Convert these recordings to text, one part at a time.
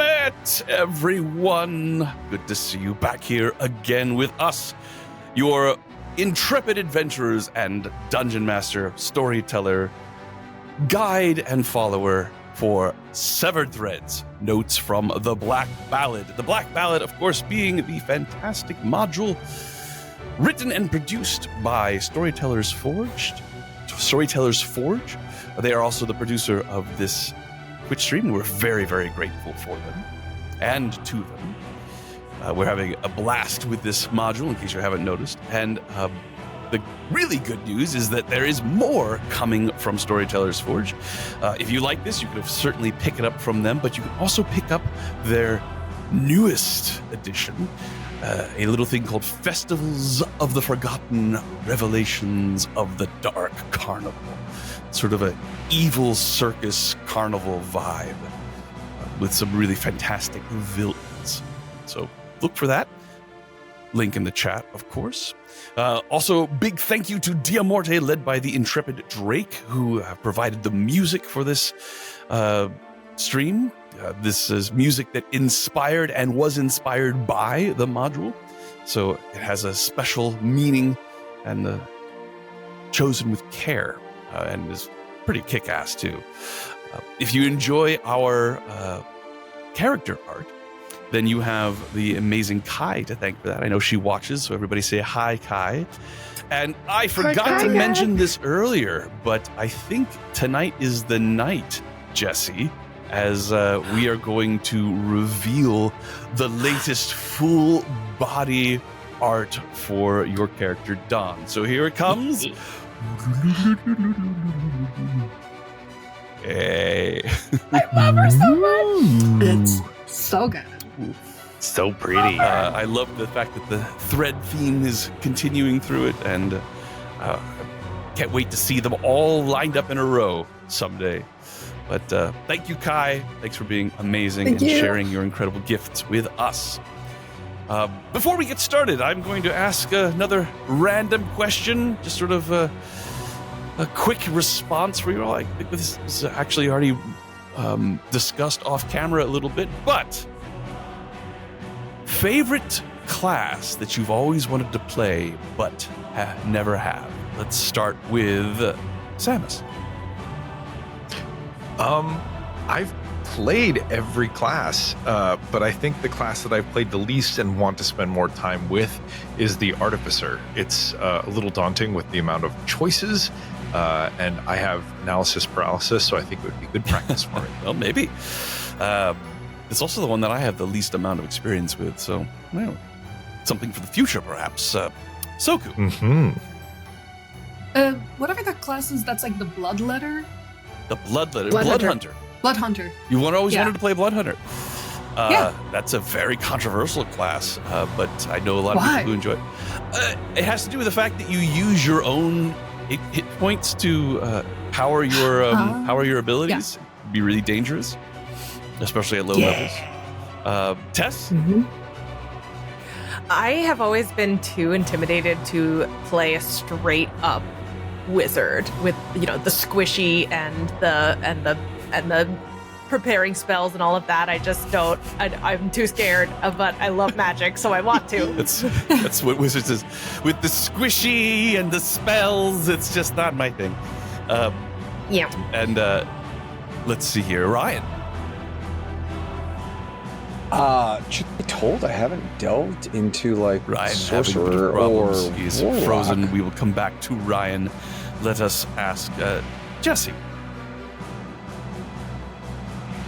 it, everyone? Good to see you back here again with us, your intrepid adventurers and dungeon master, storyteller, guide, and follower for Severed Threads, Notes from the Black Ballad. The Black Ballad, of course, being the fantastic module written and produced by Storytellers Forge. They are also the producer of this Twitch stream, and we're very, very grateful for them and to them. We're having a blast with this module, in case you haven't noticed. And the really good news is that there is more coming from Storytellers Forge. If you like this, you could certainly pick it up from them, but you can also pick up their newest edition, a little thing called Festivals of the Forgotten, Revelations of the Dark Carnival. Sort of an evil circus carnival vibe with some really fantastic villains. So look for that. Link in the chat, of course. Also, big thank you to Diamorte, led by the intrepid Drake, who have provided the music for this stream. This is music that inspired and was inspired by the module. So it has a special meaning and chosen with care and is pretty kick-ass too. If you enjoy our character art, then you have the amazing Kai to thank for that. I know she watches, so everybody say hi, Kai. And I forgot to mention this earlier, but I think tonight is the night, Jesse, as we are going to reveal the latest full body art for your character, Dawn. So here it comes. Hey. I love her so much. It's so good. So pretty. I love the fact that the thread theme is continuing through it, and can't wait to see them all lined up in a row someday. But thank you, Kai. Thanks for being amazing and sharing your incredible gifts with us. Before we get started, I'm going to ask another random question, just sort of a quick response for you all. I think this is actually already discussed off camera a little bit, but favorite class that you've always wanted to play but never have? Let's start with Samus. I've played every class, but I think the class that I've played the least and want to spend more time with is the Artificer. It's a little daunting with the amount of choices, and I have analysis paralysis, so I think it would be good practice for me. Well, maybe. It's also the one that I have the least amount of experience with, so something for the future, perhaps. Soku. Mm-hmm. Whatever the class is, that's like the Bloodletter. The Bloodletter. Blood Hunter. Blood Hunter. You always wanted to play Blood Hunter. Yeah. That's a very controversial class, but I know a lot of people who enjoy it. It has to do with the fact that you use your own hit points to power your abilities. Yeah. It'd be really dangerous, especially at low levels. Tess? Mm-hmm. I have always been too intimidated to play a straight up wizard with the squishy and the preparing spells and all of that. I just don't. I'm too scared, but I love magic, so I want to. That's what wizards is. With the squishy and the spells, it's just not my thing. Yeah. And let's see here, Ryan. Truth be told, I haven't delved into Ryan sorcerer or he's frozen. We will come back to Ryan. Let us ask Jesse.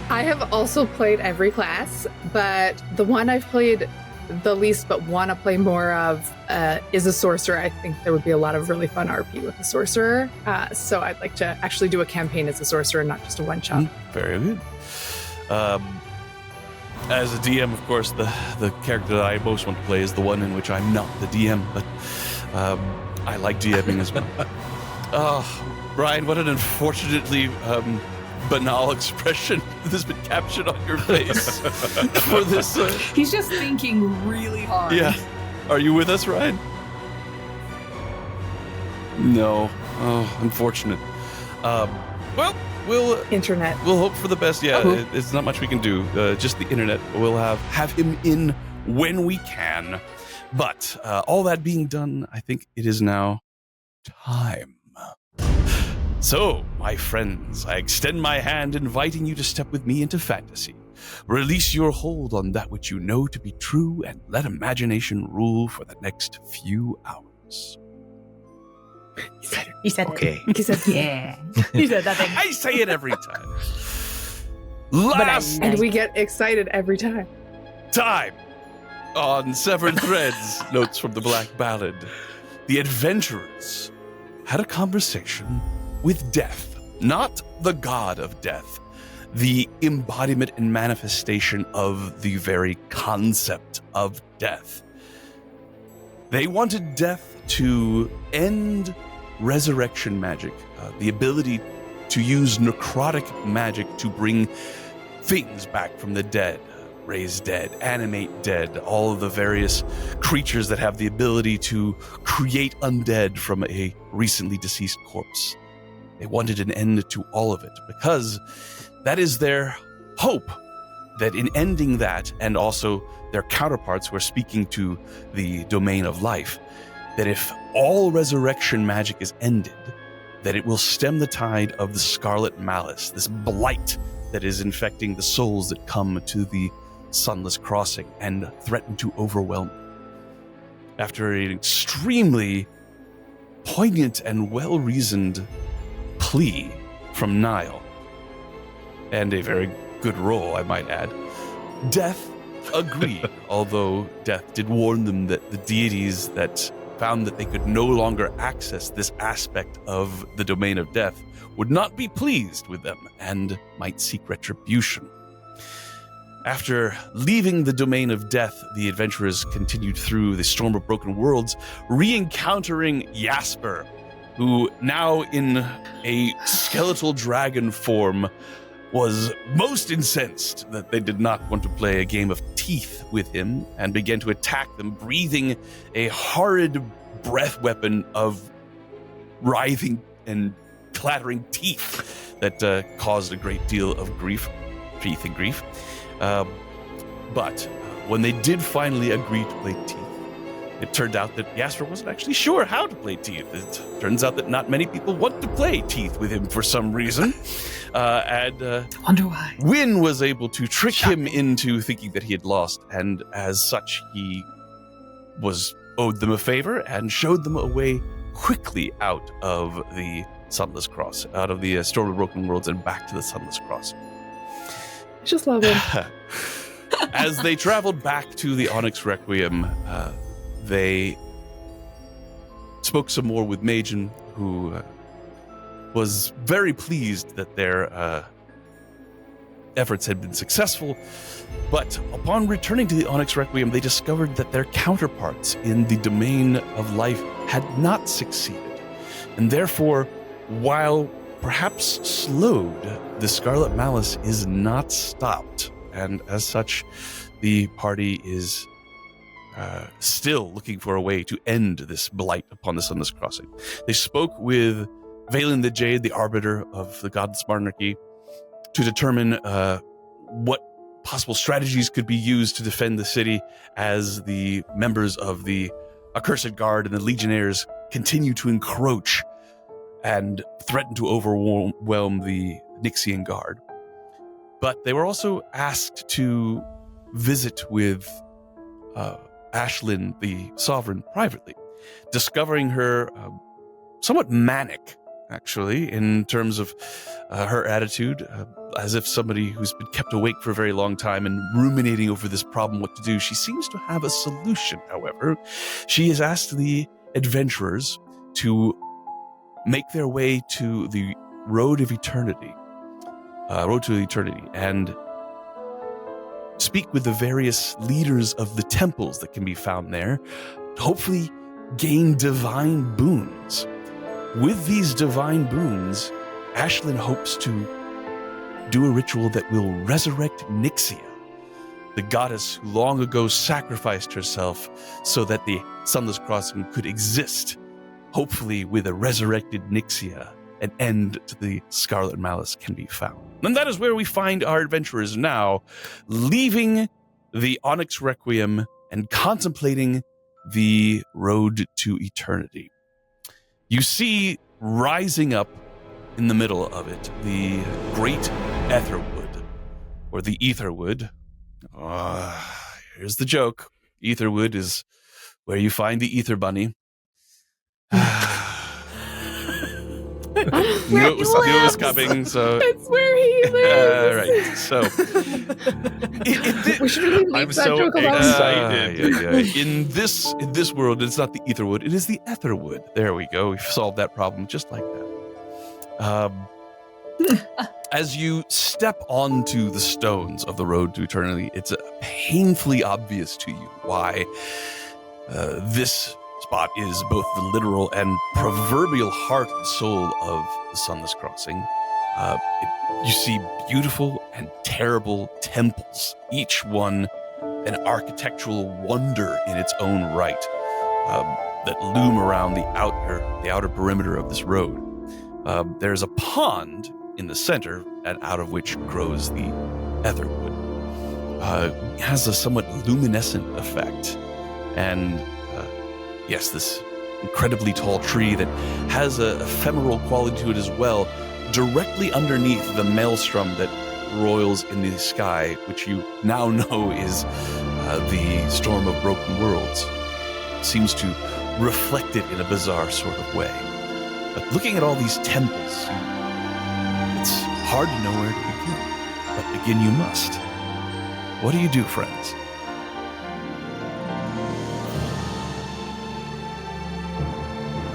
I have also played every class, but the one I've played the least but want to play more of is a sorcerer. I think there would be a lot of really fun RP with a sorcerer. So I'd like to actually do a campaign as a sorcerer, not just a one-shot. Very good. As a DM, of course, the character that I most want to play is the one in which I'm not the DM, but I like DMing as well. Brian, what an unfortunately banal expression that has been captured on your face for this. He's just thinking really hard. Yeah. Are you with us, Ryan? No. Oh, unfortunate. Well, we'll Internet. hope for the best. Yeah, Okay. it's not much we can do. Just the internet. We'll have him in when we can. But all that being done, I think it is now time. So, my friends, I extend my hand inviting you to step with me into fantasy. Release your hold on that which you know to be true and let imagination rule for the next few hours. He said Okay. He said, Yeah. it. He said that thing. I say it every time. I Last and we get excited every time. time on Severed Threads, Notes from the Black Ballad, the adventurers had a conversation with death, not the god of death, the embodiment and manifestation of the very concept of death. They wanted death to end resurrection magic, the ability to use necrotic magic to bring things back from the dead, raise dead, animate dead, all of the various creatures that have the ability to create undead from a recently deceased corpse. They wanted an end to all of it because that is their hope, that in ending that, and also their counterparts who are speaking to the domain of life, that if all resurrection magic is ended, that it will stem the tide of the scarlet malice, this blight that is infecting the souls that come to the Sunless Crossing and threaten to overwhelm. After an extremely poignant and well-reasoned plea from Nile, and a very good roll, I might add, Death agreed, although Death did warn them that the deities that found that they could no longer access this aspect of the domain of death would not be pleased with them and might seek retribution. After leaving the domain of death, the adventurers continued through the Storm of Broken Worlds, re-encountering Jasper, who now in a skeletal dragon form was most incensed that they did not want to play a game of teeth with him and began to attack them, breathing a horrid breath weapon of writhing and clattering teeth that caused a great deal of grief, teeth and grief. But when they did finally agree to play teeth, it turned out that Jasper wasn't actually sure how to play teeth. It turns out that not many people want to play teeth with him for some reason. And Wonder why. Wynn was able to trick him into thinking that he had lost, and as such, he owed them a favor and showed them a way quickly out of the Sunless Cross, out of the Storm of Broken Worlds and back to the Sunless Cross. I just love him. As they traveled back to the Onyx Requiem, they spoke some more with Magen, who was very pleased that their efforts had been successful. But upon returning to the Onyx Requiem, they discovered that their counterparts in the domain of life had not succeeded. And therefore, while perhaps slowed, the Scarlet Malice is not stopped. And as such, the party is still looking for a way to end this blight upon the Sunless Crossing. They spoke with Valen the Jade, the arbiter of the Godless Monarchy, to determine what possible strategies could be used to defend the city as the members of the Accursed Guard and the Legionnaires continue to encroach and threaten to overwhelm the Nixian Guard. But they were also asked to visit with Ashlyn, the Sovereign, privately, discovering her somewhat manic, actually, in terms of her attitude, as if somebody who's been kept awake for a very long time and ruminating over this problem, what to do. She seems to have a solution, however. She has asked the adventurers to make their way to the Road to Eternity, and speak with the various leaders of the temples that can be found there, to hopefully gain divine boons. With these divine boons, Ashlyn hopes to do a ritual that will resurrect Nixia, the goddess who long ago sacrificed herself so that the Sunless Crossing could exist, hopefully with a resurrected Nixia an end to the Scarlet Malice can be found. And that is where we find our adventurers now, leaving the Onyx Requiem and contemplating the road to eternity. You see rising up in the middle of it the great Etherwood, or the Etherwood. Here's the joke. Etherwood is where you find the Ether Bunny. Knew it was coming, so That's where he lives. right. So We should really leave I'm that so joke alone. excited. in this world, it's not the Etherwood, it is the Etherwood. There we go. We've solved that problem just like that. As you step onto the stones of the road to eternity, it's painfully obvious to you why this spot is both the literal and proverbial heart and soul of the Sunless Crossing. You see beautiful and terrible temples, each one an architectural wonder in its own right, that loom around the outer perimeter of this road. There's a pond in the center, and out of which grows the Etherwood. It has a somewhat luminescent effect, and yes, this incredibly tall tree that has a ephemeral quality to it as well, directly underneath the maelstrom that roils in the sky, which you now know is the Storm of Broken Worlds. Seems to reflect it in a bizarre sort of way. But looking at all these temples, it's hard to know where to begin. But begin you must. What do you do, friends?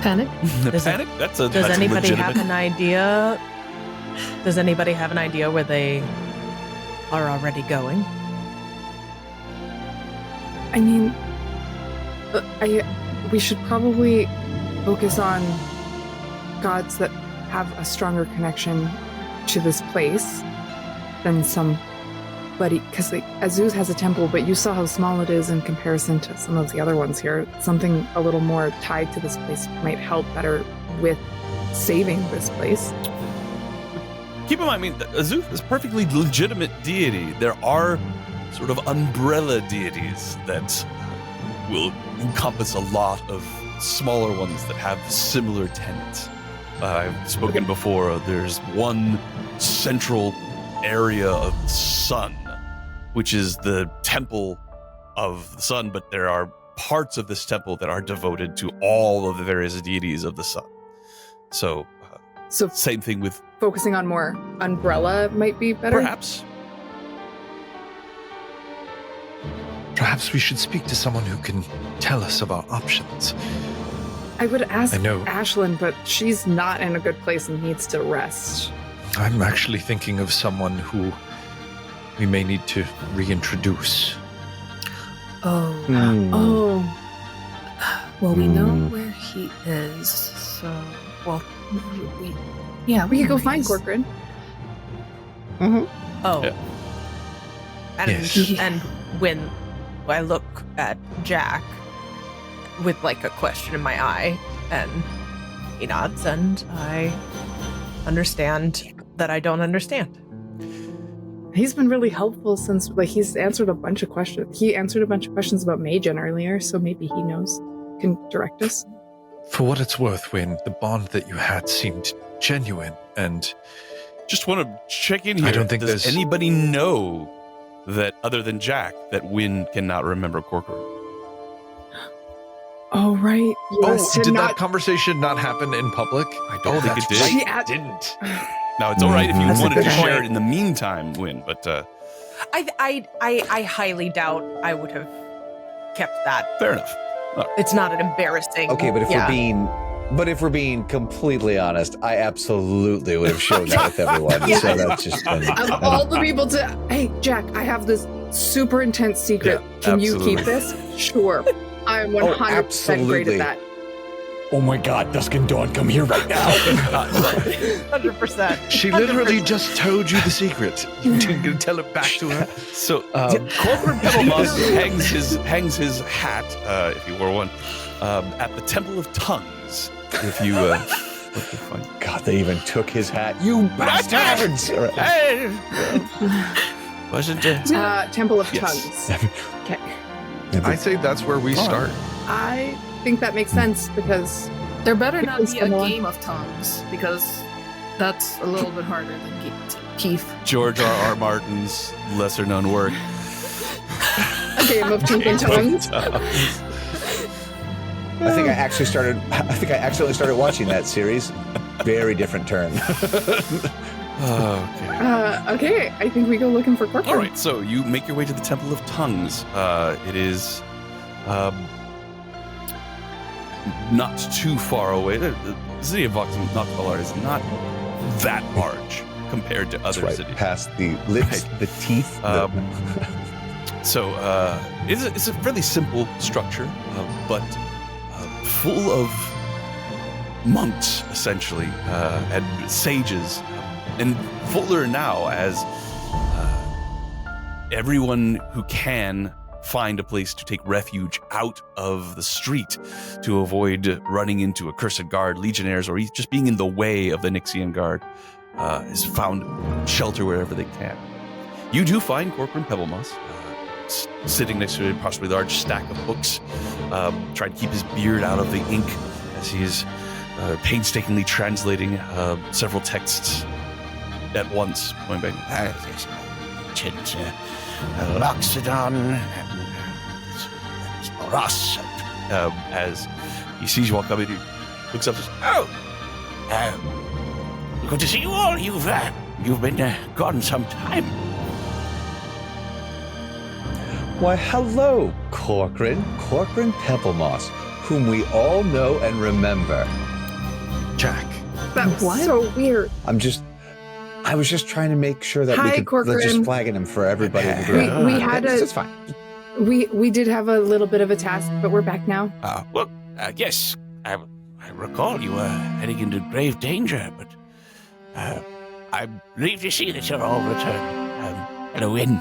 Panic? Panic? That's Does that's anybody legitimate. have an idea? Does anybody have an idea where they are already going? I mean, we should probably focus on gods that have a stronger connection to this place than somebody, because like Azuz has a temple, but you saw how small it is in comparison to some of the other ones here. Something a little more tied to this place might help better with saving this place. Keep in mind, Azuz is a perfectly legitimate deity. There are sort of umbrella deities that will encompass a lot of smaller ones that have similar tenets. I've spoken before, there's one central area of the sun, which is the temple of the sun, but there are parts of this temple that are devoted to all of the various deities of the sun. So same thing with... Focusing on more umbrella might be better. Perhaps. Perhaps we should speak to someone who can tell us of our options. I would ask I know. Ashlyn, but she's not in a good place and needs to rest. I'm actually thinking of someone who we may need to reintroduce. Oh. Oh, Well, we know where he is, so we could go find Corcoran. Oh. Yeah. And, Yes. and when I look at Jack with like a question in my eye, and he nods, and I understand that I don't understand. He's been really helpful since, like, he's answered a bunch of questions. He answered a bunch of questions about Magen earlier, so maybe he knows, can direct us. For what it's worth, Wynn, the bond that you had seemed genuine, and Just want to check in here. I don't think Does there's- anybody know that, other than Jack, that Wynn cannot remember Corcoran? Oh, right. Yes, did that conversation not happen in public? I don't think it that's did. right, She it ad- didn't. Now, it's all right if you That's a wanted good to share point. it in the meantime, Wynn, but I highly doubt I would have kept that. fair enough. It's not an embarrassing. Okay, but if we're being completely honest, I absolutely would have shared that with everyone. Yeah. So that's just been, Of all the people to, hey, Jack, I have this super intense secret. Yeah, Can you absolutely. keep this? Sure. I am 100% great absolutely. at that. Oh my god, Dusk and Dawn, come here right now. 100%. She literally just told you the secret. You're going to tell it back to her? So, Corcoran Petalmoss hangs his hat, if he wore one, at the Temple of Tongues. If you Okay, fine. God, they even took his hat. You bastards! All right. Hey! Wasn't it? Temple of Yes. Tongues. Okay. I say that's where we start. I think that makes sense because There better not Because be a someone- game of tongues, because that's a little bit harder than Keith. George R.R. Martin's lesser-known work. a game of Tinkin' Tongues. I think I accidentally started watching that series. Very different turn. Okay. Okay, I think we go looking for Corcoran. All right, so you make your way to the Temple of Tongues. It is not too far away. The city of Vox Knock Ballad is not that large compared to other That's right. cities. Past the lips, Right. the teeth. So it's a fairly simple structure, but full of monks, essentially, and sages, and fuller now as everyone who can find a place to take refuge out of the street to avoid running into accursed guard, legionnaires, or just being in the way of the Nixian guard, has found shelter wherever they can. You do find Corcoran Pebblemoss sitting next to a possibly large stack of books, trying to keep his beard out of the ink as he is painstakingly translating several texts at once, going back. Loxodon, and Ross. As he sees you all coming, he looks up and says, good to see you all. You've been gone some time. Why, hello, Corcoran Pebblemoss, whom we all know and remember. Jack. That was so weird. I was just trying to make sure that Hi, we could Corcoran. just flagging him for everybody in the group. We had It's fine. We did have a little bit of a task, but we're back now. Yes, I recall you were heading into grave danger, but I'm relieved to see that you're all returned. Hello, Win.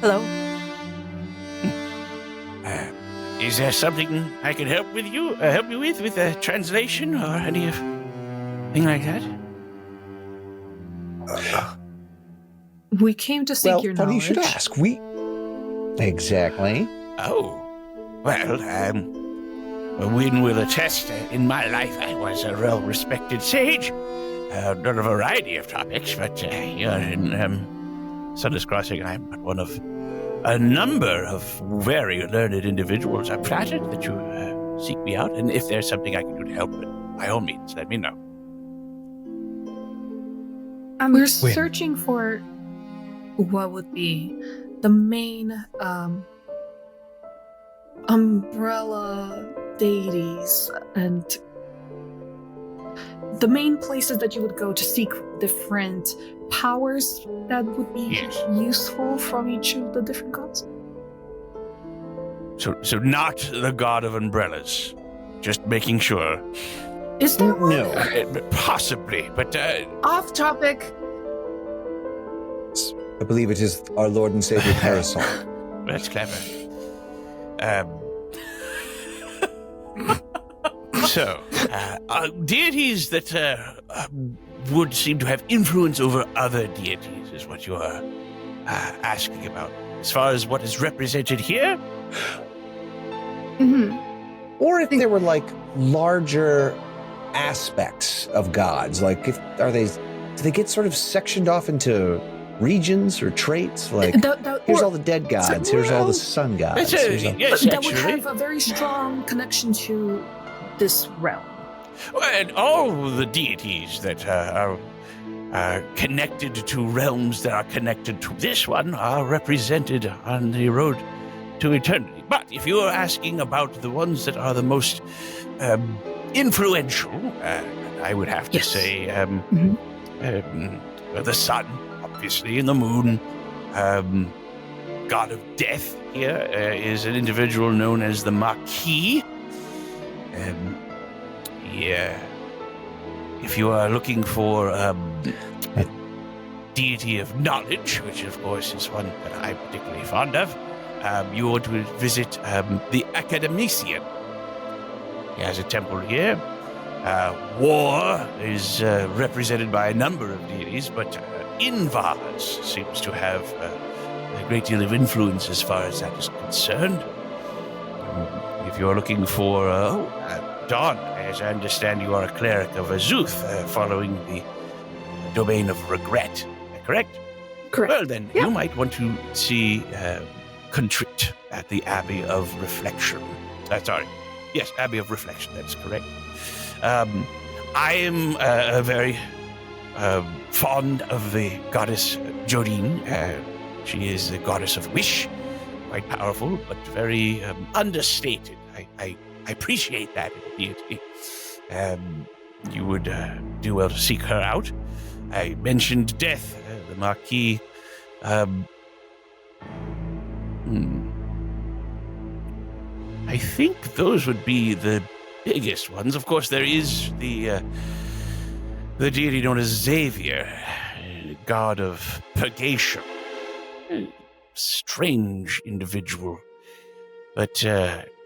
Hello. Is there something I can help with you? Help you with a translation or anything like that? We came to seek your funny knowledge. you should ask. Exactly. Oh, well, Win will attest. In my life, I was a well-respected sage. On a variety of topics, but here in Sundays Crossing, I'm but one of a number of very learned individuals. I'm flattered that you seek me out, and if there's something I can do to help, by all means, let me know. We're searching for what would be the main umbrella deities and the main places that you would go to seek different powers that would be Yes. useful from each of the different gods. So not the god of umbrellas. Just making sure. Is there one? No. Possibly, but Off topic. I believe it is our Lord and Savior Parasol. that's clever. So, deities that would seem to have influence over other deities is what you are asking about. As far as what is represented here, Mm-hmm. Or if there were like larger aspects of gods, like do they get sort of sectioned off into regions or traits? Like here's all the dead gods, here's all the sun gods. here's all- yes, that would actually. have a very strong connection to this realm. And all the deities that are connected to realms that are connected to this one are represented on the road to eternity. But if you are asking about the ones that are the most influential, I would have to Yes. say the sun, obviously, and the moon. God of death here is an individual known as the Marquis. If you are looking for a deity of knowledge, which of course is one that I'm particularly fond of, you ought to visit the Academician. He has a temple here. War is represented by a number of deities, but Invars seems to have a great deal of influence as far as that is concerned. If you're looking for Dawn, as I understand you are a cleric of Azuth, following the domain of regret. Correct? Correct. Well, then, you might want to see Contrict at the Abbey of Reflection. Sorry. Yes, Abbey of Reflection, that's correct. I am very fond of the goddess Jodine. She is the goddess of wish, quite powerful, but very understated. I appreciate that in a deity. You would do well to seek her out. I mentioned death, the Marquis. I think those would be the biggest ones. Of course, there is the deity known as Xavier, god of purgation. Strange individual, but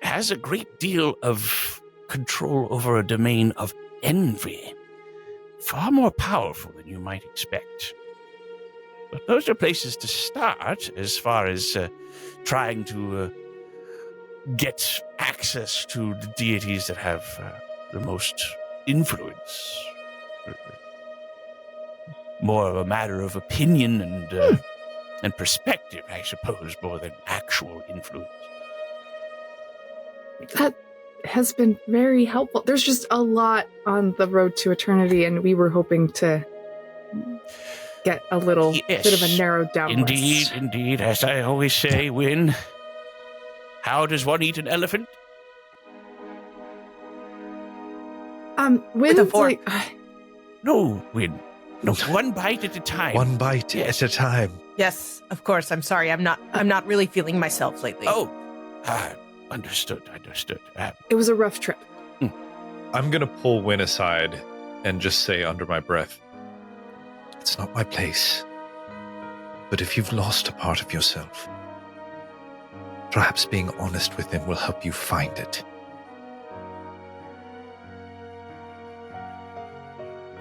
has a great deal of control over a domain of envy. Far more powerful than you might expect. But those are places to start as far as trying to get access to the deities that have the most influence. More of a matter of opinion and perspective, I suppose, more than actual influence. That has been very helpful. There's just a lot on the road to eternity, and we were hoping to get a little bit of a narrowed down list. Indeed. As I always say, Wynn, how does one eat an elephant? With a fork. No, Wynn. No, one bite at a time. One bite at a time. Yes, of course. I'm sorry. I'm not really feeling myself lately. Oh, understood. It was a rough trip. I'm going to pull Wynn aside and just say under my breath, it's not my place. But if you've lost a part of yourself, perhaps being honest with him will help you find it.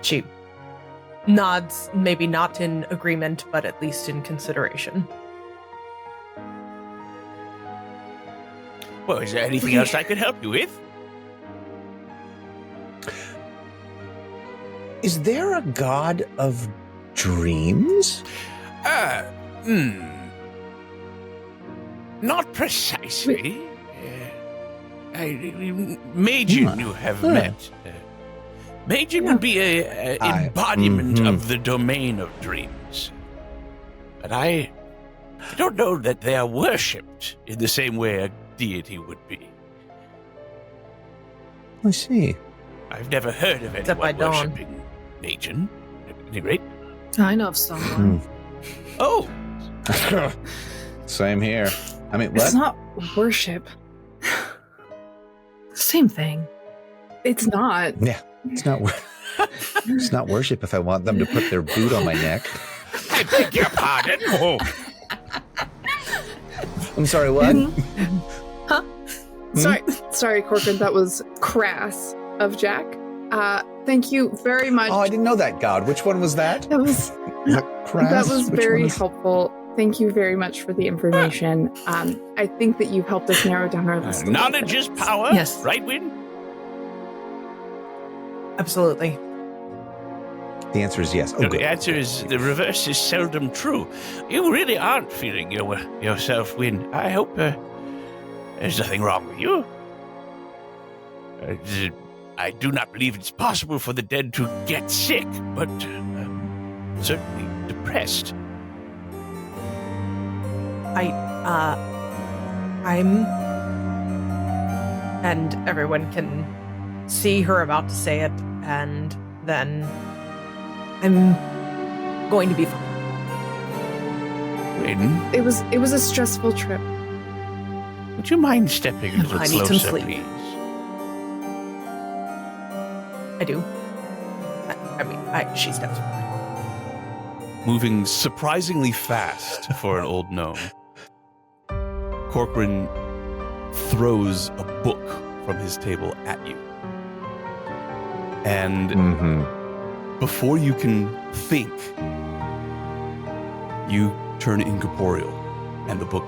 She nods, maybe not in agreement, but at least in consideration. Well, is there anything else I could help you with? Is there a god of dreams? Not precisely. Majin you have met. Majin would be an embodiment of the domain of dreams. But I don't know that they are worshipped in the same way a deity would be. I see. I've never heard of anyone worshipping Majin, at any rate. I know of someone. Oh! Same here. I mean, what? It's not worship. Same thing. It's not. Yeah, it's not. It's not worship if I want them to put their boot on my neck. I beg your pardon. Oh. I'm sorry. What? Huh? Sorry, Corcoran. That was crass of Jack. Thank you very much. Oh, I didn't know that god. Which one was that? That was crass? That was Which very one is... helpful. Thank you very much for the information. I think that you've helped us narrow down our list. Knowledge is power. Yes. Right, Wynn? Absolutely. The answer is yes. Oh, no, good. the answer is the reverse is seldom true. You really aren't feeling yourself, Wynn. I hope there's nothing wrong with you. I do not believe it's possible for the dead to get sick, but certainly depressed. I'm... And everyone can see her about to say it, and then I'm going to be fine. Wynn? It was a stressful trip. Would you mind stepping a little I need closer, some sleep. please? I do. She steps forward. Moving surprisingly fast for an old gnome, Corcoran throws a book from his table at you. And before you can think, you turn incorporeal, and the book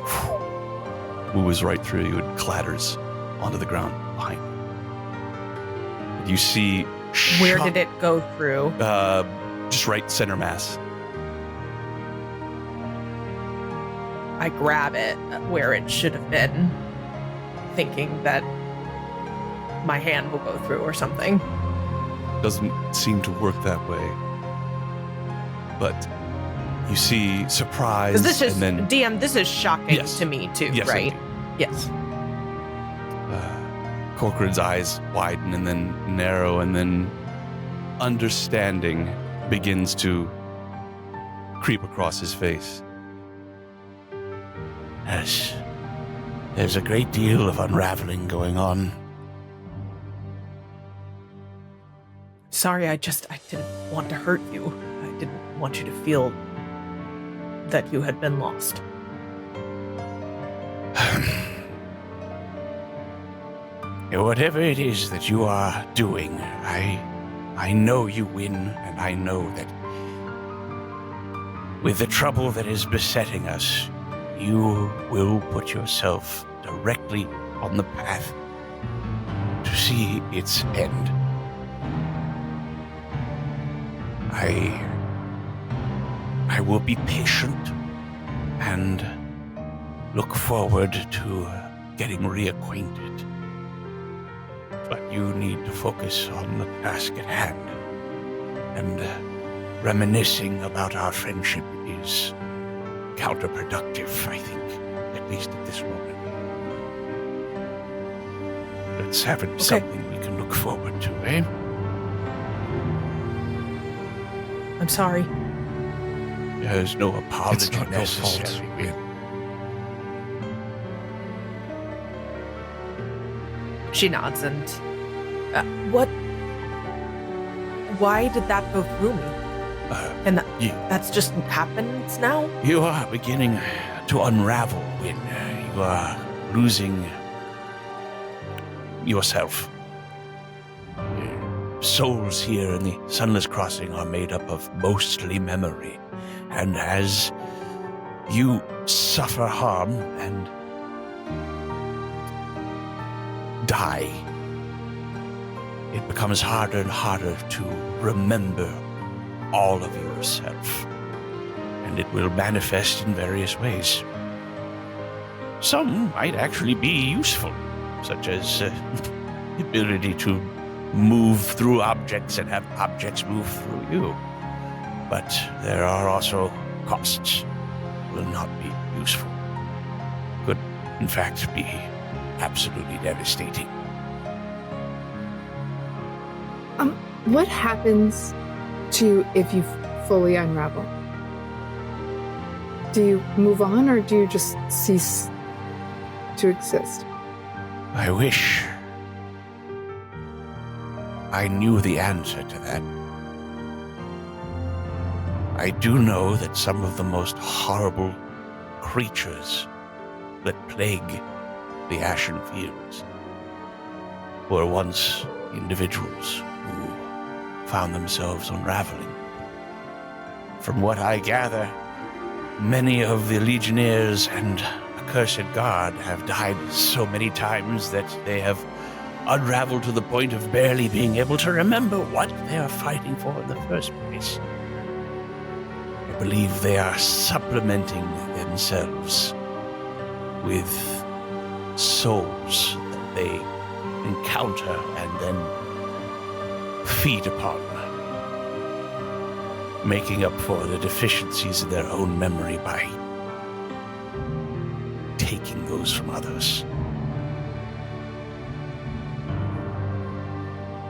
moves right through you and clatters onto the ground behind you. You see... Where did it go through? Just right center mass. I grab it where it should have been, thinking that my hand will go through or something. Doesn't seem to work that way. But you see surprise, This is, and then... DM, this is shocking Yes. to me too, Yes, right? indeed. Yes. Corcoran's eyes widen and then narrow, and then understanding begins to creep across his face. Yes. There's a great deal of unraveling going on. Sorry, I didn't want to hurt you. I didn't want you to feel that you had been lost. Whatever it is that you are doing, I know you win, and I know that with the trouble that is besetting us, you will put yourself directly on the path to see its end. I will be patient and look forward to getting reacquainted. But you need to focus on the task at hand. And reminiscing about our friendship is counterproductive, I think, at least at this moment. Let's have it something we can look forward to, eh? I'm sorry. There's no apology It's not your fault. necessary. She nods and... what? Why did that go through me? And that's just happens now? You are beginning to unravel, Win. You are losing yourself. Souls here in the Sunless Crossing are made up of mostly memory. And as you suffer harm and die, it becomes harder and harder to remember all of yourself. And it will manifest in various ways. Some might actually be useful, such as the ability to move through objects and have objects move through you. But there are also costs. Will not be useful. Could, in fact, be absolutely devastating. What happens to you if you fully unravel? Do you move on, or do you just cease to exist? I wish I knew the answer to that. I do know that some of the most horrible creatures that plague the Ashen Fields were once individuals who found themselves unraveling. From what I gather, many of the Legionnaires and Accursed Guard have died so many times that they have unraveled to the point of barely being able to remember what they are fighting for in the first place. I believe they are supplementing themselves with souls that they encounter and then feed upon, making up for the deficiencies in their own memory by taking those from others.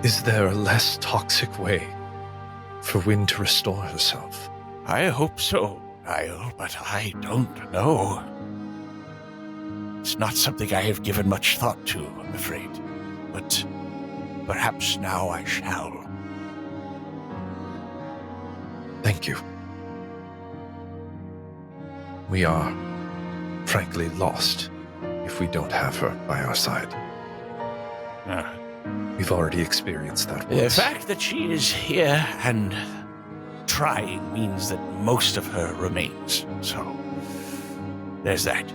Is there a less toxic way for Wynn to restore herself? I hope so, Niall, but I don't know. It's not something I have given much thought to, I'm afraid. But perhaps now I shall. Thank you. We are, frankly, lost if we don't have her by our side. We've already experienced that The once. fact that she is here and trying means that most of her remains. So, there's that.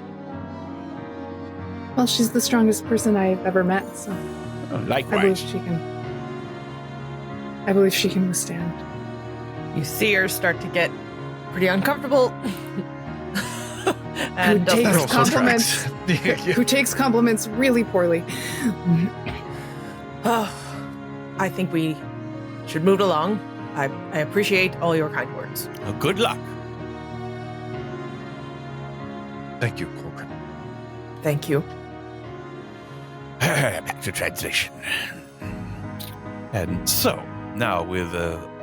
Well, she's the strongest person I've ever met, so Likewise. I believe she can withstand. You see her start to get pretty uncomfortable. Who takes also compliments? Who takes compliments really poorly? Oh, I think we should move along. I appreciate all your kind words. Good luck. Thank you, Corcoran. Thank you. Back to translation. And so, now with,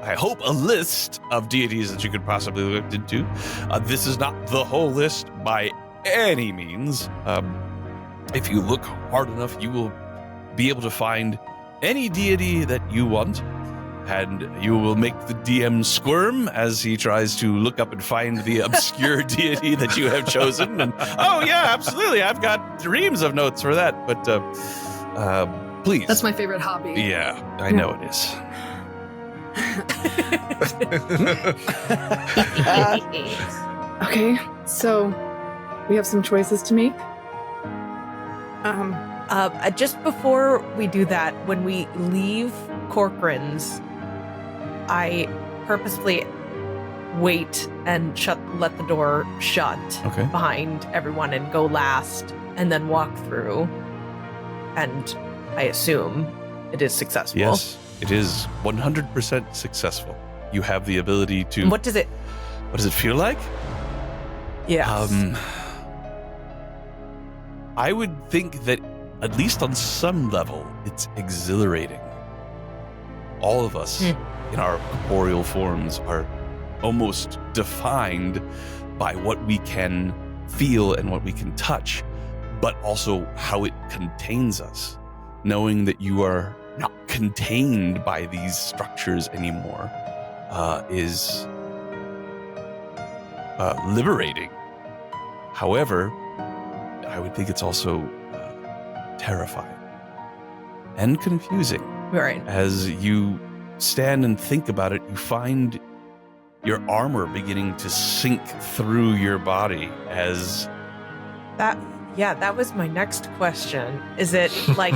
I hope, a list of deities that you could possibly look into. This is not the whole list by any means. If you look hard enough, you will be able to find any deity that you want, and you will make the DM squirm as he tries to look up and find the obscure deity that you have chosen. And oh yeah, absolutely, I've got reams of notes for that. But please, That's my favorite hobby. yeah, I know it is. Okay, so we have some choices to make. Just before we do that, when we leave Corcoran's, I purposefully wait and let the door shut Okay. behind everyone and go last, and then walk through. And I assume it is successful. Yes, it is 100% successful. You have the ability to. What does it? What does it feel like? Yeah. I would think that, at least on some level, it's exhilarating. All of us in our corporeal forms are almost defined by what we can feel and what we can touch, but also how it contains us. Knowing that you are not contained by these structures anymore is liberating. However, I would think it's also terrifying and confusing. Right. As you stand and think about it, you find your armor beginning to sink through your body as That was my next question. Is it like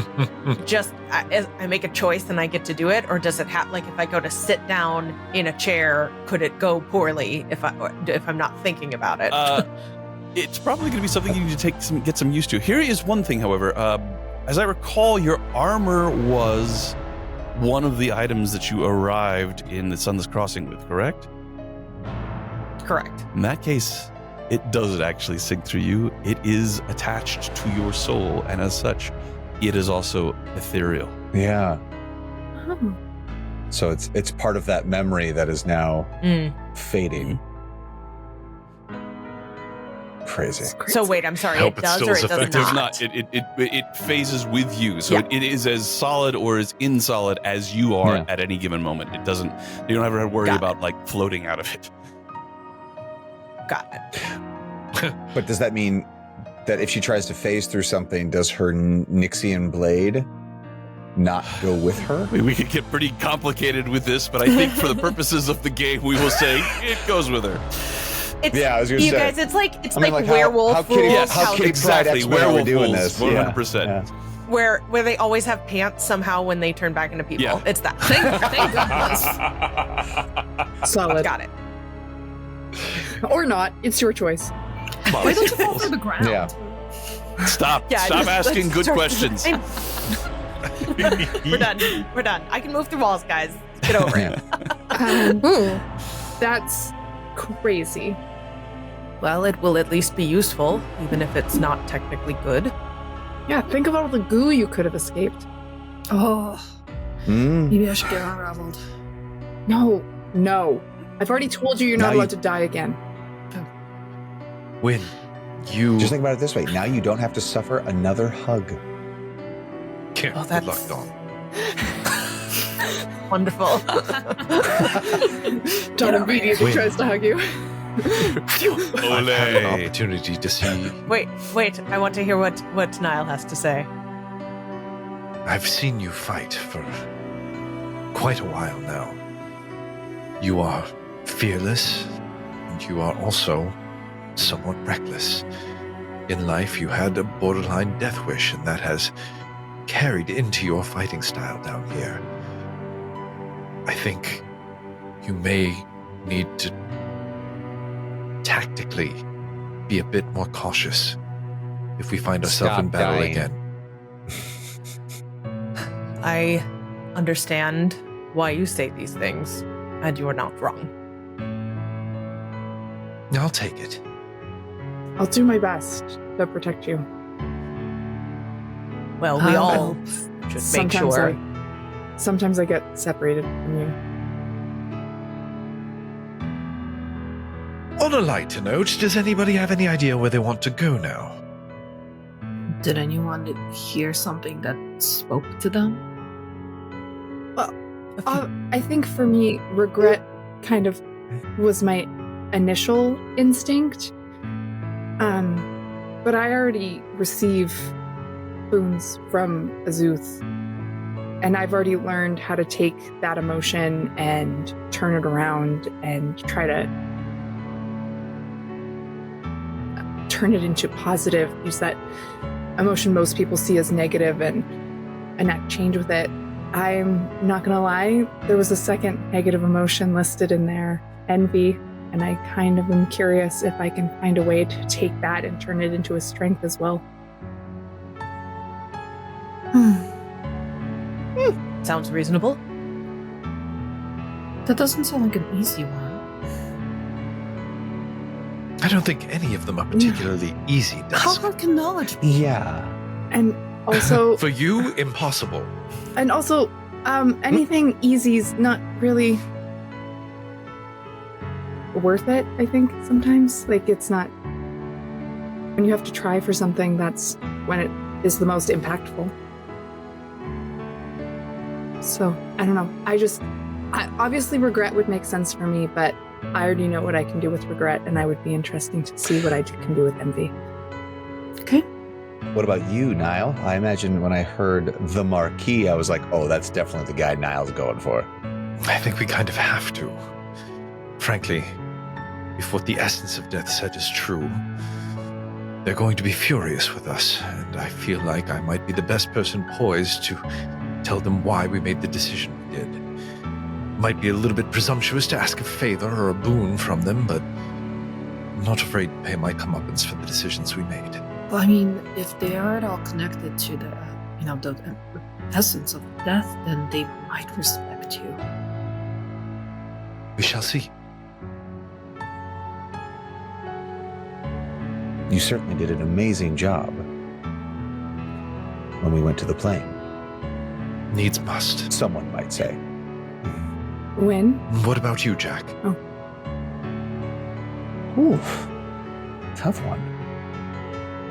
just I make a choice and I get to do it, or does it have like if I go to sit down in a chair, could it go poorly if I'm not thinking about it? it's probably going to be something you need to get some used to. Here is one thing, however. As I recall, your armor was one of the items that you arrived in the Sunless Crossing with, correct? Correct. In that case, it doesn't actually sink through you. It is attached to your soul, and as such, it is also ethereal. Yeah. Oh. So it's part of that memory that is now fading. Crazy. So wait, I'm sorry. Hope It it does still or is it does effective. not? It phases with you, so Yeah. it is as solid or as insolid as you are at any given moment. It doesn't. You don't ever have to worry Got about like floating out of it. Got it. But does that mean that if she tries to phase through something, does her Nixian blade not go with her? We could get pretty complicated with this, but I think for the purposes of the game, we will say it goes with her. It's, Yeah, I was gonna you say. guys, it's like how werewolf Kitty, rules. Yes, how Kitty exactly. Pride X-Men are we Werewolf doing rules, this? 100%. Yeah. where they always have pants somehow when they turn back into people. Yeah. It's that. Thank goodness. Solid. Got it. Or not. It's your choice. Why don't you fall through the ground? Yeah. Stop Yeah, asking good questions. We're done. We're done. I can move through walls, guys. Get over it. That's crazy. Well, it will at least be useful, even if it's not technically good. Yeah, think of all the goo you could have escaped. Oh, maybe I should get unraveled. No. I've already told you you're not Now allowed to die again. When you Just think about it this way. Now you don't have to suffer another hug. Yeah, Oh, good that's- luck, Dawn. Wonderful. John immediately Win. tries to hug you. I've had an opportunity to see. Wait. I want to hear what Niall has to say. I've seen you fight for quite a while now. You are fearless, and you are also somewhat reckless. In life, you had a borderline death wish, and that has carried into your fighting style down here. I think you may need to tactically be a bit more cautious if we find ourselves in battle again. I understand why you say these things, and you are not wrong. I'll take it. I'll do my best to protect you. Well, we all should make sure. Sometimes I get separated from you. On a lighter note, does anybody have any idea where they want to go now? Did anyone hear something that spoke to them? Well, I think for me, regret kind of was my initial instinct. But I already receive boons from Azuth, and I've already learned how to take that emotion and turn it around and try to turn it into positive. Use that emotion most people see as negative and enact change with it. I'm not gonna lie, there was a second negative emotion listed in there, envy. And I kind of am curious if I can find a way to take that and turn it into a strength as well. Sounds reasonable. That doesn't sound like an easy one. I don't think any of them are particularly easy, How Dusk. hard can knowledge be? Yeah. And also... For you, impossible. And also, anything easy's not really worth it, I think, sometimes. Like, it's not... When you have to try for something, that's when it is the most impactful. So, I don't know. Obviously, regret would make sense for me, but I already know what I can do with regret, and I would be interesting to see what I can do with envy. Okay. What about you, Niall? I imagine when I heard the Marquis, I was like, oh, that's definitely the guy Niall's going for. I think we kind of have to. Frankly, if what the essence of death said is true, they're going to be furious with us, and I feel like I might be the best person poised to tell them why we made the decision we did. Might be a little bit presumptuous to ask a favor or a boon from them, but I'm not afraid to pay my comeuppance for the decisions we made. Well, I mean, if they are at all connected to the, the essence of death, then they might respect you. We shall see. You certainly did an amazing job when we went to the plane. Needs must. Someone might say. When? What about you, Jack? Oh. Oof. Tough one.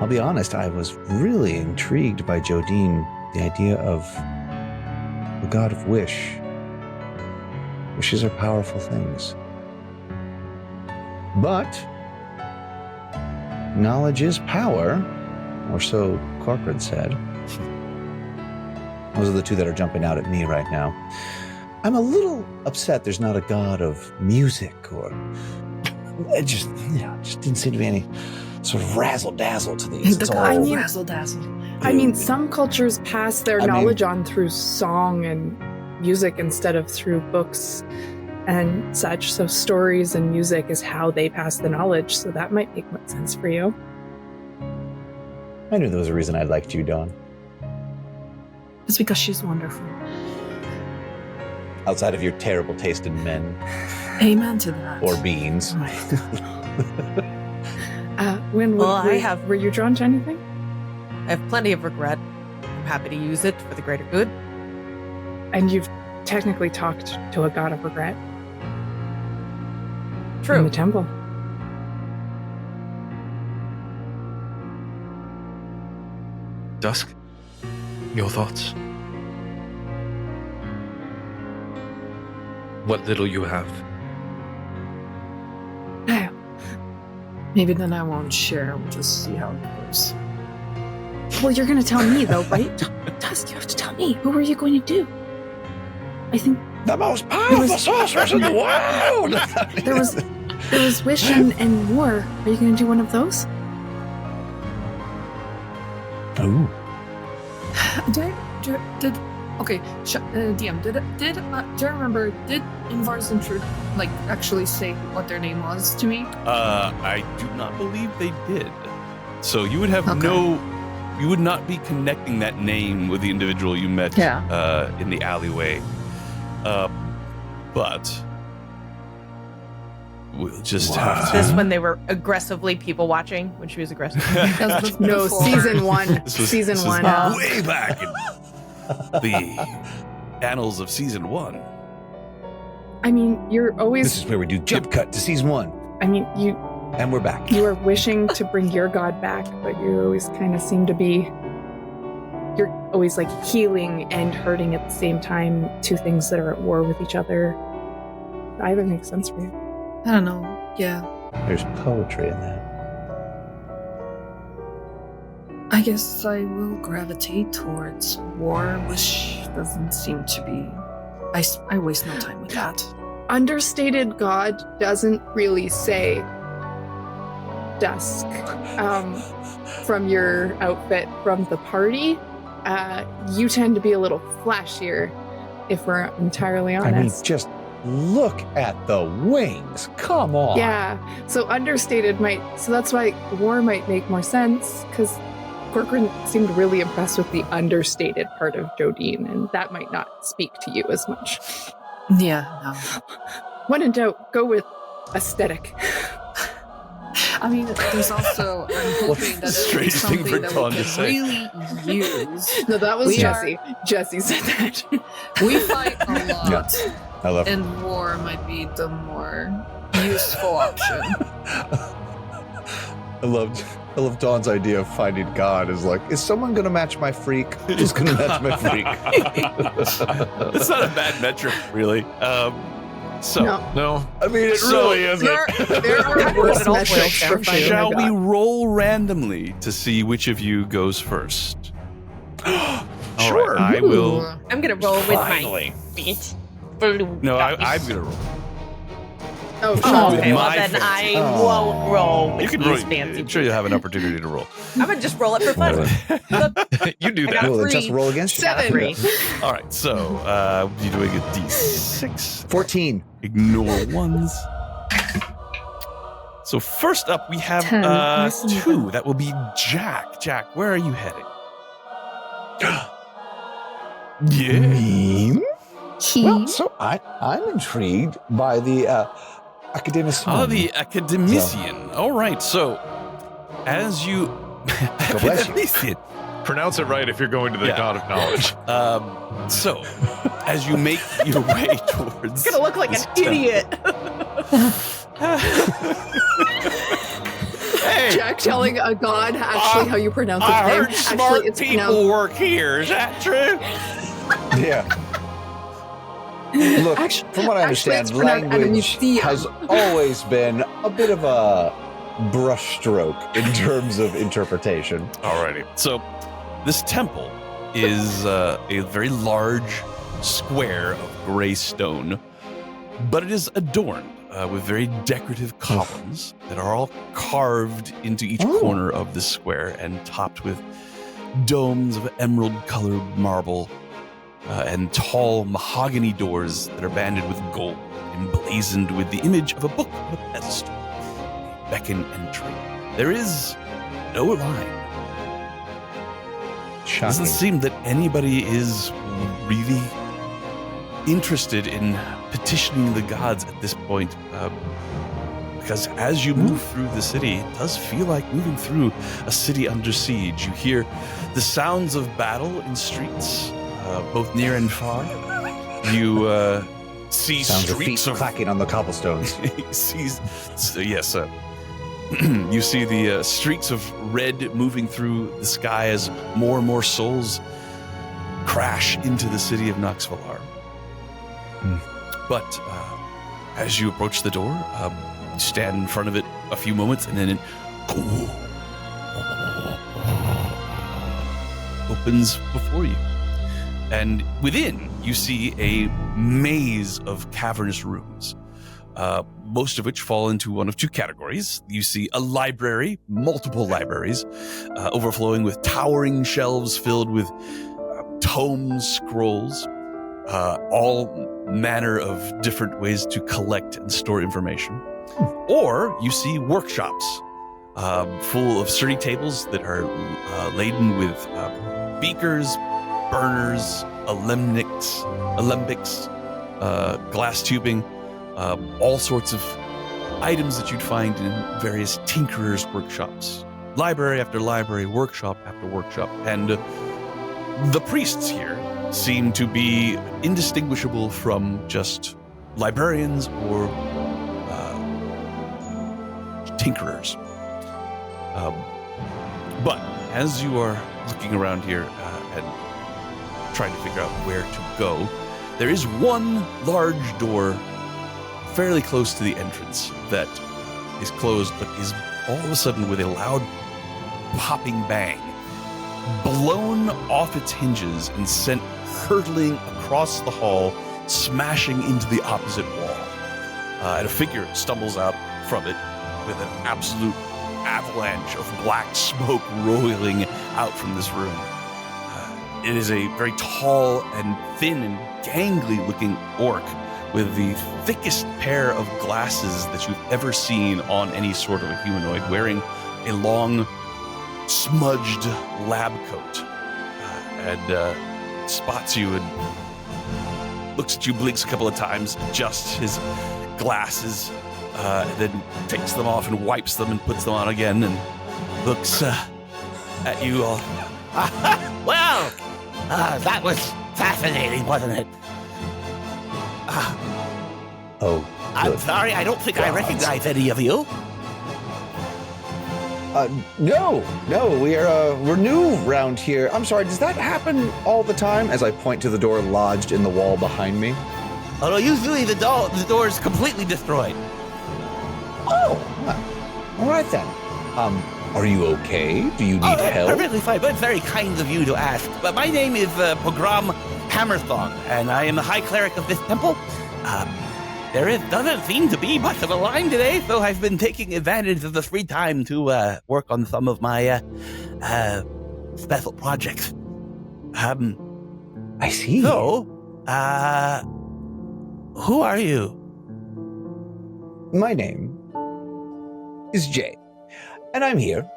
I'll be honest, I was really intrigued by Jodine, the idea of the god of wish. Wishes are powerful things. But knowledge is power, or so Corcoran said. Those are the two that are jumping out at me right now. I'm a little upset there's not a god of music, or it just didn't seem to be any sort of razzle-dazzle to these. It's all razzle-dazzle. I mean, some cultures pass their knowledge on through song and music instead of through books and such. So stories and music is how they pass the knowledge. So that might make sense for you. I knew there was a reason I liked you, Dawn. It's because she's wonderful. Outside of your terrible taste in men. Amen to that. Or beans. Were you drawn to anything? I have plenty of regret. I'm happy to use it for the greater good. And you've technically talked to a god of regret. True. In the temple. Dusk, your thoughts? What little you have. Maybe then I won't share. We'll just see how it goes. Well, you're going to tell me, though, right? Tusk, you have to tell me. Who are you going to do? I think The most powerful sorceress in the world! there was Wish and War. Are you going to do one of those? Ooh. DM, do I remember, did Invar's Intrude, actually say what their name was to me? I do not believe they did. So you would have you would not be connecting that name with the individual you met in the alleyway. But we'll just have to. This when they were aggressively people watching, when she was aggressive. No, season 1. Season 1. Way back in the annals of season 1. I mean, you're always. This is where we do jump cut to season 1. I mean, And we're back. you are wishing to bring your god back, but you always kind of seem to be. You're always healing and hurting at the same time, two things that are at war with each other. Either makes sense for you. I don't know. Yeah. There's poetry in that. I guess I will gravitate towards war, which doesn't seem to be. I waste no time with that. Understated god doesn't really say dusk. From your outfit from the party, you tend to be a little flashier, if we're entirely honest. I mean, just look at the wings. Come on. Yeah, so understated so that's why war might make more sense, because Corcoran seemed really impressed with the understated part of Jodine, and that might not speak to you as much. Yeah, no. When in doubt, go with aesthetic. I mean, there's also, I'm hoping that it will be something that we can really use. No, that was Jesse. Jesse said that. We fight a lot, I love it. and war might be the more useful option. I love Dawn's idea of finding God is is someone going to match my freak? Who's going to match my freak? It's not a bad metric, really. No. I mean, it really isn't. There are worse metrics for finding Shall a we god. roll randomly to see which of you goes first? Sure. Right, I will. I'm gonna roll with Finally. my feet. No, I'm gonna roll. Oh, Oh, sure. okay, well My then face. I won't roll with You can these roll. fancy. I'm sure you'll have an opportunity to roll. I'm gonna just roll it for fun. You do I that. got Well, then three. just roll against you. 7. All right, so you're doing a d6. 14. Ignore ones. So first up, we have 10. Listen to 2. them. That will be Jack. Jack, where are you heading? Yeah. Me? Well, so I'm intrigued by the academician. Oh, the academician. All right, so as you... God bless you. Academician. Pronounce it right if you're going to the Yeah. God of Knowledge. So, as you make your way towards... It's gonna look like this an temple- idiot. Hey, Jack telling a god actually how you pronounce his I name. heard smart Actually, it's people pronounced. work here. Is that true? Yeah. Look, Actually- from what I actually, understand, it's pronounced language Anamisia. has always been a bit of a brushstroke in terms of interpretation. Alrighty. So, this temple is a very large square of gray stone, but it is adorned with very decorative columns that are all carved into each corner of the square and topped with domes of emerald-colored marble and tall mahogany doors that are banded with gold, emblazoned with the image of a book on a pedestal. Beckon entry. There is no line. Shocking. Doesn't seem that anybody is really interested in petitioning the gods at this point, because as you move through the city, it does feel like moving through a city under siege. You hear the sounds of battle in streets, both near and far. You see Sounds of feet streaks of clacking on the cobblestones. You see the streaks of red moving through the sky as more and more souls crash into the city of Noxvalar. But as you approach the door, you stand in front of it a few moments, and then opens before you. And within, you see a maze of cavernous rooms, most of which fall into one of two categories. You see a library, multiple libraries, overflowing with towering shelves filled with tomes, scrolls, all manner of different ways to collect and store information. Or you see workshops full of sturdy tables that are laden with beakers, burners, alembics, glass tubing, all sorts of items that you'd find in various tinkerers' workshops. Library after library, workshop after workshop. And the priests here seem to be indistinguishable from just librarians or tinkerers. But as you are looking around here and trying to figure out where to go, there is one large door fairly close to the entrance that is closed, but is all of a sudden, with a loud popping bang, blown off its hinges and sent hurtling across the hall, smashing into the opposite wall. And a figure stumbles out from it with an absolute avalanche of black smoke rolling out from this room. It is a very tall and thin and gangly looking orc with the thickest pair of glasses that you've ever seen on any sort of a humanoid, wearing a long, smudged lab coat, and spots you and looks at you, blinks a couple of times, adjusts his glasses, and then takes them off and wipes them and puts them on again and looks at you all. Well, that was fascinating, wasn't it? I'm sorry, I don't think I recognize any of you. No, we're new around here. I'm sorry, does that happen all the time? As I point to the door lodged in the wall behind me. Oh, no, usually the door is completely destroyed. Oh, all right then. Are you okay? Do you need help? Perfectly fine, but it's very kind of you to ask. But my name is Pogrom Hammerthong, and I am the High Cleric of this temple. There doesn't seem to be much of a line today, so I've been taking advantage of the free time to work on some of my special projects. I see. So, who are you? My name is Jay, and I'm here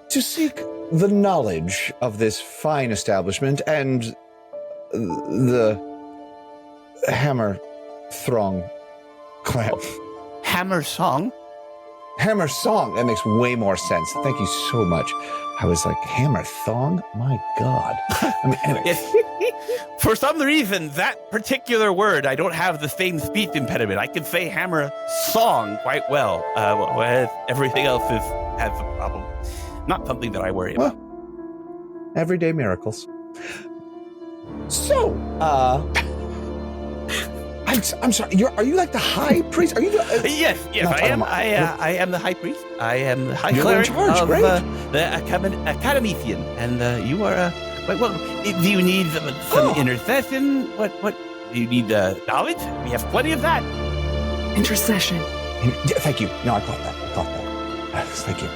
to seek the knowledge of this fine establishment and the Hammer Throng clan. Hammer Song? Hammer Song. That makes way more sense. Thank you so much. I was like, Hammer Thong? My God. I mean, anyway. For some reason, that particular word, I don't have the same speech impediment. I can say Hammer Song quite well, whereas everything else has a problem. Not something that I worry about. Everyday miracles. So, I'm sorry. Are you like the high priest? Are you? Yes, I am. I am the high priest. I am the high cleric of the Academician, and you are. Well, do you need some intercession? What do you need? Knowledge? We have plenty of that. Intercession. Thank you. No, I caught that. Thank you.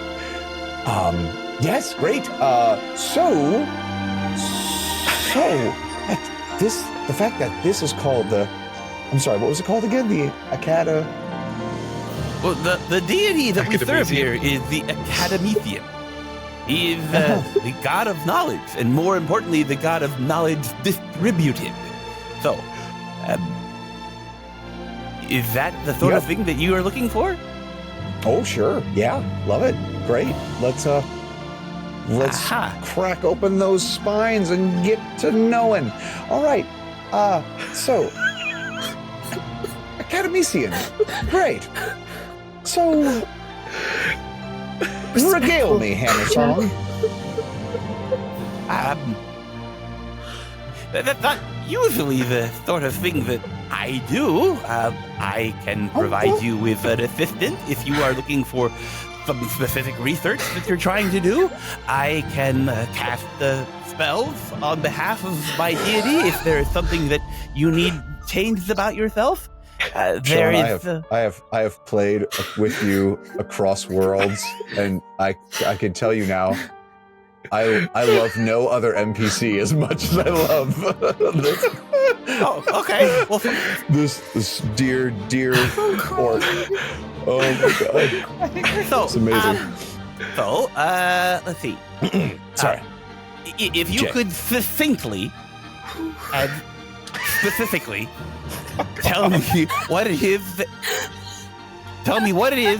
Yes, great. The fact that this is called the. I'm sorry, what was it called again? The Acada... Well, the deity that we serve here is the Academician. He is the god of knowledge, and more importantly, the god of knowledge distributed. So, is that the sort of thing that you are looking for? Oh, sure. Yeah, love it. Great. Let's crack open those spines and get to knowing. All right. So... Academician. Great. So, regale me, Hammersong. That's not usually the sort of thing that I do. I can provide you with an assistant if you are looking for some specific research that you're trying to do, I can cast the spells on behalf of my deity if there is something that you need changed about yourself. There Sean, I have played with you across worlds, and I can tell you now, I love no other NPC as much as I love this. Oh, okay. Well, this dear orc. Oh my god! So, it's amazing. Let's see. Sorry. If you Jay. could succinctly and specifically tell me what it is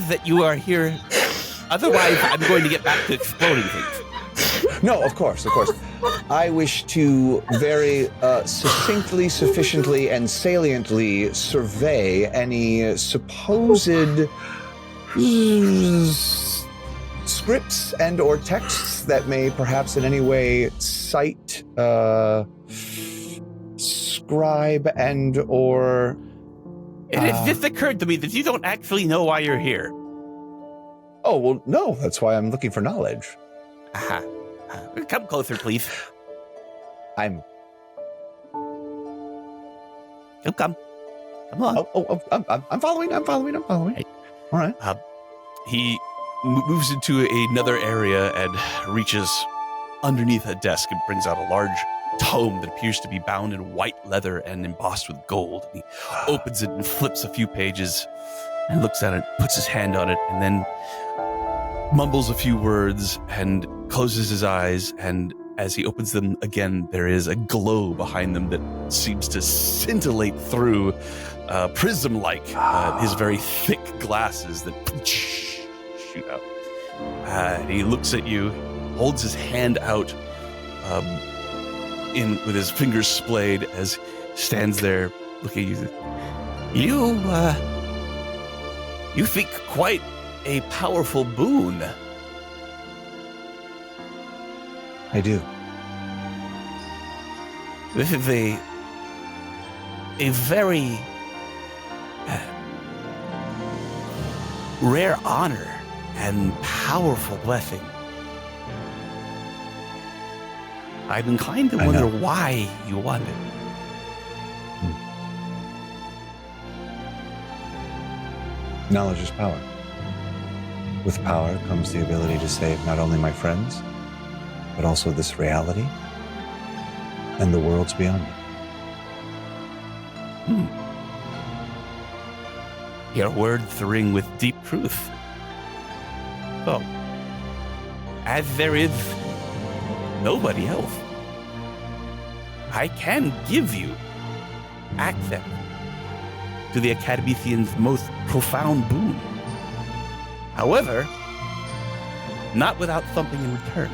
that you are here. Otherwise, I'm going to get back to exploding things. No, of course. I wish to very succinctly, sufficiently, and saliently survey any supposed scripts and or texts that may perhaps in any way cite, scribe and or... It has just occurred to me that you don't actually know why you're here. Oh, well, no, that's why I'm looking for knowledge. Aha. Come closer, please. I'm... Come on. I'm following. Right. All right. He moves into another area and reaches underneath a desk and brings out a large tome that appears to be bound in white leather and embossed with gold. He opens it and flips a few pages and looks at it, puts his hand on it, and then mumbles a few words and closes his eyes. And as he opens them again, there is a glow behind them that seems to scintillate through prism-like his very thick glasses that shoot out. He looks at you, holds his hand out with his fingers splayed as he stands there looking at you. You think quite a powerful boon. I do. This is a very rare honor and powerful blessing. I'm inclined to wonder why you want it. Knowledge is power. With power comes the ability to save not only my friends, but also this reality and the worlds beyond it. Your words ring with deep truth. So, as there is nobody else, I can give you access to the Academician's most profound boon. However, not without something in return.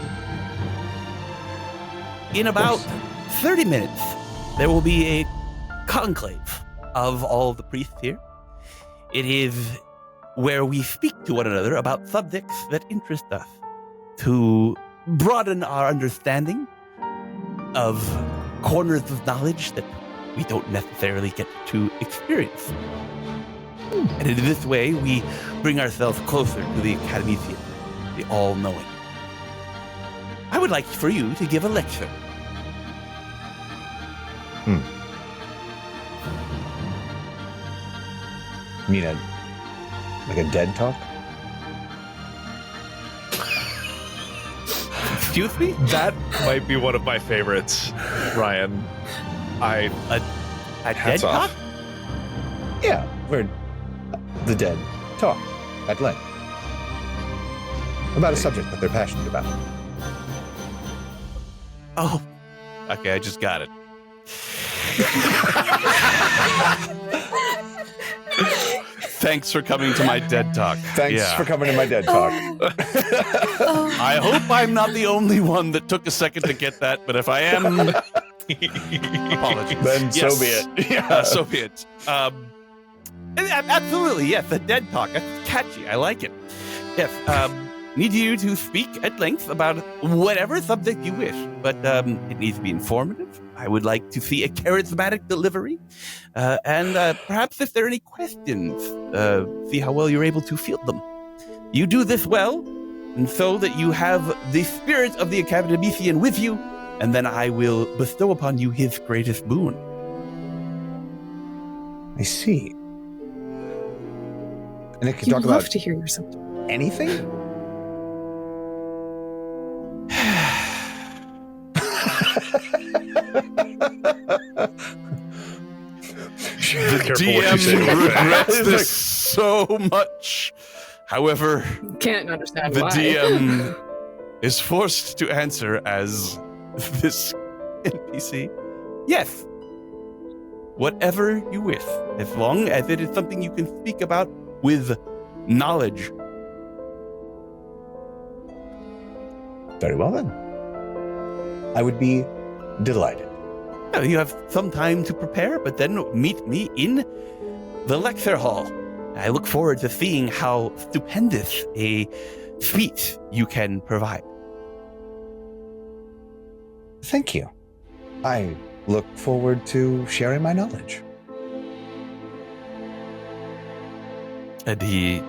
In about 30 minutes, there will be a conclave of all the priests here. It is where we speak to one another about subjects that interest us, to broaden our understanding of corners of knowledge that we don't necessarily get to experience. And in this way, we bring ourselves closer to the Academician, the all-knowing. I would like for you to give a lecture. You mean like a dead talk? Excuse me? That might be one of my favorites, Ryan. A dead Hats off. talk? Yeah, where the dead talk at length about a subject that they're passionate about. Oh, okay, I just got it. Thanks for coming to my dead talk. Thanks for coming to my dead talk. I hope I'm not the only one that took a second to get that, but if I am, apologies. Then so be it. Yeah. So be it. Absolutely, yes, the dead talk. That's catchy. I like it. Yes, need you to speak at length about whatever subject you wish, but it needs to be informative. I would like to see a charismatic delivery, and perhaps if there are any questions, see how well you're able to field them. you do this well, and so that you have the spirit of the Academician with you, and then I will bestow upon you his greatest boon. I see. And it can You'd talk love about to hear yourself. anything? The DM regrets this so much. However, Can't understand the why. DM is forced to answer as this NPC. Yes. Whatever you wish, as long as it is something you can speak about with knowledge. Very well then. I would be delighted. You have some time to prepare, but then meet me in the lecture hall. I look forward to seeing how stupendous a speech you can provide. Thank you. I look forward to sharing my knowledge. And he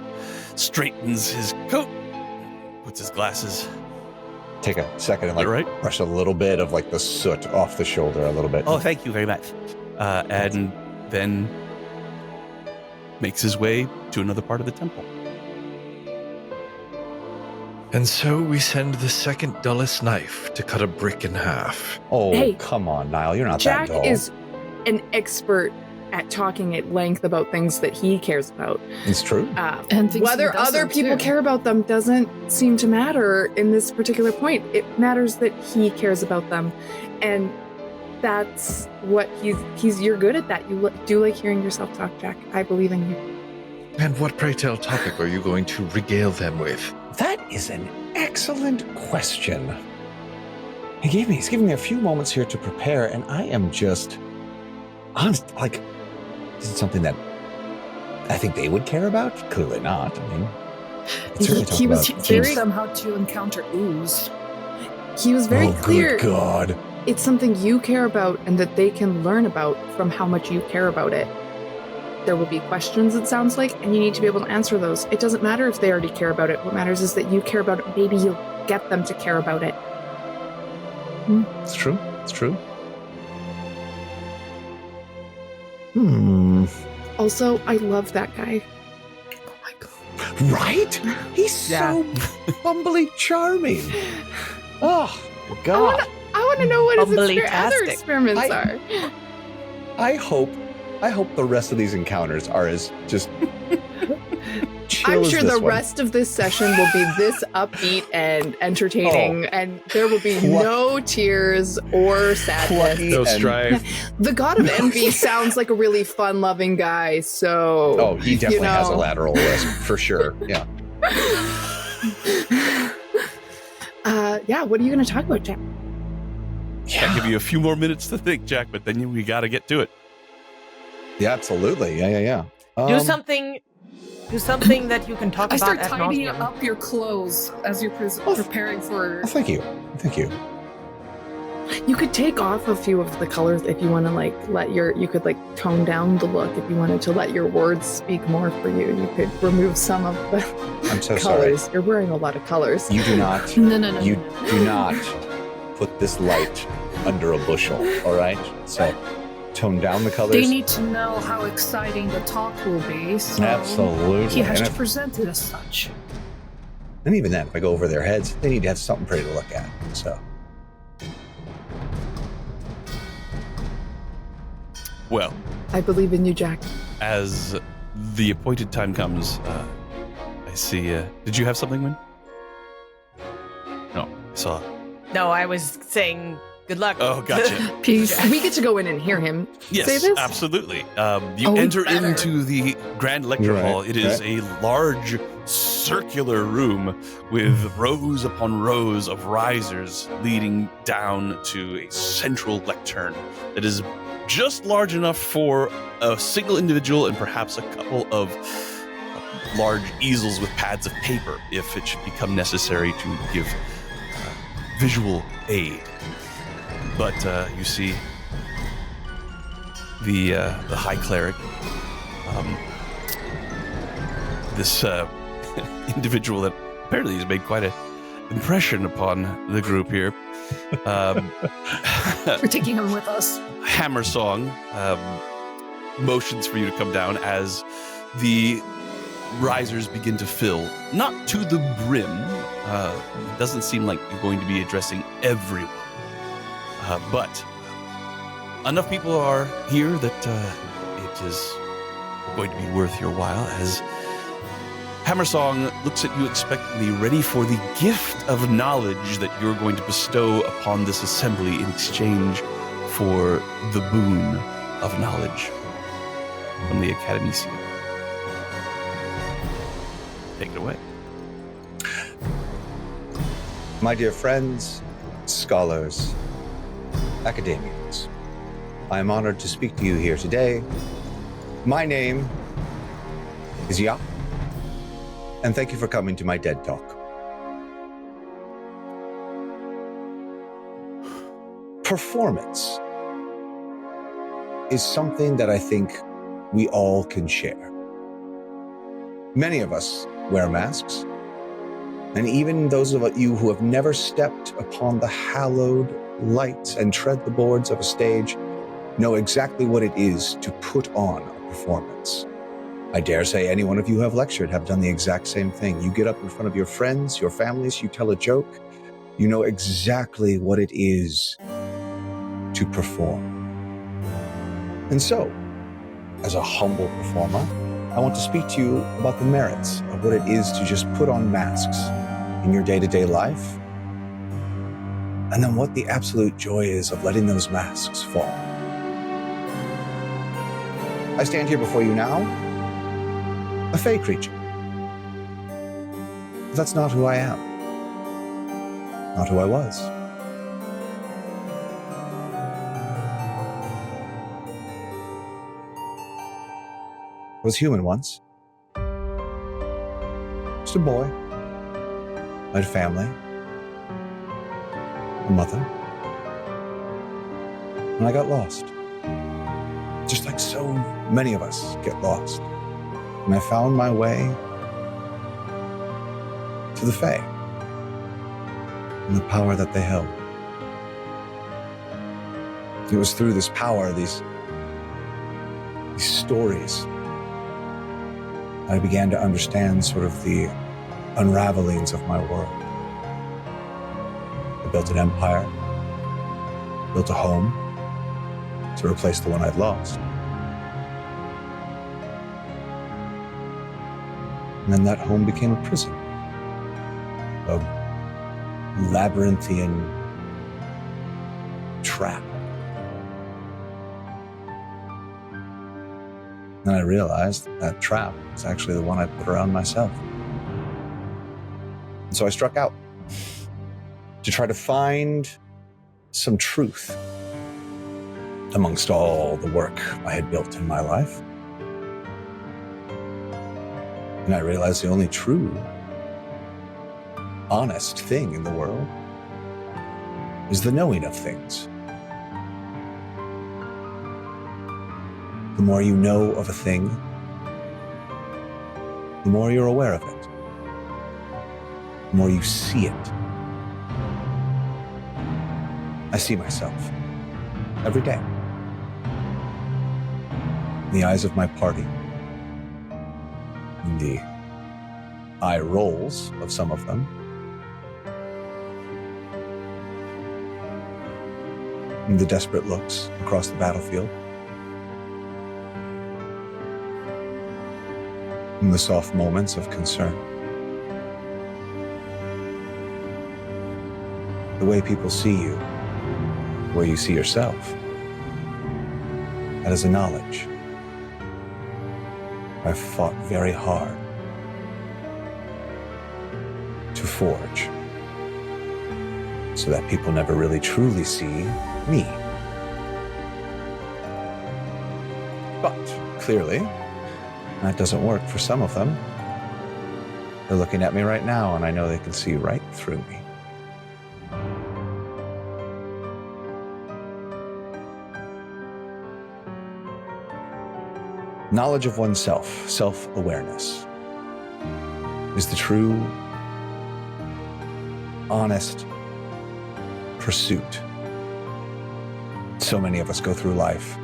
straightens his coat, puts his glasses. Take a second and Right? brush a little bit of the soot off the shoulder a little bit. Oh, thank you very much. And then makes his way to another part of the temple. And so we send the second dullest knife to cut a brick in half. Oh, Hey, come on, Niall. You're not Jack that dull. is an expert at talking at length about things that he cares about. It's true. And things Whether he doesn't, other people too. care about them doesn't seem to matter in this particular point. It matters that he cares about them, and that's what you're good at that. You do like hearing yourself talk, Jack. I believe in you. And what, pray tell, topic are you going to regale them with? That is an excellent question. He's giving me a few moments here to prepare, and I am just honest. Is it something that I think they would care about? Clearly not. I mean, it's really He was about very- Teach them how to encounter ooze. He was very clear. Good God. It's something you care about and that they can learn about from how much you care about it. There will be questions, it sounds like, and you need to be able to answer those. It doesn't matter if they already care about it. What matters is that you care about it. Maybe you'll get them to care about it. It's true. It's true. Also, I love that guy. Oh my god. Right? He's Yeah. so bumbly charming. Oh, God. I want to know what his other Bumbly-tastic. experiments I- are. I hope the rest of these encounters are as just chill I'm as sure this the one. rest of this session will be this upbeat and entertaining, and there will be no tears or sadness. Plucky No and- strife. The God of Envy sounds like a really fun-loving guy, so... Oh, he definitely has a know. lateral lisp for sure. Yeah. Yeah, what are you going to talk about, Jack? I'll give you a few more minutes to think, Jack, but then we got to get to it. Yeah, absolutely. Yeah. Do something that you can talk I about start ad tidying nauseam. up your clothes as you're preparing for. Well, thank you. You could take off a few of the colors if you want to you could tone down the look if you wanted to let your words speak more for you. You could remove some of the I'm so sorry. colors. You're wearing a lot of colors. You do not. No. You do not put this light under a bushel. All right. So tone down the colors. They need to know how exciting the talk will be. So Absolutely. He has And to if- present it as such. And even then, if I go over their heads, they need to have something pretty to look at. So Well, I believe in you, Jack. as the appointed time comes, I see. Did you have something, Win? No, I saw. No, I was saying good luck. Oh, gotcha. Peace. We get to go in and hear him Yes, say this? absolutely. You Oh, enter better. into the grand lecture Right, hall. It is a large circular room with rows upon rows of risers leading down to a central lectern that is just large enough for a single individual and perhaps a couple of large easels with pads of paper if it should become necessary to give visual aid. But you see the high cleric, this individual that apparently has made quite an impression upon the group here. We're taking him with us. Hammer Song motions for you to come down as the risers begin to fill, not to the brim. It doesn't seem like you're going to be addressing everyone, but enough people are here that it is going to be worth your while as Hammersong looks at you expectantly, ready for the gift of knowledge that you're going to bestow upon this assembly in exchange for the boon of knowledge from the Academicium. Take it away. My dear friends, scholars, academians, I am honored to speak to you here today. My name is Ya, and thank you for coming to my TED Talk. Performance is something that I think we all can share. Many of us wear masks, and even those of you who have never stepped upon the hallowed lights and tread the boards of a stage know exactly what it is to put on a performance. I dare say any one of you have lectured, have done the exact same thing. You get up in front of your friends, your families, you tell a joke, you know exactly what it is to perform. And so, as a humble performer, I want to speak to you about the merits of what it is to just put on masks in your day-to-day life, and then what the absolute joy is of letting those masks fall. I stand here before you now, a fey creature. But that's not who I am, not who I was. I was human once. Just a boy. I had a family, a mother, and I got lost. Just like so many of us get lost. And I found my way to the Fae and the power that they held. It was through this power, these stories, I began to understand sort of the unravelings of my world. I built an empire, built a home to replace the one I'd lost. And then that home became a prison, a labyrinthian trap. Then I realized that trap was actually the one I put around myself. And so I struck out to try to find some truth amongst all the work I had built in my life. And I realized the only true, honest thing in the world is the knowing of things. The more you know of a thing, the more you're aware of it, the more you see it. I see myself every day in the eyes of my party, in the eye rolls of some of them, in the desperate looks across the battlefield, in the soft moments of concern. The way people see you, the way you see yourself, that is a knowledge I've fought very hard to forge so that people never really truly see me. But clearly, that doesn't work for some of them. They're looking at me right now, and I know they can see right through me. Knowledge of oneself, self-awareness. is the true, honest pursuit. So many of us go through life.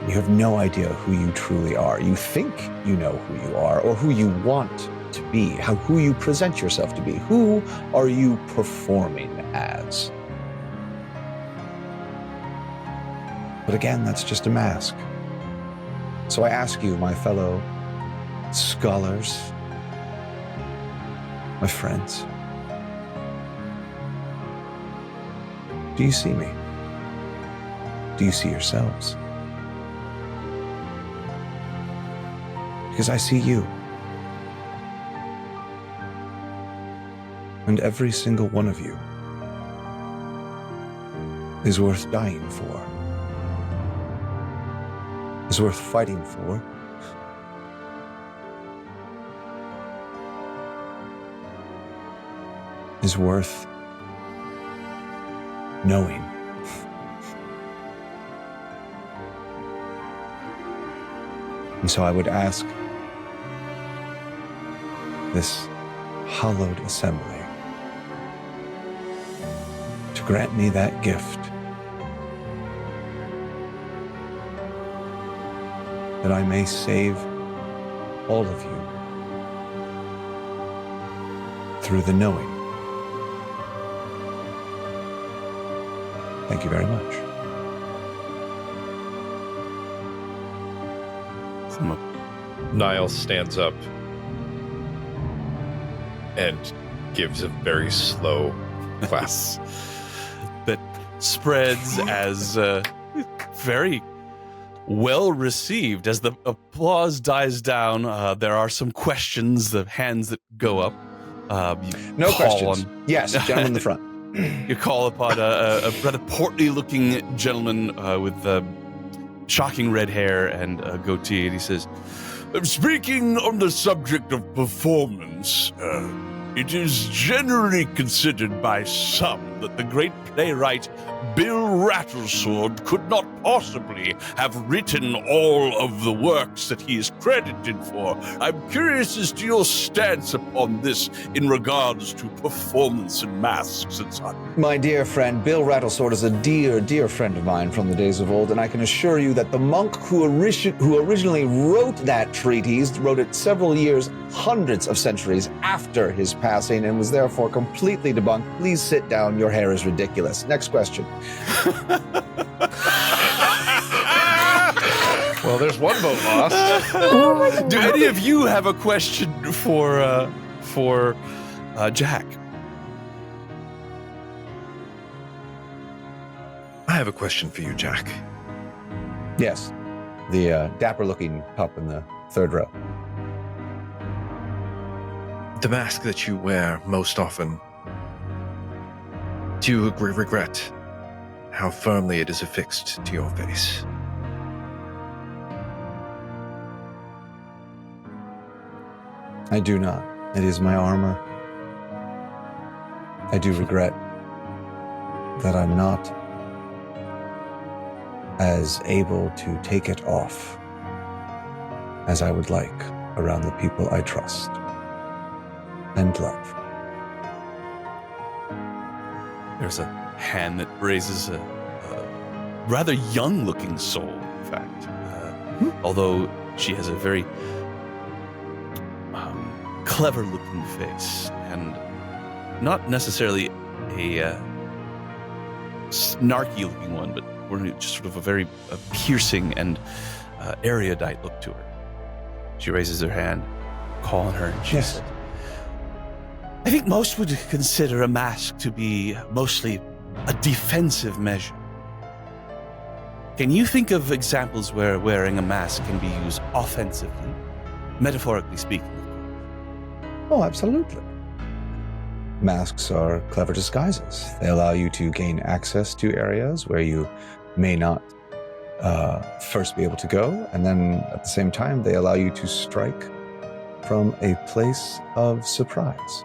You have no idea who you truly are. You think you know who you are or who you want to be, who you present yourself to be. Who are you performing as? But again, that's just a mask. So I ask you, my fellow scholars, my friends, do you see me? Do you see yourselves? Because I see you. And every single one of you is worth dying for, is worth fighting for, is worth knowing. And so I would ask this hallowed assembly to grant me that gift, that I may save all of you through the knowing. Thank you very much. Niall stands up and gives a very slow clap. That spreads as very well received. As the applause dies down, there are some questions, the hands that go up. No questions. Yes, gentleman in the front. You call upon a rather portly-looking gentleman with shocking red hair and a goatee, and he says, "Speaking on the subject of performance, it is generally considered by some that the great playwright Bill Rattlesword could not possibly have written all of the works that he is credited for. I'm curious as to your stance upon this in regards to performance and masks and such." My dear friend, Bill Rattlesword is a dear, dear friend of mine from the days of old, and I can assure you that the monk who originally wrote that treatise wrote it several years, hundreds of centuries after his passing, and was therefore completely debunked. Please sit down. Your hair is ridiculous. Next question. Well, there's one vote lost. Do any of you have a question for Jack? I have a question for you, Jack. Yes, the dapper-looking pup in the third row. The mask that you wear most often, do you regret how firmly it is affixed to your face? I do not. It is my armor. I do regret that I'm not as able to take it off as I would like around the people I trust and love. There's a hand that raises a rather young-looking soul, in fact. Although she has a very clever-looking face, and not necessarily a snarky-looking one, but just sort of a very piercing and erudite look to her. She raises her hand, calling her, and she says, "I think most would consider a mask to be mostly a defensive measure. Can you think of examples where wearing a mask can be used offensively, metaphorically speaking?" Oh, absolutely. Masks are clever disguises. They allow you to gain access to areas where you may not first be able to go, and then at the same time, they allow you to strike from a place of surprise.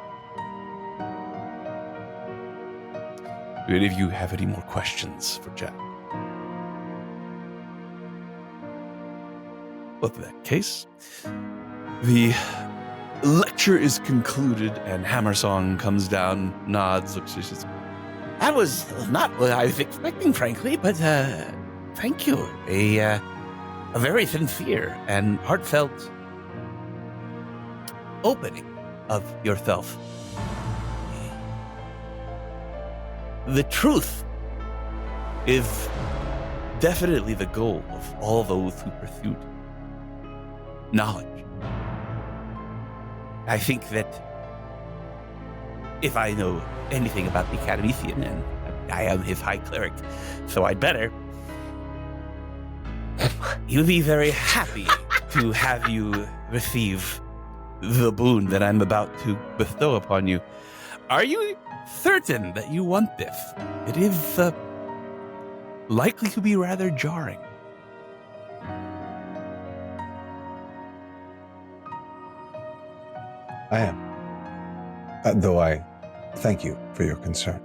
Do any of you have any more questions for Jack? Well, in that case, the lecture is concluded and Hammersong comes down, nods, looks, she says, That was not what I was expecting, frankly, but thank you. A very sincere and heartfelt opening of yourself. The truth is definitely the goal of all those who pursued knowledge. I think that if I know anything about the Academician, and I am his high cleric, so I'd better, he would be very happy to have you receive the boon that I'm about to bestow upon you. Are you certain that you want this? It is likely to be rather jarring. I am. Though I thank you for your concern.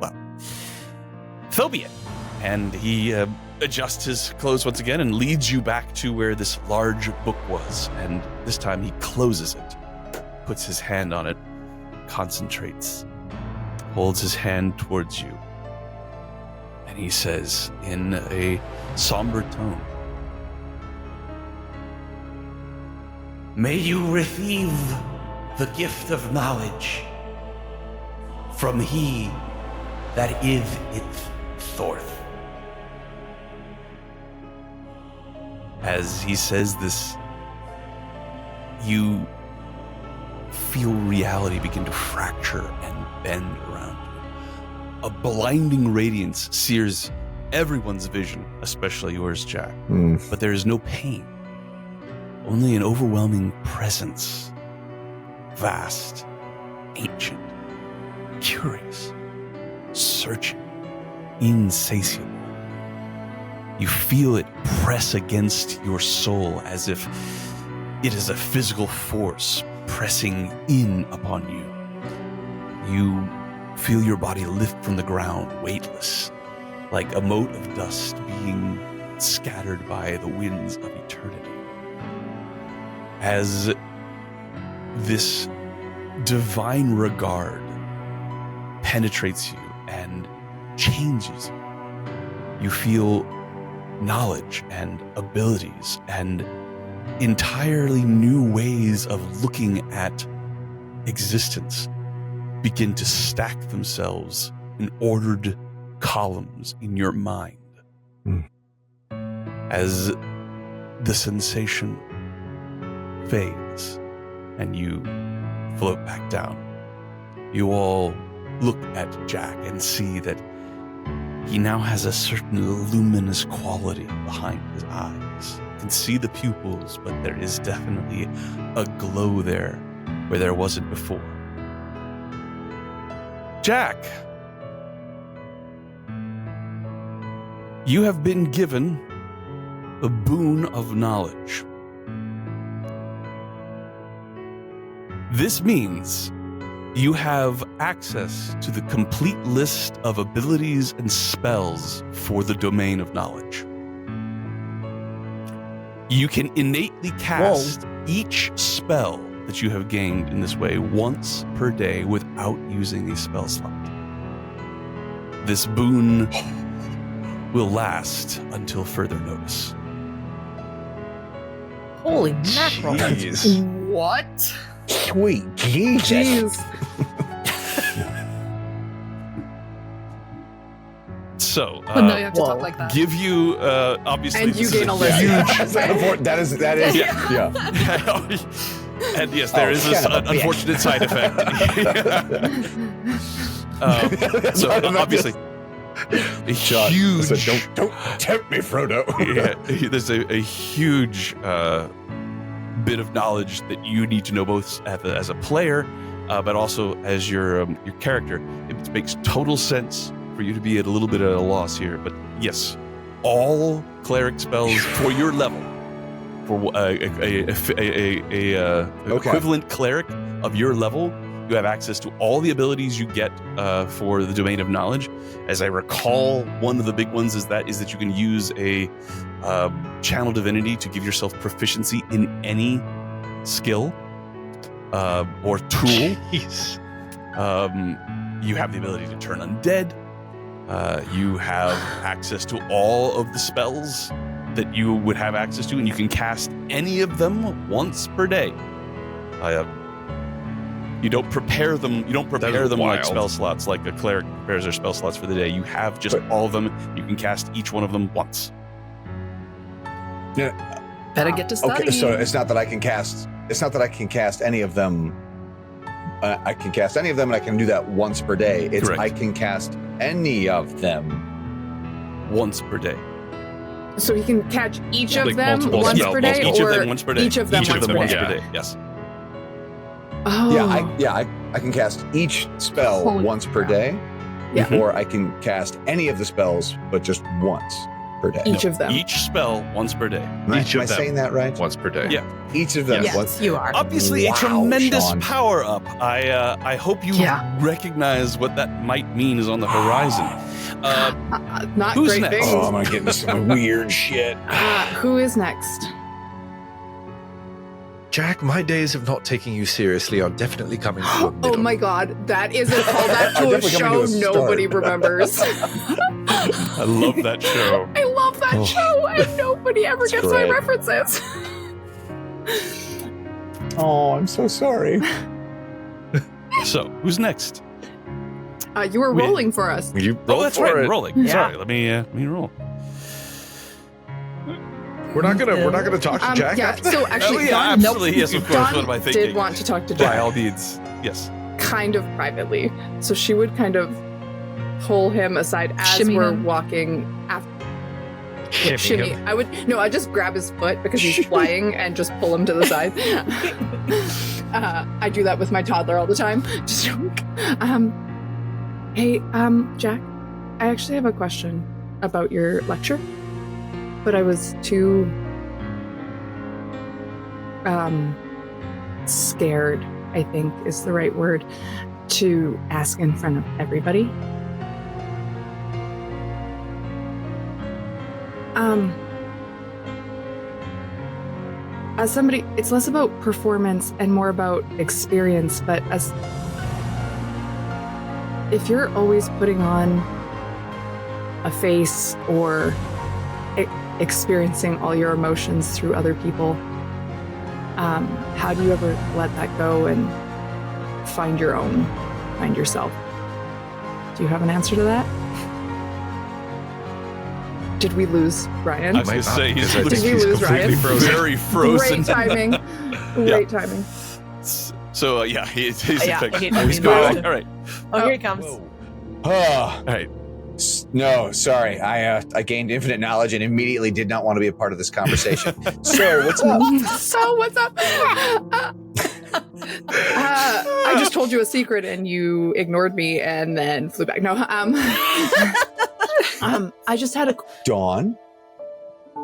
Well, so be it. And he adjusts his clothes once again and leads you back to where this large book was. And this time he closes it, puts his hand on it, concentrates, holds his hand towards you. And he says in a somber tone, May you receive the gift of knowledge from he that is its source. As he says this, you feel reality begin to fracture and bend around you. A blinding radiance sears everyone's vision, especially yours, Jack. But there is no pain, only an overwhelming presence. Vast, ancient, curious, searching, insatiable. You feel it press against your soul as if it is a physical force pressing in upon you. You feel your body lift from the ground, weightless, like a mote of dust being scattered by the winds of eternity. As this divine regard penetrates you and changes you, you feel knowledge and abilities and entirely new ways of looking at existence begin to stack themselves in ordered columns in your mind. As the sensation fades and you float back down, you all look at Jack and see that he now has a certain luminous quality behind his eyes. You can see the pupils, but there is definitely a glow there where there wasn't before. Jack, you have been given a boon of knowledge. This means you have access to the complete list of abilities and spells for the domain of knowledge. You can innately cast each spell that you have gained in this way once per day without using a spell slot. This boon will last until further notice. Holy mackerel. Jeez. What? Sweet Jesus. So, But now you have to talk like that. give you obviously And you this is gain a a list. huge That is Yeah. And yes, there is this unfortunate side effect. So obviously, a huge. Don't tempt me, Frodo. Yeah, there's a huge bit of knowledge that you need to know both as a player, but also as your character. It makes total sense for you to be at a little bit of a loss here. But yes, all cleric spells for your level, for equivalent cleric of your level, you have access to all the abilities you get for the domain of knowledge. As I recall, one of the big ones is that you can use a channel divinity to give yourself proficiency in any skill or tool. Jeez. You have the ability to turn undead. You have access to all of the spells that you would have access to, and you can cast any of them once per day. You don't prepare them. You don't prepare them like spell slots, like a cleric prepares their spell slots for the day. You have just all of them. You can cast each one of them once. Yeah. Better get to study. Okay, so it's not that I can cast. It's not that I can cast any of them. I can cast any of them, and I can do that once per day. It's Correct. I can cast any of them once per day. So he can catch each of Like them multiple once spells. per day, Each or of them once per day. each of them once per once day. per day. Yes. Oh, I can cast each spell Holy once per day. Yeah. Or I can cast any of the spells, but just once per day. each of them. Each spell once per day. Am I each of them. saying that right? Once per day. Yeah. Each of them. Yes, once. you are. Obviously, a Wow, tremendous Sean. power up. I hope you recognize what that might mean is on the horizon. Not who's great next? things. Oh, I'm gonna get into some weird shit. Who is next? Jack, my days of not taking you seriously are definitely coming to a Oh middle. my god, that is a callback to a Definitely show coming to a start. nobody remembers. I love that show. I love that show, and nobody ever It's gets great. my references. Oh, I'm so sorry. So, who's next? You were rolling for us. You Oh, roll that's for right. I'm it. rolling. Yeah. Sorry. Let me roll. We're not gonna talk to Jack Yeah, after so that? actually, yeah, Don, absolutely. Yes, of course. Don What am I thinking? did want to talk to By Jack, all means. Yes. kind of privately. So she would kind of pull him aside as Shimmy we're him. walking after. Shimmy him. I'd just grab his foot because he's flying and just pull him to the side. I do that with my toddler all the time. Just hey, Jack, I actually have a question about your lecture, but I was too scared, I think is the right word, to ask in front of everybody. As somebody, it's less about performance and more about experience, but as if you're always putting on a face or experiencing all your emotions through other people, how do you ever let that go and find yourself? Do you have an answer to that? Did we lose Ryan? I was going to say, he's Did we lose Ryan? very frozen. Great timing. Great timing. So, yeah, he's Yeah, fixed. he- He's he's going. frozen. All right. Oh, here he comes. Oh, All right. no, sorry. I gained infinite knowledge and immediately did not want to be a part of this conversation. So, what's up? So what's up? I just told you a secret and you ignored me and then flew back. No, I just had a. Dawn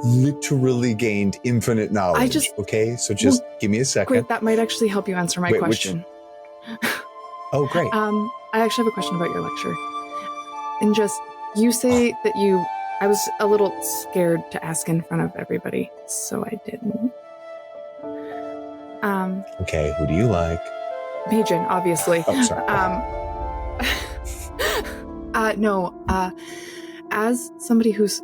literally gained infinite knowledge. Okay, so just give me a second. Great, that might actually help you answer my Wait, question. Oh, great. I actually have a question about your lecture. And just, you say that I was a little scared to ask in front of everybody, so I didn't. Okay, who do you like? Majin, obviously. Oh, sorry. As somebody who's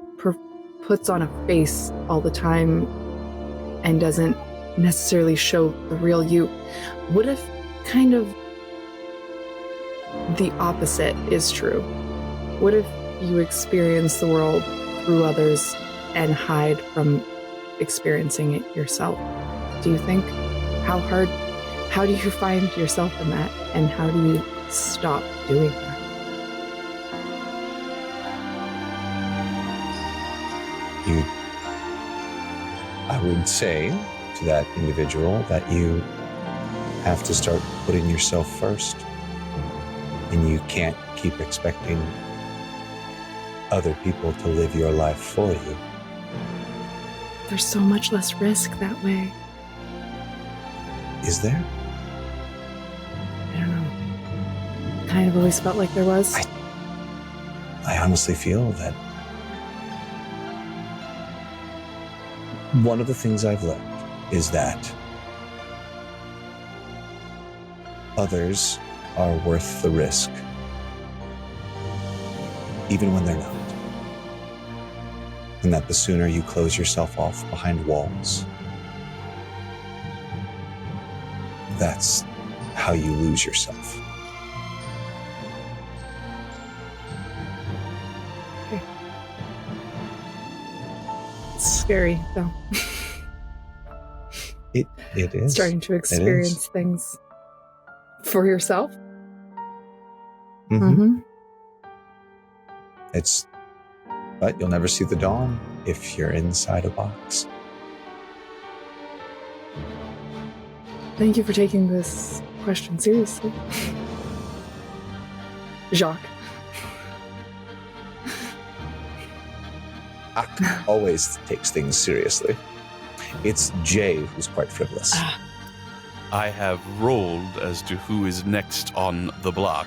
puts on a face all the time and doesn't necessarily show the real you, what if kind of the opposite is true? What if you experience the world through others and hide from experiencing it yourself? Do you think how do you find yourself in that, and how do you stop doing that? I would say to that individual that you have to start putting yourself first, and you can't keep expecting other people to live your life for you. There's so much less risk that way. Is there? I don't know. Kind of always felt like there was. I honestly feel that one of the things I've learned is that others are worth the risk, even when they're not. And that the sooner you close yourself off behind walls, that's how you lose yourself. Okay. It's scary, though. It is. Starting to experience things for yourself. Mm-hmm. But you'll never see the dawn if you're inside a box. Thank you for taking this question seriously. Jacques. Ak always takes things seriously. It's Jay who's quite frivolous. I have rolled as to who is next on the block.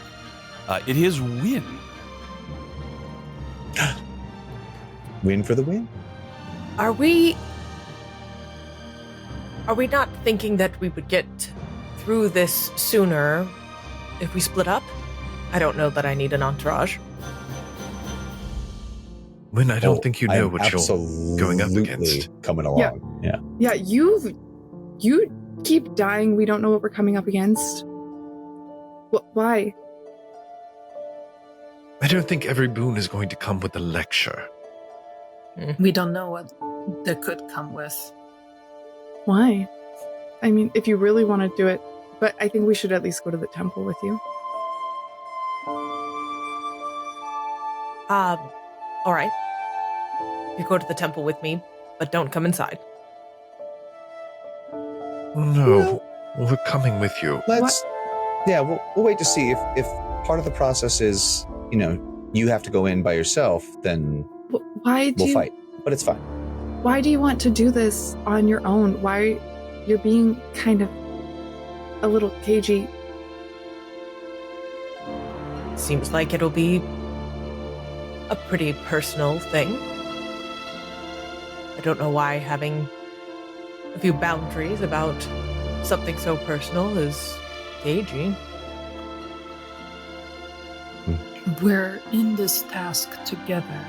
It is Win. Win for the win. Are we not thinking that we would get through this sooner if we split up? I don't know that I need an entourage. Win, I don't think you know what you're going up absolutely against. Coming along. Yeah, you keep dying. We don't know what we're coming up against. Why? I don't think every boon is going to come with a lecture. We don't know what they could come with. Why? I mean, if you really want to do it, but I think we should at least go to the temple with you. All right. You go to the temple with me, but don't come inside. No, we're coming with you. We'll wait to see if part of the process is, you have to go in by yourself, then we'll fight. But it's fine. Why do you want to do this on your own? Why you're being kind of a little cagey? Seems like it'll be a pretty personal thing. I don't know why having a few boundaries about something so personal is cagey. We're in this task together.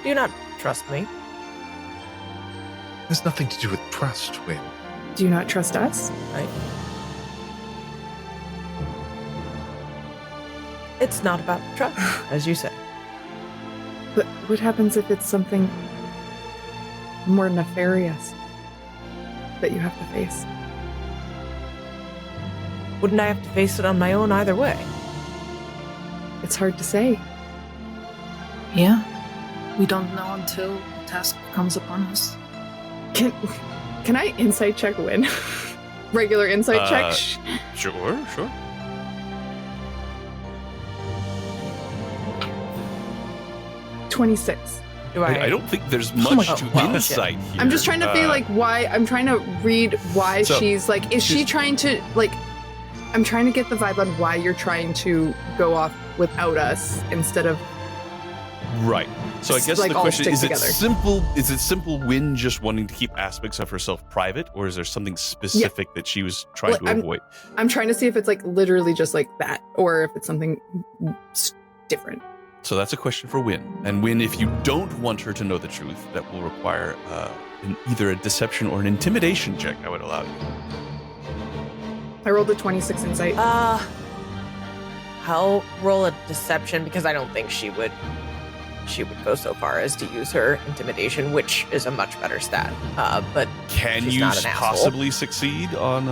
Do you not trust me? There's nothing to do with trust, Win. Do you not trust us? Right? It's not about trust, as you say. But what happens if it's something more nefarious that you have to face? Wouldn't I have to face it on my own either way? It's hard to say. Yeah. We don't know until the task comes upon us. Can I insight check Win? Regular insight check? Sure. 26. I don't think there's much to insight here. I'm just trying to feel like why. I'm trying to read why she's like. Is she trying to like? I'm trying to get the vibe on why you're trying to go off without us instead of. Right. So I guess like the question is: together. Is it simple? Win just wanting to keep aspects of herself private, or is there something specific that she was trying to avoid? I'm trying to see if it's like literally just like that, or if it's something different. So that's a question for Win. And Win, if you don't want her to know the truth, that will require either a deception or an intimidation check. I would allow you. I rolled a 26 insight. I'll roll a deception because I don't think she would go so far as to use her intimidation, which is a much better stat. But can she's you not an possibly succeed on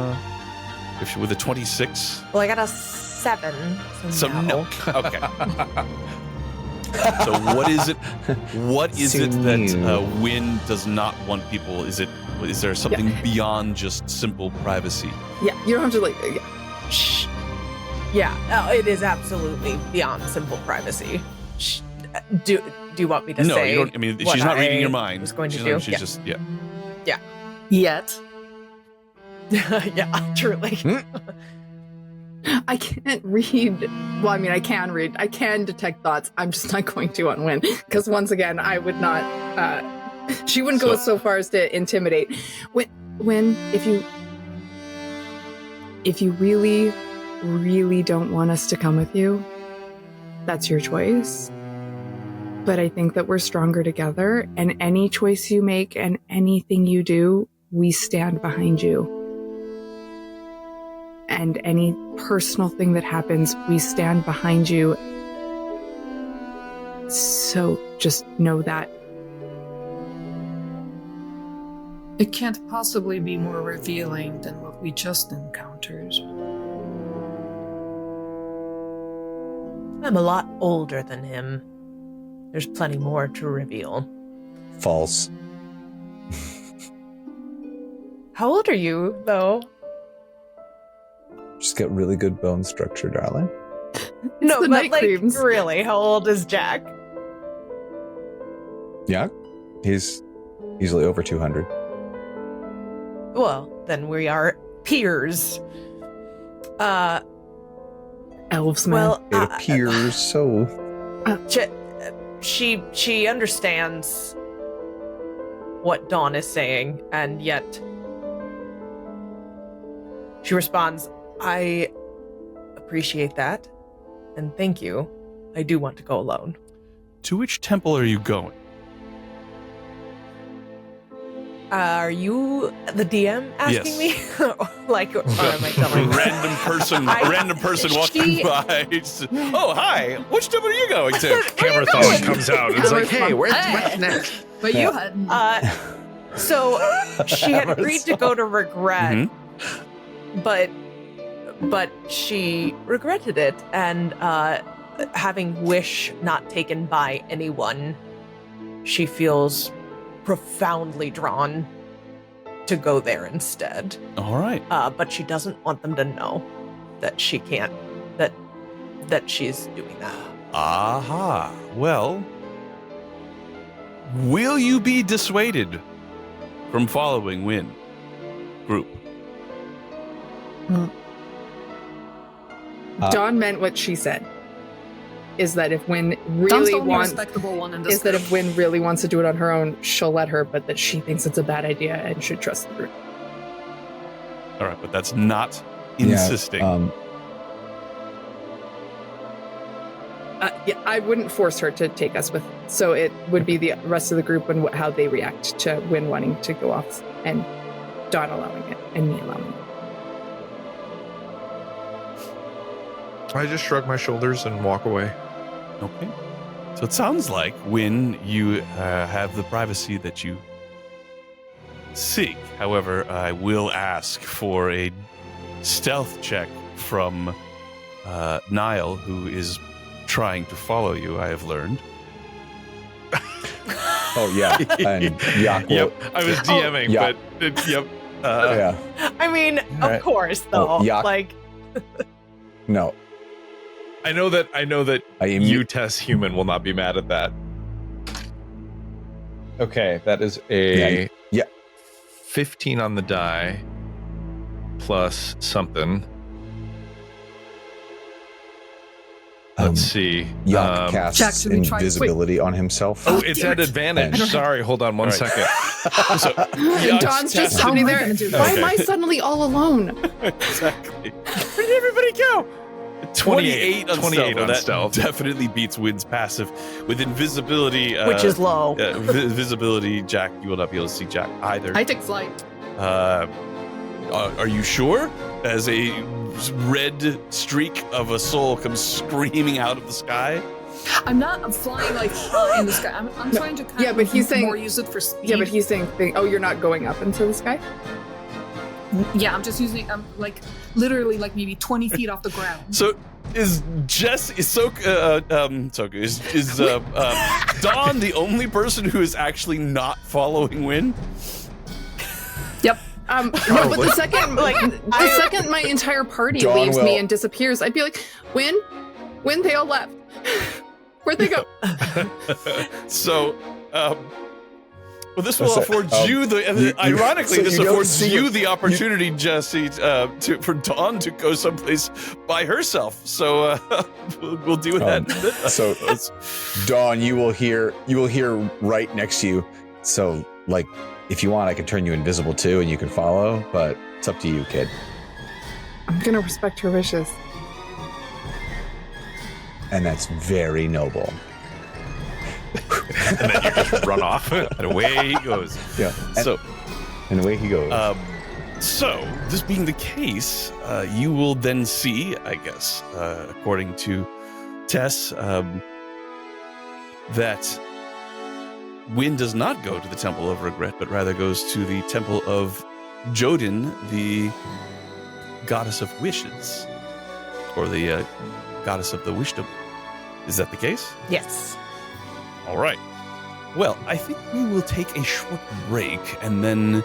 with a 26? Well, I got a 7. So no. Okay. So what is it? What is it that Win does not want people? Is there something beyond just simple privacy? Yeah, you don't have to like. Shh. Yeah, it is absolutely beyond simple privacy. Shh. Do you want me to say? No, you don't. I mean, she's not reading your mind. Was going to do. She's just Yeah. Yet. Yeah, truly. I can't read. Well, I mean, I can read. I can detect thoughts. I'm just not going to on Win because once again, I would not. She wouldn't go so far as to intimidate. When if you if you really, really don't want us to come with you, that's your choice. But I think that we're stronger together, and any choice you make and anything you do, we stand behind you. And any personal thing that happens, we stand behind you. So just know that. It can't possibly be more revealing than what we just encountered. I'm a lot older than him. There's plenty more to reveal. False. How old are you, though? Just got really good bone structure, darling. No, the but night like, creams. really, how old is Jack? Yeah, he's easily over 200. Well, then we are peers. Elves, man. Well, It appears so. she understands what Dawn is saying, and yet she responds, I appreciate that, and thank you. I do want to go alone. To which temple are you going? Are you the DM asking me? Like, or am I telling A random person walking by. Oh, hi. Which temple are you going to? Camera thought comes out. It's like, hey, what's next? But you hadn't. So she had agreed to go to Regret, but she regretted it, and having wish not taken by anyone, she feels profoundly drawn to go there instead. All right. But she doesn't want them to know that she can't, that she's doing that. Aha. Well, will you be dissuaded from following Win group? Dawn meant what she said. Is that if Wynn Dawn's really the only wants, respectable one in this is that group. if Wynn really wants to do it on her own, she'll let her, but that she thinks it's a bad idea and should trust the group. All right, but that's not insisting. Yeah, I wouldn't force her to take us with. So it would be the rest of the group and how they react to Wynn wanting to go off, and Dawn allowing it, and me allowing it. I just shrug my shoulders and walk away. Okay. So it sounds like when you have the privacy that you seek. However, I will ask for a stealth check from Niall, who is trying to follow you, I have learned. Oh, yeah. And Yak will, Yep, I was DMing, yeah. but yep. yeah. I mean, Right. of course, though. Oh, yeah. Like, No. I know that you, Tess Human, will not be mad at that. Okay, that is a 15 on the die plus something. Let's see. Yak casts Jack, should we try- invisibility on himself. Oh, it's at advantage. And- Sorry, hold on one All right. second. So, And Dawn's just How am sitting I there. gonna do Why this? am I suddenly all alone? exactly. Where did everybody go? 28 on 28 stealth. on That stealth. definitely beats Win's passive. With invisibility, which is low. visibility, Jack, you will not be able to see Jack either. I take flight. Are you sure? As a red streak of a soul comes screaming out of the sky. I'm not flying like high in the sky. I'm trying to kind Yeah, but he's saying- more use it for speed. Yeah, but he's saying, oh, you're not going up into the sky? Yeah, I'm just using. I'm like literally like maybe 20 feet off the ground. So is Dawn the only person who is actually not following Win? Yep. No, but the second, second my entire party Dawn leaves will- me and disappears, I'd be like, Win, they all left. Where'd they go? So, well, this will So, afford you the. Ironically, so this you don't affords see you what- the opportunity, Jesse, for Dawn to go someplace by herself. So we'll deal with that. So, Dawn, you will hear right next to you. So, like, if you want, I can turn you invisible too, and you can follow. But it's up to you, kid. I'm gonna respect her wishes. And that's very noble. And then you just run off, and away he goes. Yeah. And away he goes. So, this being the case, you will then see, I guess, according to Tess, that Wynn does not go to the Temple of Regret, but rather goes to the Temple of Jodin, the Goddess of Wishes, or the Goddess of the Wisdom. Is that the case? Yes. All right. Well, I think we will take a short break and then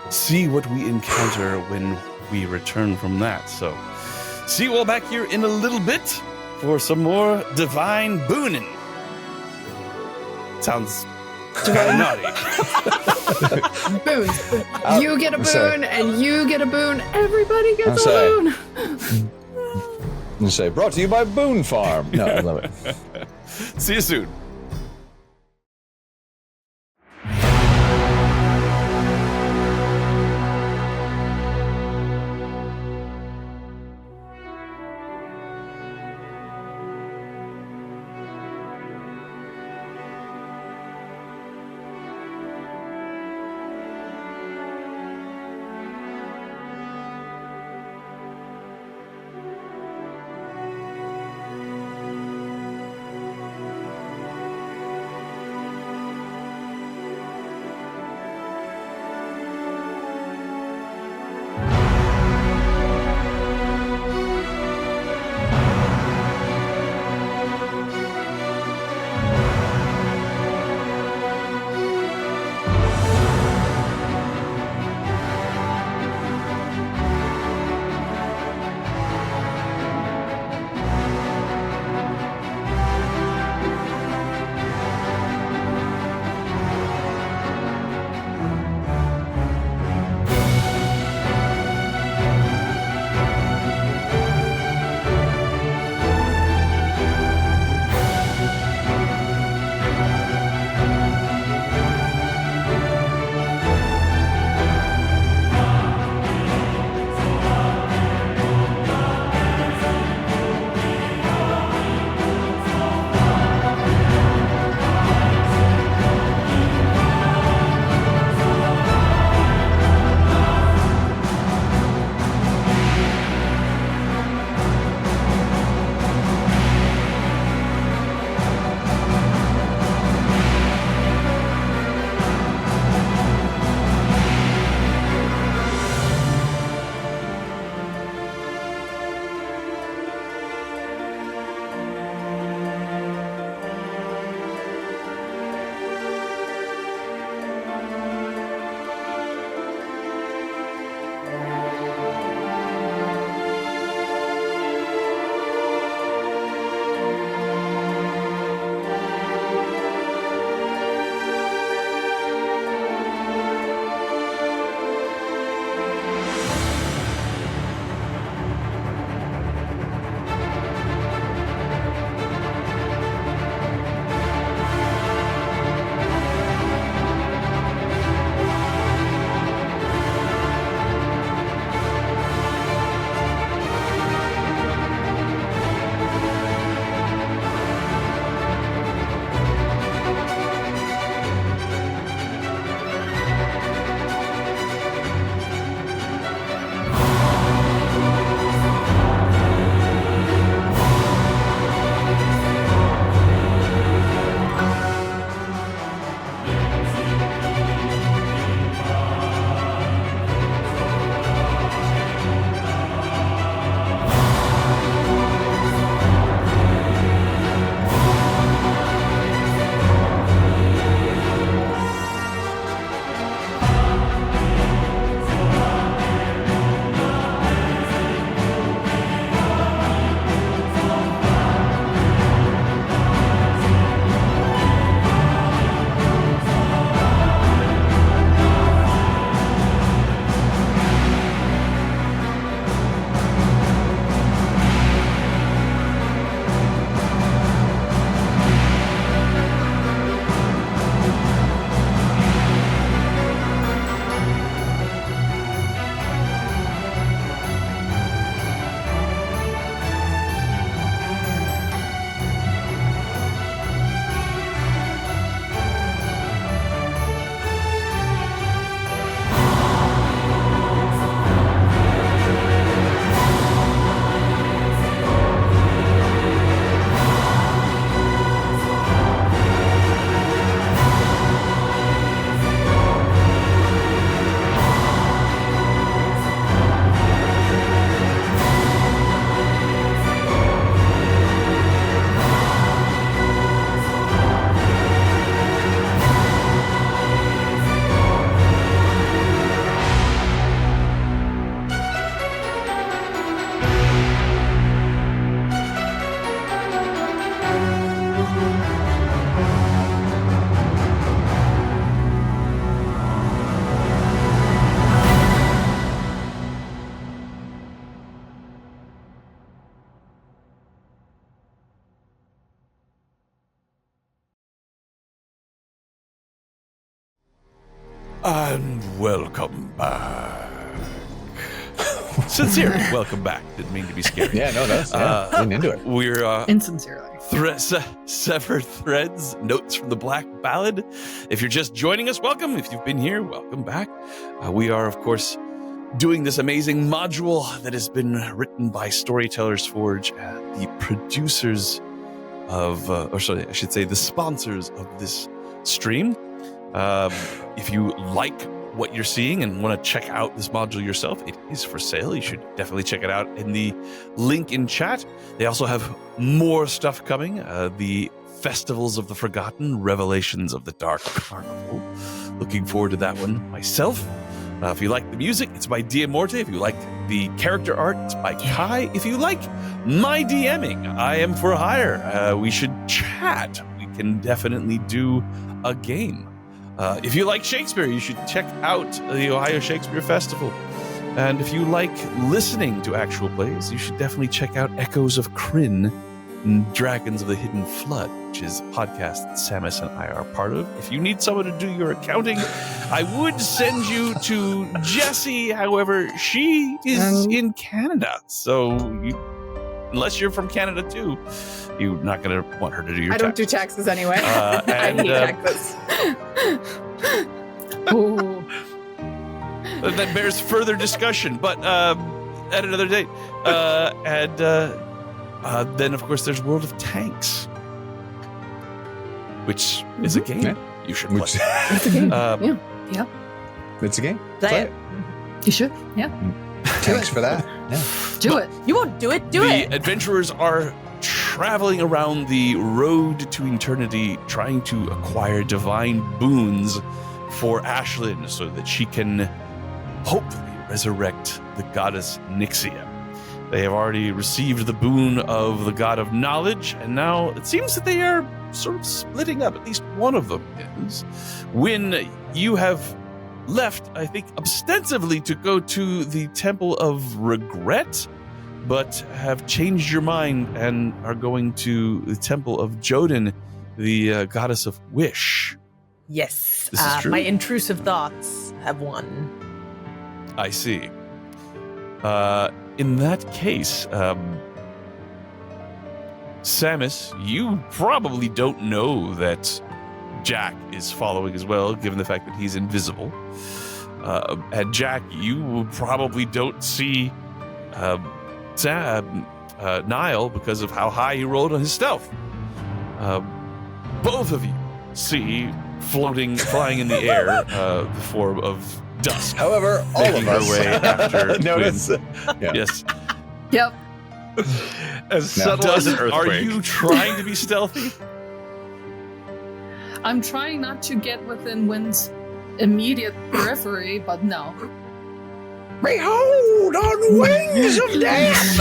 see what we encounter when we return from that. So, see you all back here in a little bit for some more divine booning. Sounds naughty. Boon. You get a boon, and you get a boon. Everybody gets a boon. And say, brought to you by Boone Farm. No, I love it. See you soon. And welcome back. Sincerely, welcome back. Didn't mean to be scary. Yeah, no, that's lean into it. We're Insincerely. Severed Threads, Notes from the Black Ballad. If you're just joining us, welcome. If you've been here, welcome back. We are, of course, doing this amazing module that has been written by STForge, the producers of, I should say the sponsors of this stream. If you like what you're seeing and want to check out this module yourself, it is for sale. You should definitely check it out in the link in chat. They also have more stuff coming. The Festivals of the Forgotten, Revelations of the Dark Carnival. Looking forward to that one myself. If you like the music, it's by Diamorte. If you like the character art, it's by Kai. If you like my DMing, I am for hire. We should chat. We can definitely do a game. If you like Shakespeare, you should check out the Ohio Shakespeare Festival. And if you like listening to actual plays, you should definitely check out Echoes of Kryn and Dragons of the Hidden Flood, which is a podcast that Samus and I are part of. If you need someone to do your accounting, I would send you to Jessie. However, she is in Canada. So unless you're from Canada too, you're not going to want her to do your taxes. I don't do taxes anyway. I hate taxes. Ooh. That bears further discussion, but at another date. Then, of course, there's World of Tanks, which is a game you should play. It's a game. Yeah. It's a game. Play it. You should. Yeah. Thanks for that. Yeah. Do it. You won't do it. Do it. The adventurers are traveling around the road to eternity, trying to acquire divine boons for Ashlyn so that she can hopefully resurrect the goddess Nixia. They have already received the boon of the god of knowledge, and now it seems that they are sort of splitting up. At least one of them is. When you have left, I think, ostensibly to go to the Temple of Regret, but have changed your mind and are going to the Temple of Jodin, the goddess of wish. Yes. This is true. My intrusive thoughts have won. I see. In that case, Samus, you probably don't know that Jack is following as well, given the fact that he's invisible. And Jack, you probably don't see Niall because of how high he rolled on his stealth. Both of you see flying in the air, the form of Dusk. However, all of us her way after notice. Yeah. Yes. Yep. As subtle as an Are earthquake. you trying to be stealthy? I'm trying not to get within Wynn's immediate periphery, but no. Behold, on the wings of death!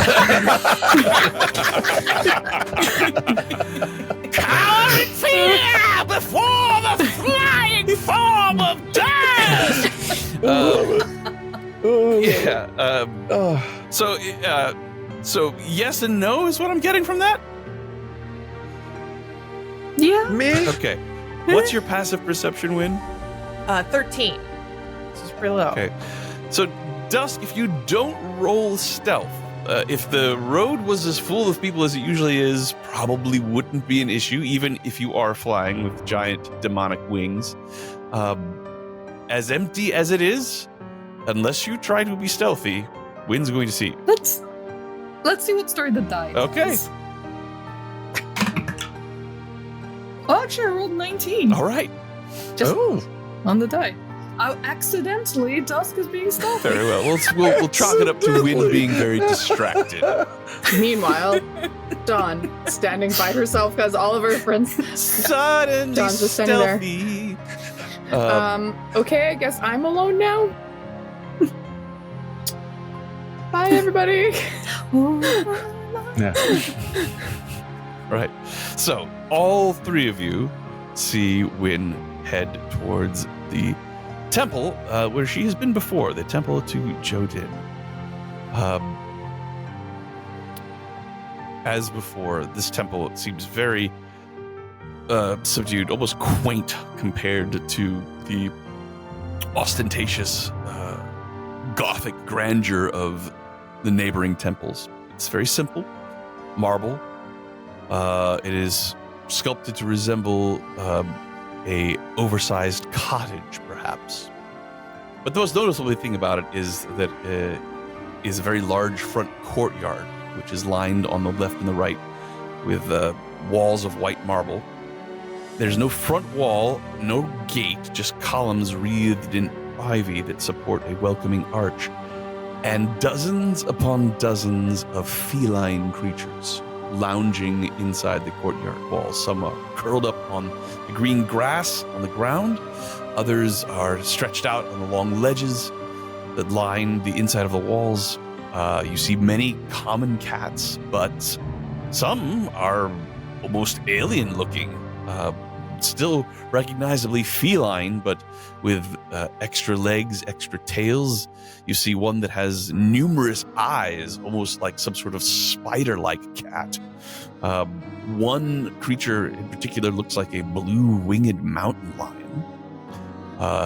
Cower in fear before the flying form of death! So yes and no is what I'm getting from that? Yeah. Me? Okay. What's your passive perception, Win? 13. This is pretty low. Okay. So, Dusk, if you don't roll stealth, if the road was as full of people as it usually is, probably wouldn't be an issue, even if you are flying with giant demonic wings. As empty as it is, unless you try to be stealthy, Wynn's going to see you. Let's see what story the die. Okay. is. Oh, actually, I rolled 19. All right. Just on the die. Accidentally, Dusk is being stealthy. Very well. We'll chalk it up to Wynn being very distracted. Meanwhile, Dawn standing by herself because all of her friends. Suddenly Dawn's just standing there. stealthy. Okay, I guess I'm alone now. Bye, everybody. Yeah. Right. So, all three of you see Wynn head towards the temple where she has been before, the temple to Jodin. As before, this temple seems very subdued, almost quaint compared to the ostentatious Gothic grandeur of the neighboring temples. It's very simple, marble. It is sculpted to resemble a oversized cottage, perhaps. But the most noticeable thing about it is that it is a very large front courtyard, which is lined on the left and the right with walls of white marble. There's no front wall, no gate, just columns wreathed in ivy that support a welcoming arch, and dozens upon dozens of feline creatures lounging inside the courtyard walls. Some are curled up on the green grass on the ground. Others are stretched out on the long ledges that line the inside of the walls. You see many common cats, but some are almost alien-looking, still recognizably feline, but with extra legs, extra tails. You see one that has numerous eyes, almost like some sort of spider-like cat. One creature in particular looks like a blue-winged mountain lion.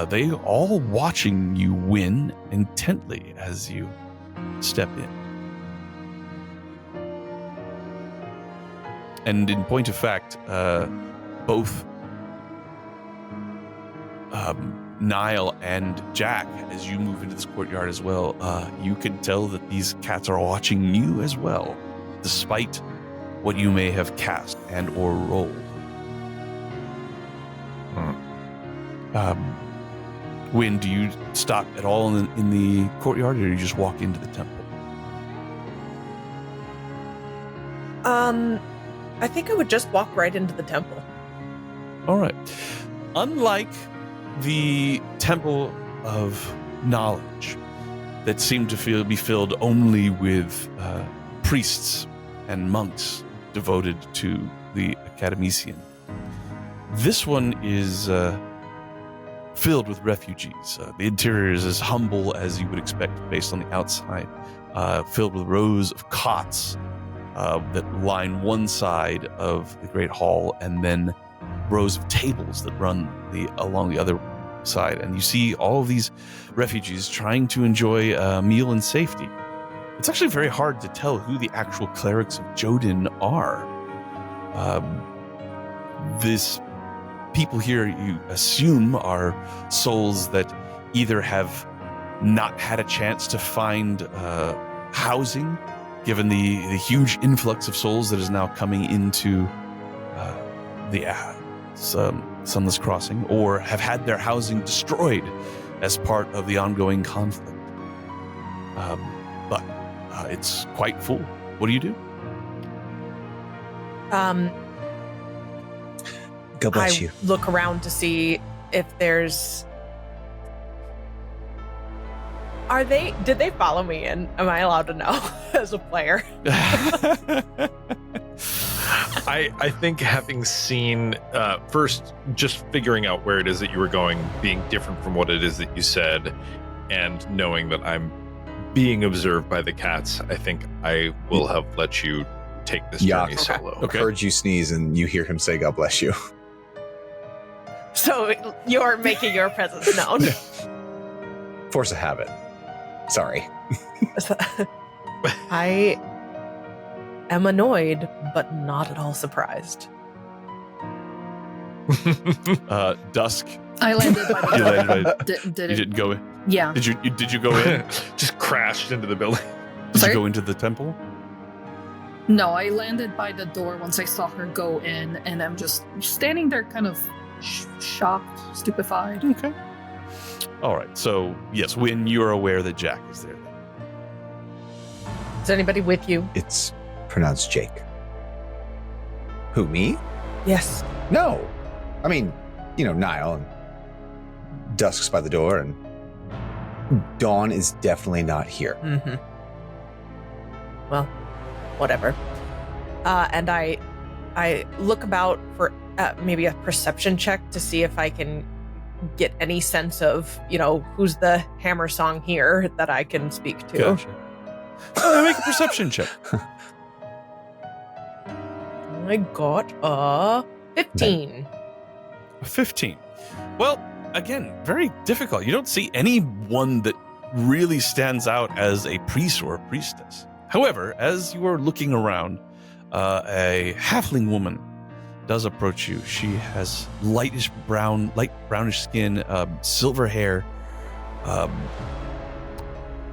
They all watching you win intently as you step in. And in point of fact, both Niall and Jack, as you move into this courtyard as well, you can tell that these cats are watching you as well, despite what you may have cast and or rolled. Wynn, do you stop at all in the courtyard, or do you just walk into the temple? I think I would just walk right into the temple. All right. Unlike the Temple of Knowledge that seemed to be filled only with priests and monks devoted to the Academician, this one is filled with refugees. The interior is as humble as you would expect based on the outside, filled with rows of cots that line one side of the Great Hall, and then rows of tables that run along the other side. And you see all of these refugees trying to enjoy a meal in safety. It's actually very hard to tell who the actual clerics of Jodin are. These people here, you assume, are souls that either have not had a chance to find housing, given the huge influx of souls that is now coming into the Sunless Crossing, or have had their housing destroyed as part of the ongoing conflict. But it's quite full. What do you do? God bless you. Look around to see if there's... Did they follow me in? Am I allowed to know as a player? I think having seen, first, just figuring out where it is that you were going, being different from what it is that you said, and knowing that I'm being observed by the cats, I think I will have let you take this journey solo. Okay. Heard you sneeze and you hear him say, God bless you. So you're making your presence known. Force of habit. Sorry. I am annoyed, but not at all surprised. Dusk. I landed by the You landed by, Did you it? didn't go in. Yeah. Did you go in? Just crashed into the building. Did Sorry? you go into the temple? No, I landed by the door once I saw her go in, and I'm just standing there kind of shocked, stupefied. Okay. All right. So, yes, when you're aware that Jack is there. Is anybody with you? It's pronounced Jake. Who, me? Yes. No. I mean, Niall, and Dusk's by the door, and Dawn is definitely not here. Mm-hmm. Well, whatever. And I look about for maybe a perception check to see if I can get any sense of, who's the hammer song here that I can speak to. Gotcha. Make a perception check. I got a 15. A 15. Well, again, very difficult. You don't see anyone that really stands out as a priest or a priestess. However, as you are looking around, a halfling woman does approach you. She has light brownish skin, silver hair,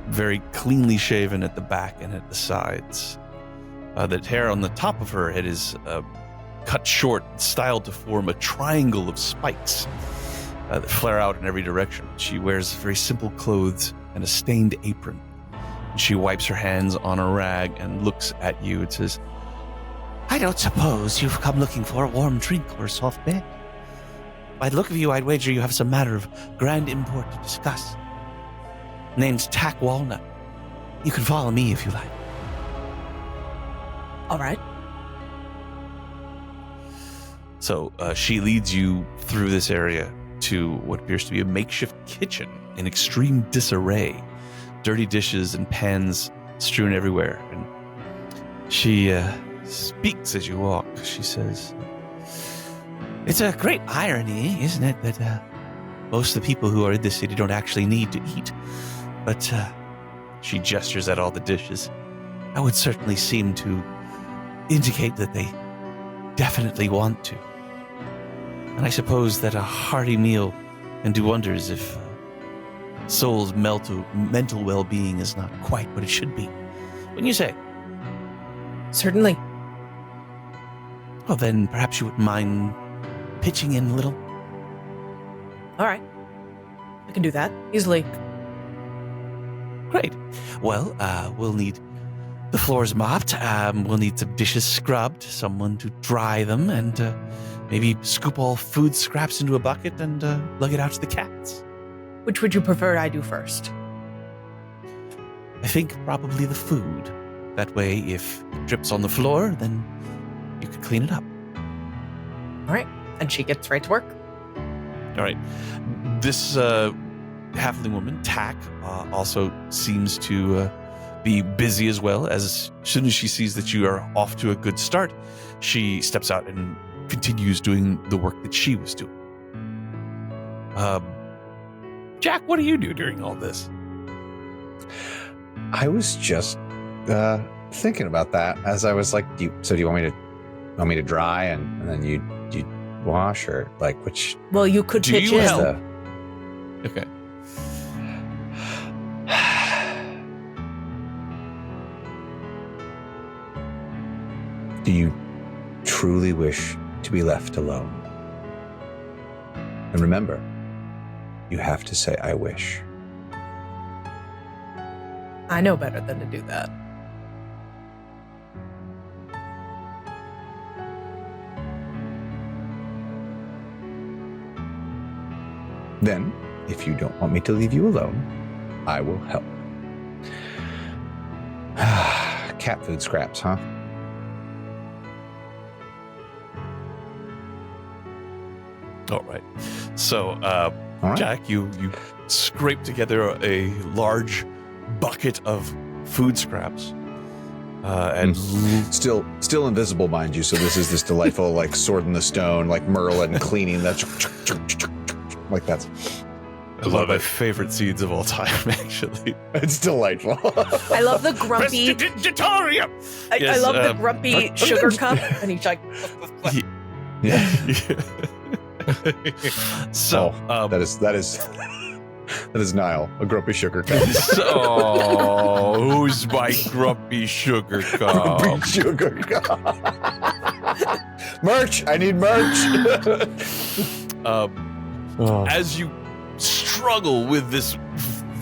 very cleanly shaven at the back and at the sides. The hair on the top of her head is cut short, styled to form a triangle of spikes that flare out in every direction. She wears very simple clothes and a stained apron. She wipes her hands on a rag and looks at you and says, I don't suppose you've come looking for a warm drink or a soft bed. By the look of you, I'd wager you have some matter of grand import to discuss. Name's Tack Walnut. You can follow me if you like. All right. So she leads you through this area to what appears to be a makeshift kitchen in extreme disarray. Dirty dishes and pans strewn everywhere. And she speaks as you walk. She says, It's a great irony, isn't it, that most of the people who are in this city don't actually need to eat. But she gestures at all the dishes. that would certainly seem to indicate that they definitely want to. And I suppose that a hearty meal can do wonders if soul's mental well-being is not quite what it should be. Wouldn't you say? Certainly. Well, then perhaps you wouldn't mind pitching in a little. All right. I can do that easily. Great. Well, we'll need the floors mopped. We'll need some dishes scrubbed, someone to dry them, and maybe scoop all food scraps into a bucket and lug it out to the cats. Which would you prefer I do first? I think probably the food. That way, if it drips on the floor, then you can clean it up. All right. And she gets right to work. All right. This halfling woman, Tack, also seems to be busy as well. As soon as she sees that you are off to a good start, she steps out and continues doing the work that she was doing. Jack, what do you do during all this? I was just thinking about that as I was like, do you want me to dry and then you wash, or like which? Well, you could pitch in. Help? Okay. Do you truly wish to be left alone? And remember, you have to say, I wish. I know better than to do that. Then, if you don't want me to leave you alone, I will help. Cat food scraps, huh? All right. So, All right. Jack, you scrape together a large bucket of food scraps. And Still invisible, mind you. So this is this delightful, like sword in the stone, like Merlin cleaning. That's like that's. one of my favorite scenes of all time, actually. It's delightful. I love the grumpy. I love the grumpy sugar cup, and he's like. Yeah. So that is Niall, a grumpy sugar cup. So who's my grumpy sugar cup? Grumpy sugar cup. Merch! I need merch. As you struggle with this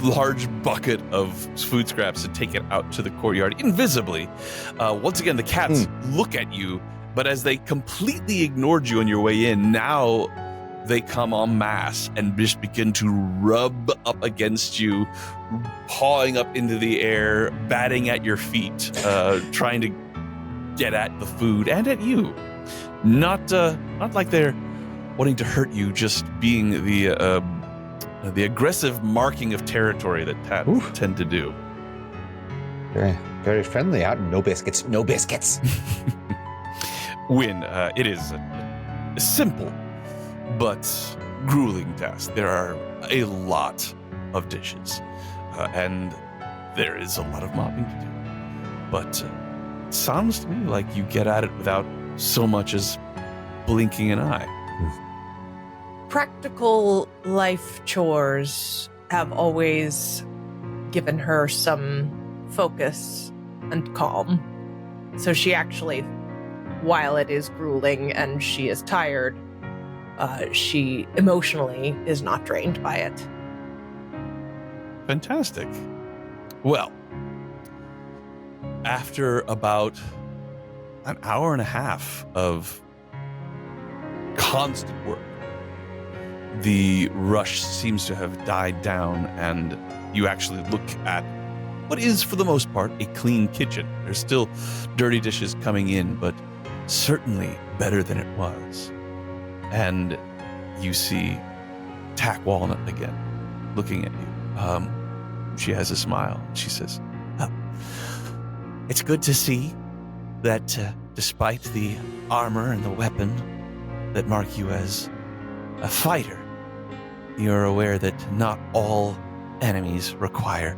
large bucket of food scraps to take it out to the courtyard invisibly, once again the cats look at you, but as they completely ignored you on your way in, now they come en masse and just begin to rub up against you, pawing up into the air, batting at your feet, trying to get at the food and at you. Not like they're wanting to hurt you, just being the aggressive marking of territory that cats tend to do. Very, very friendly out. No biscuits. No biscuits. When it is simple but grueling task. There are a lot of dishes, and there is a lot of mopping to do. But it sounds to me like you get at it without so much as blinking an eye. Practical life chores have always given her some focus and calm. So she actually, while it is grueling and she is tired, she emotionally is not drained by it. Fantastic. Well, after about an hour and a half of constant work, the rush seems to have died down, and you actually look at what is, for the most part, a clean kitchen. There's still dirty dishes coming in, but certainly better than it was. And you see Tack Walnut again, looking at you. She has a smile. She says, "Oh, it's good to see that despite the armor and the weapon that mark you as a fighter, you're aware that not all enemies require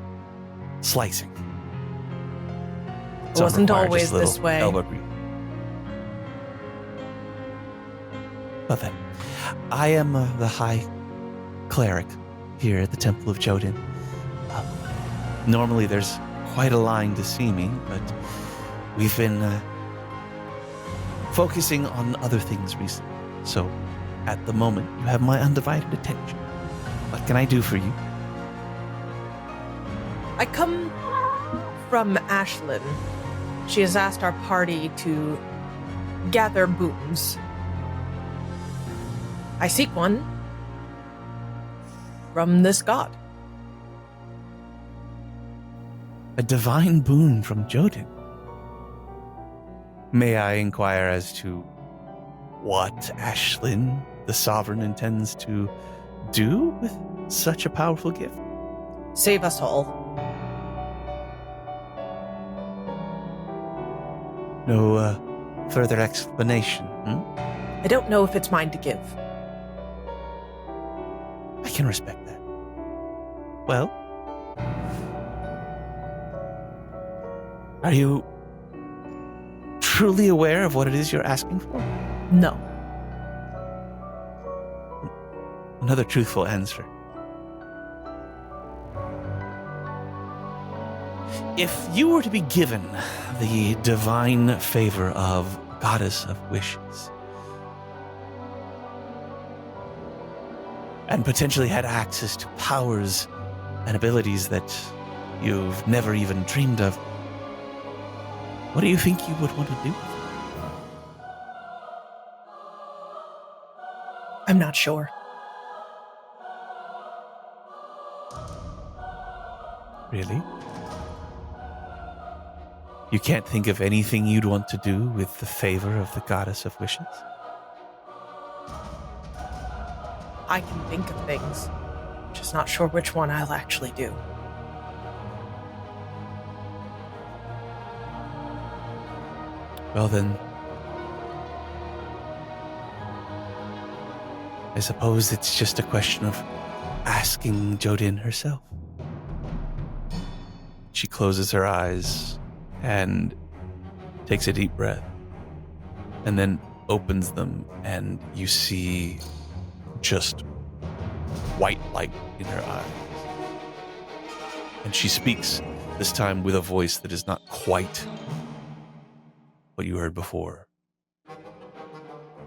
slicing. It wasn't always this way. Elbow grease. Well then, I am the High Cleric here at the Temple of Jodin. Normally there's quite a line to see me, but we've been focusing on other things recently. So at the moment, you have my undivided attention. What can I do for you? I come from Ashlyn. She has asked our party to gather boons. I seek one from this god. A divine boon from Jodin. May I inquire as to what Ashlyn, the Sovereign, intends to do with such a powerful gift? Save us all. No further explanation, I don't know if it's mine to give. I can respect that. Well, are you truly aware of what it is you're asking for? No. Another truthful answer. If you were to be given the divine favor of Goddess of Wishes, and potentially had access to powers and abilities that you've never even dreamed of, what do you think you would want to do? I'm not sure. Really? You can't think of anything you'd want to do with the favor of the Goddess of Wishes? I can think of things, just not sure which one I'll actually do. Well then, I suppose it's just a question of asking Jodin herself. She closes her eyes and takes a deep breath, and then opens them, and you see just white light in her eyes. And she speaks, this time with a voice that is not quite what you heard before.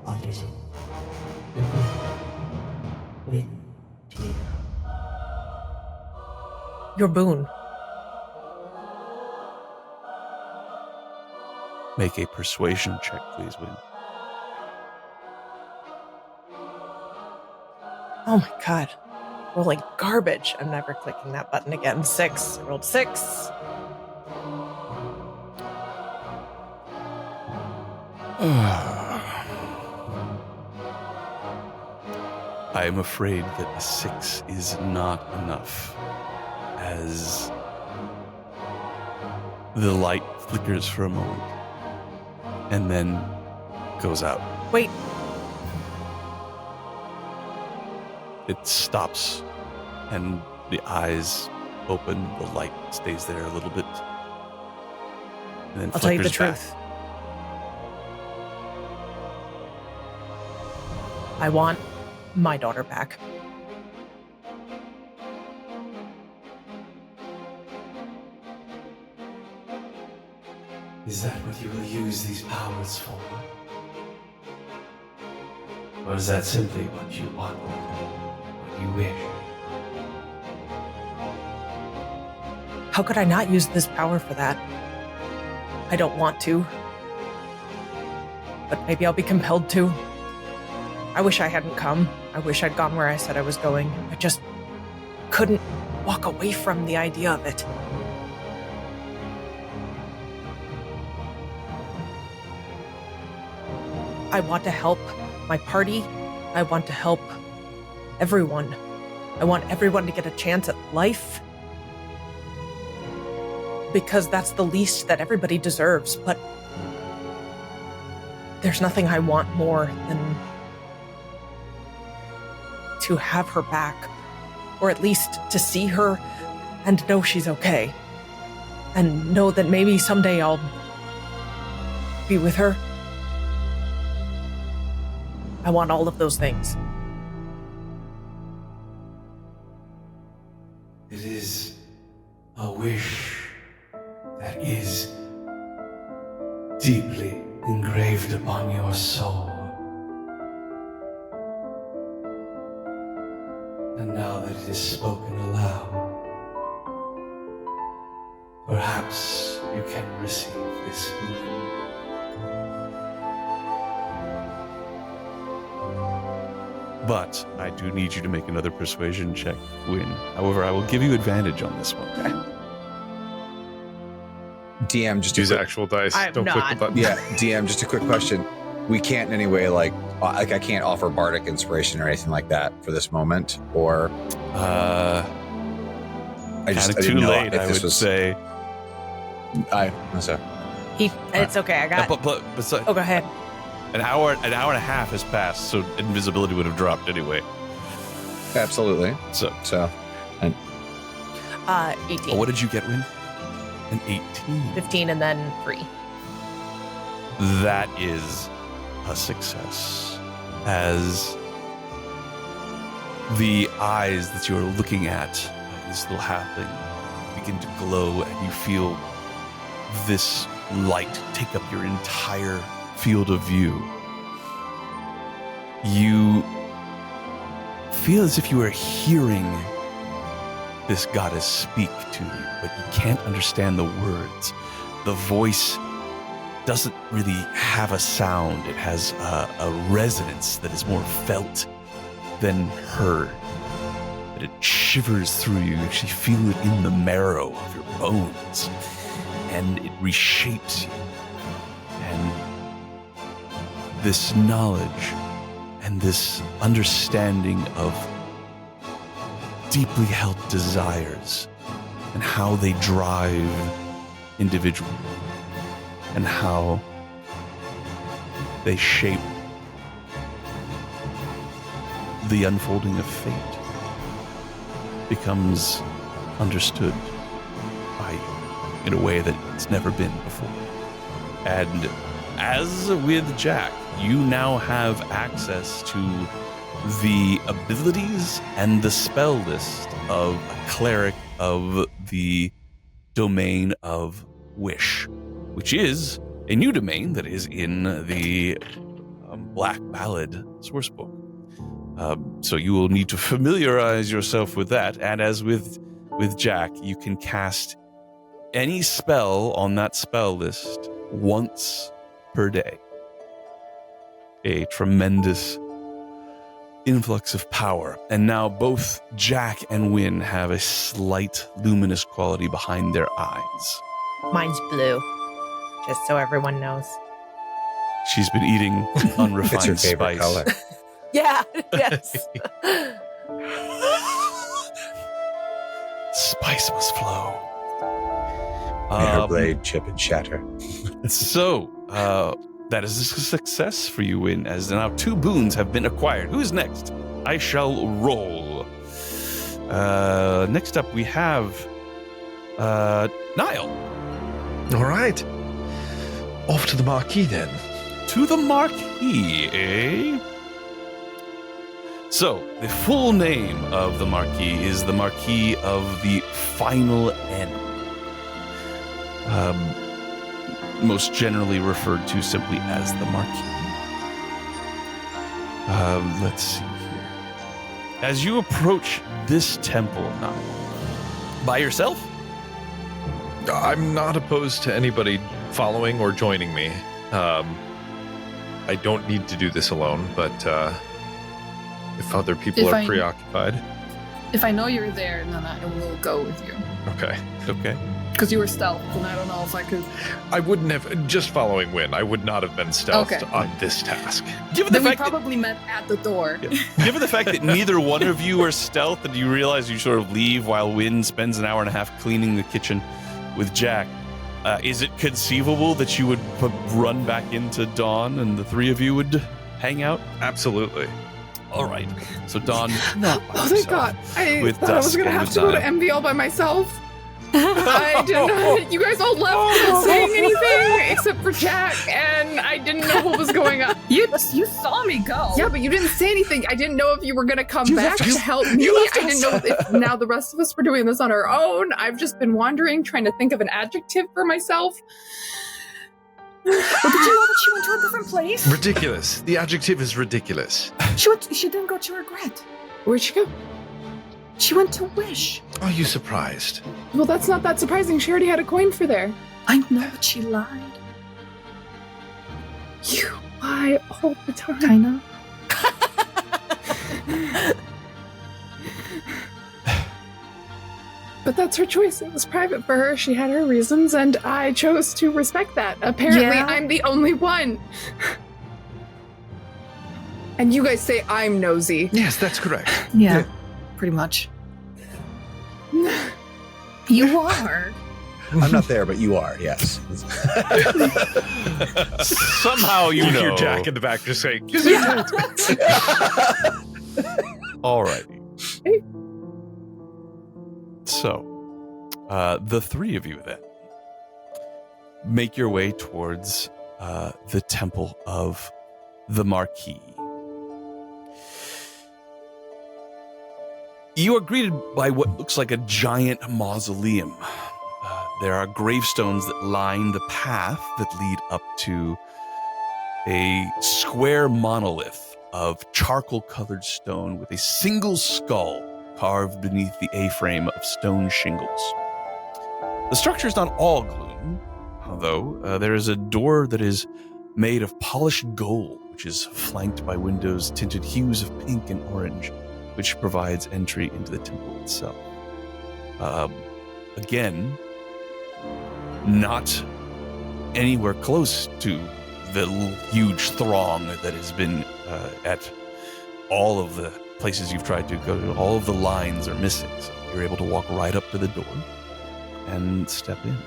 What is it? With you. Your boon. Make a persuasion check, please, Win. Oh my god. Rolling garbage. I'm never clicking that button again. 6. I rolled 6. I am afraid that a 6 is not enough, as the light flickers for a moment and then goes out. Wait. it stops, and the eyes open. The light stays there a little bit, and then I'll tell you the flickers back. truth. I want my daughter back. Is that what you will use these powers for? Or is that simply what you want? What you wish? How could I not use this power for that? I don't want to. But maybe I'll be compelled to. I wish I hadn't come. I wish I'd gone where I said I was going. I just couldn't walk away from the idea of it. I want to help my party. I want to help everyone. I want everyone to get a chance at life. Because that's the least that everybody deserves. But there's nothing I want more than to have her back. Or at least to see her and know she's okay. And know that maybe someday I'll be with her. I want all of those things. It is a wish that is deeply engraved upon your soul. And now that it is spoken aloud, perhaps you can receive this boon. But I do need you to make another persuasion check, Win. However, I will give you advantage on this one. DM, just Use actual dice. I'm Don't click not. the button. Yeah, DM, just a quick question. We can't in any way like I can't offer bardic inspiration or anything like that for this moment, or Kind I of didn't too know late, if I this would was. say. I'm sorry. It's okay, I got... But so, Oh, go ahead. an hour and a half has passed, so invisibility would have dropped anyway. Absolutely. So, So 18. oh, what did you get, Win? An 18. 15 and then 3. That is a success, as the eyes that you're looking at of this little halfling begin to glow, and you feel this light take up your entire field of view. You feel as if you are hearing this goddess speak to you, but you can't understand the words. The voice doesn't really have a sound. It has a resonance that is more felt than heard. But it shivers through you. You actually feel it in the marrow of your bones. And it reshapes you. And this knowledge and this understanding of deeply held desires and how they drive individuals and how they shape the unfolding of fate becomes understood by you in a way that it's never been before. And as with Jack, you now have access to the abilities and the spell list of a cleric of the domain of Wish, which is a new domain that is in the Black Ballad sourcebook. So you will need to familiarize yourself with that. And as with Jack, you can cast any spell on that spell list once per day. A tremendous influx of power. And now both Jack and Wynn have a slight luminous quality behind their eyes. Mine's blue, just so everyone knows. She's been eating unrefined It's your favorite spice. color. Yeah, yes. Spice must flow. May her blade chip and shatter. So, that is a success for you, Win, as now 2 boons have been acquired. Who's next? I shall roll. Next up, we have Niall. All right. Off to the marquee then. To the marquee, eh? So, the full name of the marquee is the Marquis of the Final End. Most generally referred to simply as the Marquis. Let's see here. As you approach this temple, Niall, by yourself? I'm not opposed to anybody following or joining me. I don't need to do this alone, but if other people are preoccupied. If I know you're there, then I will go with you. Okay. Okay. Because you were stealth, and I don't know if I could. I wouldn't have, just following Wynn, I would not have been stealthed Okay. on this task. Given Then the we fact probably met at the door. Given the fact that neither one of you are stealth and you realize you sort of leave while Wynn spends an hour and a half cleaning the kitchen with Jack, is it conceivable that you would run back into Dawn and the three of you would hang out? Absolutely. All right. So Dawn, not by Oh, thank yourself, God. I with thought I was Dusk going to and have with to go to Niall. MV all by myself. I did not. You guys all left without saying anything except for Jack, and I didn't know what was going on. You saw me go. Yeah, but you didn't say anything. I didn't know if you were going to come You back left us. to help me. You left I didn't know if now the rest of us were doing this on our own. I've just been wandering, trying to think of an adjective for myself. But did you know that she went to a different place? Ridiculous. The adjective is ridiculous. She didn't go to Regret. Where'd she go? She went to Wish. Are you surprised? Well, that's not that surprising. She already had a coin for there. I know, but she lied. You lie all the time. I know. But that's her choice. It was private for her. She had her reasons, and I chose to respect that. Apparently, Yeah. I'm the only one. And you guys say I'm nosy. Yes, that's correct. Yeah, pretty much. You are. I'm not there, but you are. Yes. Somehow you know. hear Jack in the back just saying, All righty. So, the three of you then make your way towards the Temple of the Marquis. You are greeted by what looks like a giant mausoleum. There are gravestones that line the path that lead up to a square monolith of charcoal-colored stone with a single skull carved beneath the A-frame of stone shingles. The structure is not all gloom, although there is a door that is made of polished gold, which is flanked by windows tinted hues of pink and orange, which provides entry into the temple itself. Again, not anywhere close to the huge throng that has been at all of the places you've tried to go to. All of the lines are missing, so you're able to walk right up to the door and step in.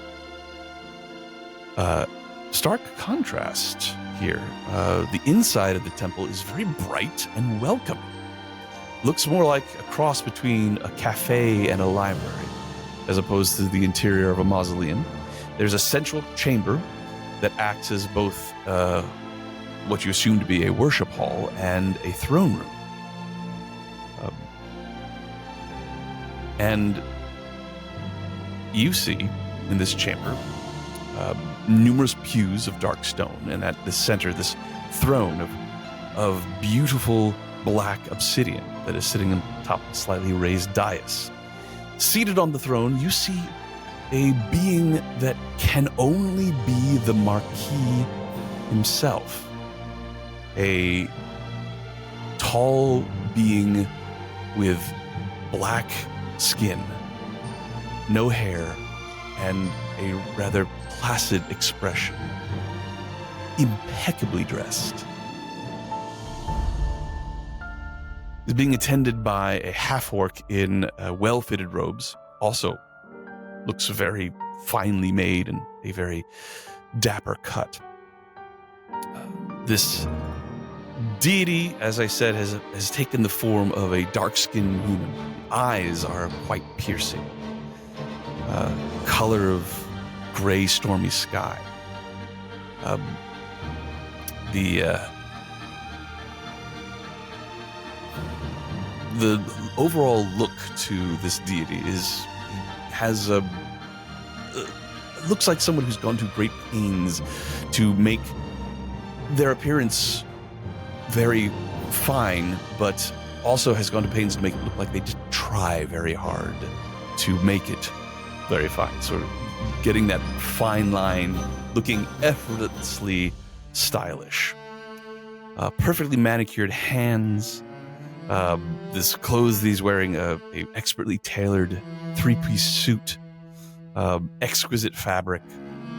Stark contrast here. The inside of the temple is very bright and welcoming. Looks more like a cross between a cafe and a library, as opposed to the interior of a mausoleum. There's a central chamber that acts as both what you assume to be a worship hall and a throne room. And you see in this chamber numerous pews of dark stone, and at the center, this throne of beautiful black obsidian that is sitting on top of a slightly raised dais. Seated on the throne, you see a being that can only be the Marquis himself. A tall being with black skin, no hair, and a rather placid expression. Impeccably dressed. Is being attended by a half-orc in well-fitted robes. Also looks very finely made and a very dapper cut. This deity, as I said, has taken the form of a dark-skinned human. Eyes are quite piercing. Color of gray, stormy sky. The overall look to this deity looks like someone who's gone to great pains to make their appearance very fine, but also has gone to pains to make it look like they didn't try very hard to make it very fine. Sort of getting that fine line, looking effortlessly stylish. Perfectly manicured hands. This clothes that he's wearing, a expertly tailored three-piece suit. Exquisite fabric.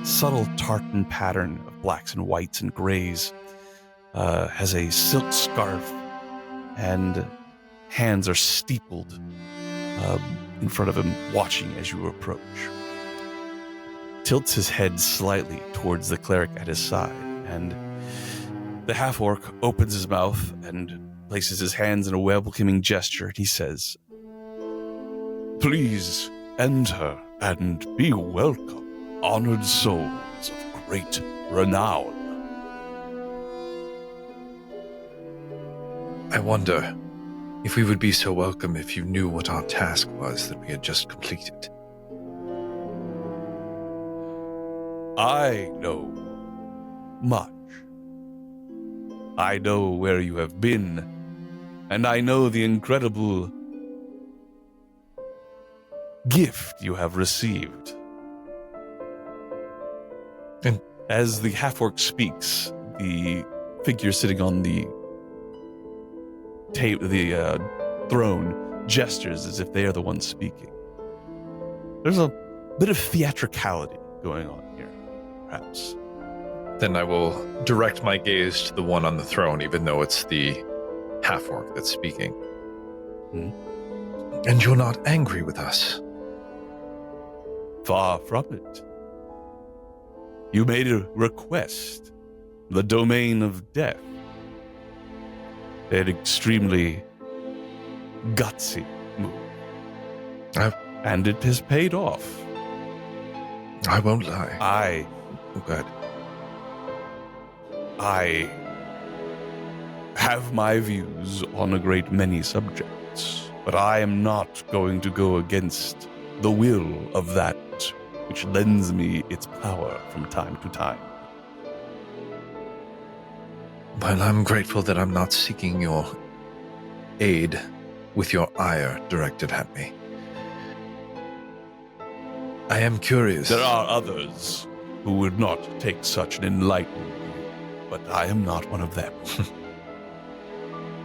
Subtle tartan pattern of blacks and whites and grays. Has a silk scarf, and hands are steepled in front of him, watching as you approach. Tilts his head slightly towards the cleric at his side, and the half-orc opens his mouth and places his hands in a welcoming gesture, and he says, "Please enter and be welcome, honored souls of great renown." I wonder if we would be so welcome if you knew what our task was that we had just completed. I know much. I know where you have been, and I know the incredible gift you have received. And as the half-orc speaks, the figure sitting on the throne gestures as if they are the ones speaking. There's a bit of theatricality going on here, perhaps. Then I will direct my gaze to the one on the throne, even though it's the half-orc that's speaking. And you're not angry with us? Far from it. You made a request, the domain of death. An extremely gutsy move. And it has paid off. I won't lie. Oh, God. I have my views on a great many subjects, but I am not going to go against the will of that which lends me its power from time to time. Well, I'm grateful that I'm not seeking your aid with your ire directed at me. I am curious. There are others who would not take such an enlightened view, but I am not one of them.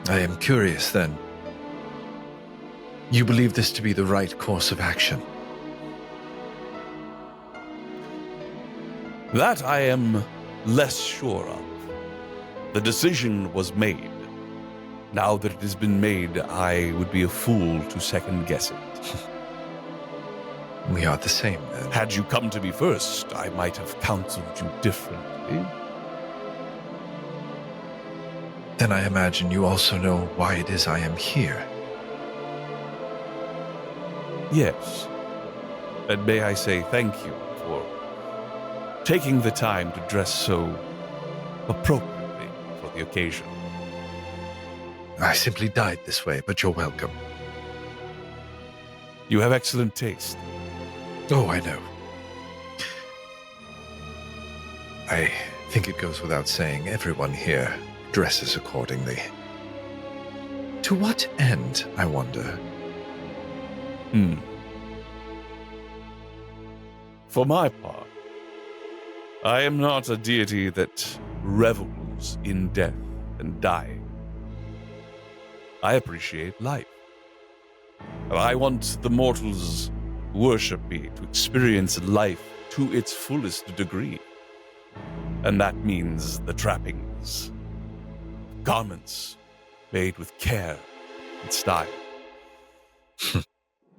I am curious, then. You believe this to be the right course of action? That I am less sure of. The decision was made. Now that it has been made, I would be a fool to second-guess it. We are the same, then. Had you come to me first, I might have counseled you differently. Then I imagine you also know why it is I am here. Yes. And may I say thank you for taking the time to dress so appropriately for the occasion. I simply died this way, but you're welcome. You have excellent taste. Oh, I know. I think it goes without saying everyone here dresses accordingly. To what end, I wonder? For my part, I am not a deity that revels in death and dying. I appreciate life. I want the mortals who worship me to experience life to its fullest degree. And that means the trappings, garments made with care and style.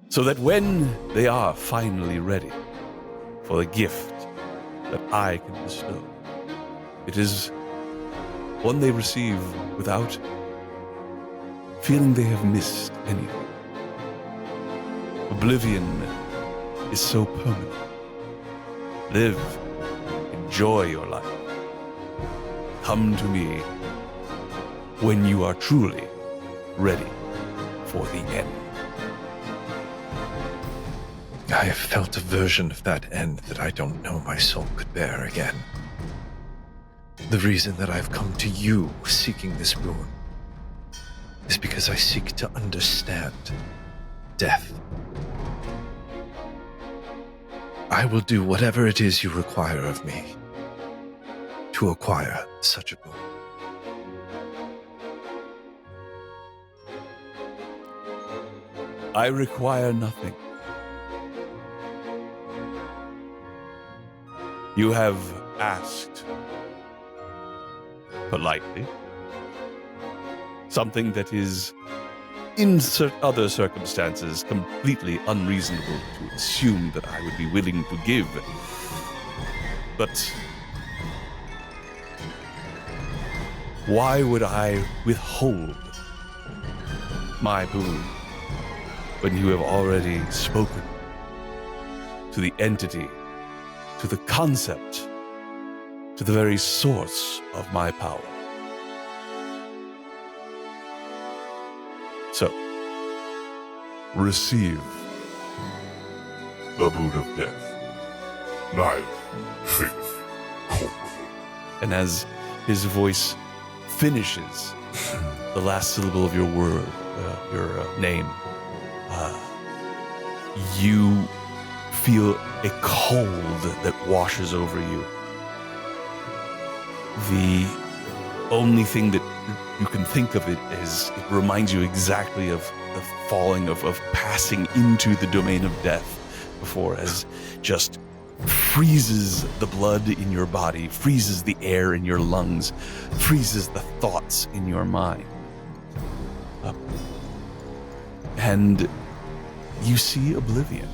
So that when they are finally ready for the gift that I can bestow, it is one they receive without feeling they have missed anything. Oblivion is so permanent. Live, enjoy your life. Come to me when you are truly ready for the end. I have felt a version of that end that I don't know my soul could bear again. The reason that I've come to you seeking this boon is because I seek to understand death. I will do whatever it is you require of me to acquire such a boon. I require nothing. You have asked politely something that is, in other circumstances, completely unreasonable to assume that I would be willing to give. But why would I withhold my boon when you have already spoken to the entity, to the concept, to the very source of my power? So, receive the boon of death. Life, faith, hope. And as his voice finishes the last syllable of your word, your name, you feel a cold that washes over you. The only thing that you can think of it is it reminds you exactly of the falling, of passing into the domain of death before, as just freezes the blood in your body, freezes the air in your lungs, freezes the thoughts in your mind. And you see oblivion.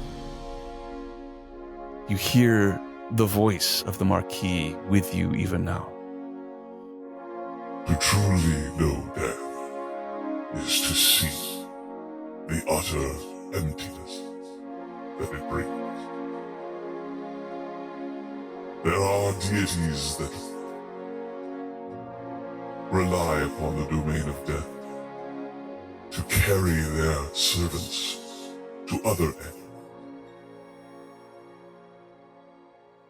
You hear the voice of the Marquis with you even now. To truly know death is to see the utter emptiness that it brings. There are deities that rely upon the domain of death to carry their servants to other ends.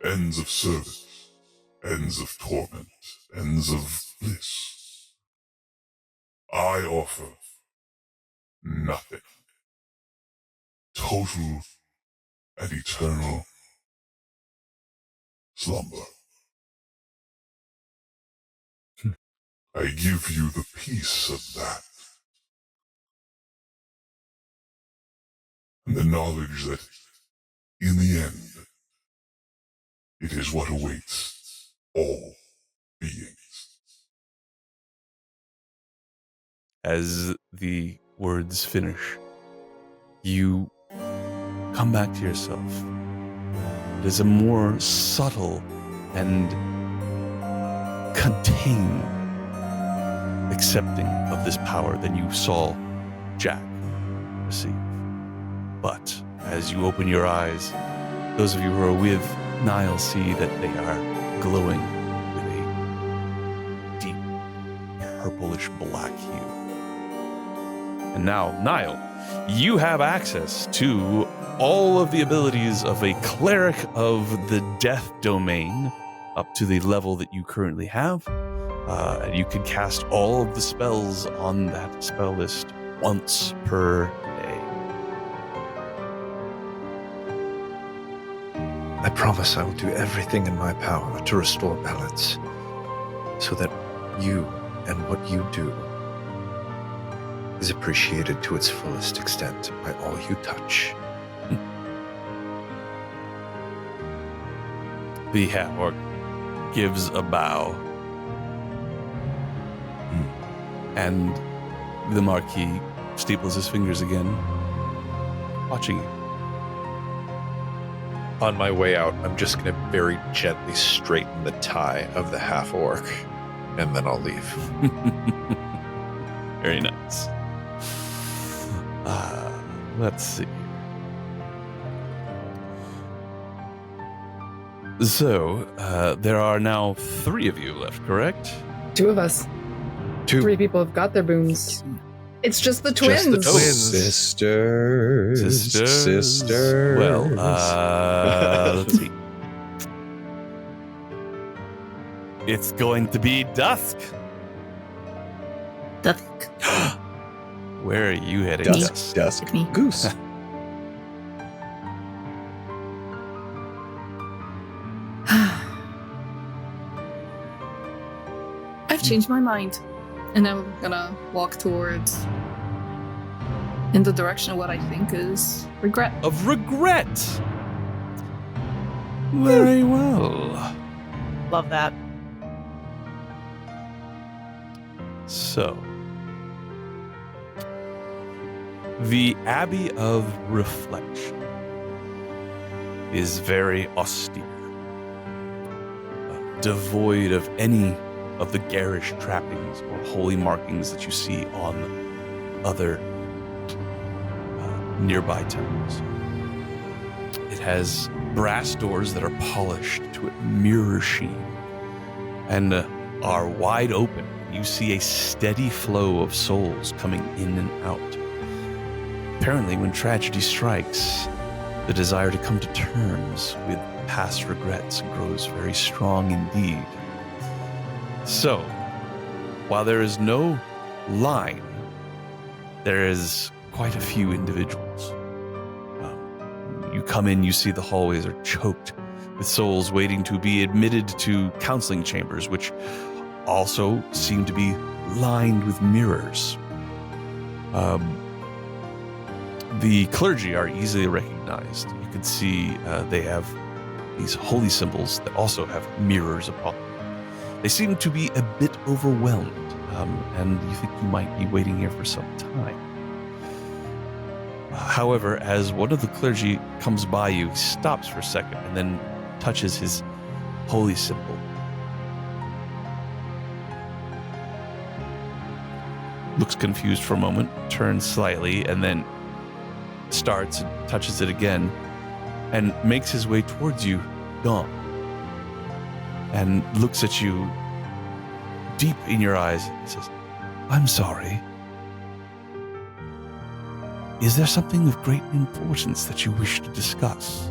Ends of service, ends of torment, ends of bliss. I offer nothing. Total and eternal slumber. I give you the peace of that. And the knowledge that, in the end, it is what awaits all beings. As the words finish, you come back to yourself. It is a more subtle and contained accepting of this power than you saw Jack receive. But as you open your eyes, those of you who are with Niall see that they are glowing with a deep purplish black hue. And now, Niall, you have access to all of the abilities of a cleric of the death domain up to the level that you currently have. And you can cast all of the spells on that spell list once per day. I promise I will do everything in my power to restore balance, so that you and what you do is appreciated to its fullest extent by all you touch. The half-orc gives a bow. And the Marquis steeples his fingers again, watching you. On my way out, I'm just going to very gently straighten the tie of the half-orc and then I'll leave. Very nice. Let's see. So, there are now 3 of you left, correct? 2 of us. 2. 3 people have got their boons. It's just the twins. Just the twins. Sisters. Well, let's see. It's going to be dusk. Dusk. Where are you heading? Dusk. Me. Goose. I've changed my mind, and I'm gonna walk towards in the direction of what I think is regret. Of regret. Very well. Love that. So, the Abbey of Reflection is very austere, devoid of any of the garish trappings or holy markings that you see on other nearby temples. It has brass doors that are polished to a mirror sheen and are wide open. You see a steady flow of souls coming in and out. Apparently, when tragedy strikes, the desire to come to terms with past regrets grows very strong indeed. So, while there is no line, there is quite a few individuals. You come in, you see the hallways are choked with souls waiting to be admitted to counseling chambers, which also seem to be lined with mirrors. The clergy are easily recognized. You can see they have these holy symbols that also have mirrors upon them. They seem to be a bit overwhelmed, and you think you might be waiting here for some time. However, as one of the clergy comes by you, he stops for a second and then touches his holy symbol. Looks confused for a moment, turns slightly, and then starts and touches it again and makes his way towards you, gone. And looks at you deep in your eyes and says, "I'm sorry. Is there something of great importance that you wish to discuss?"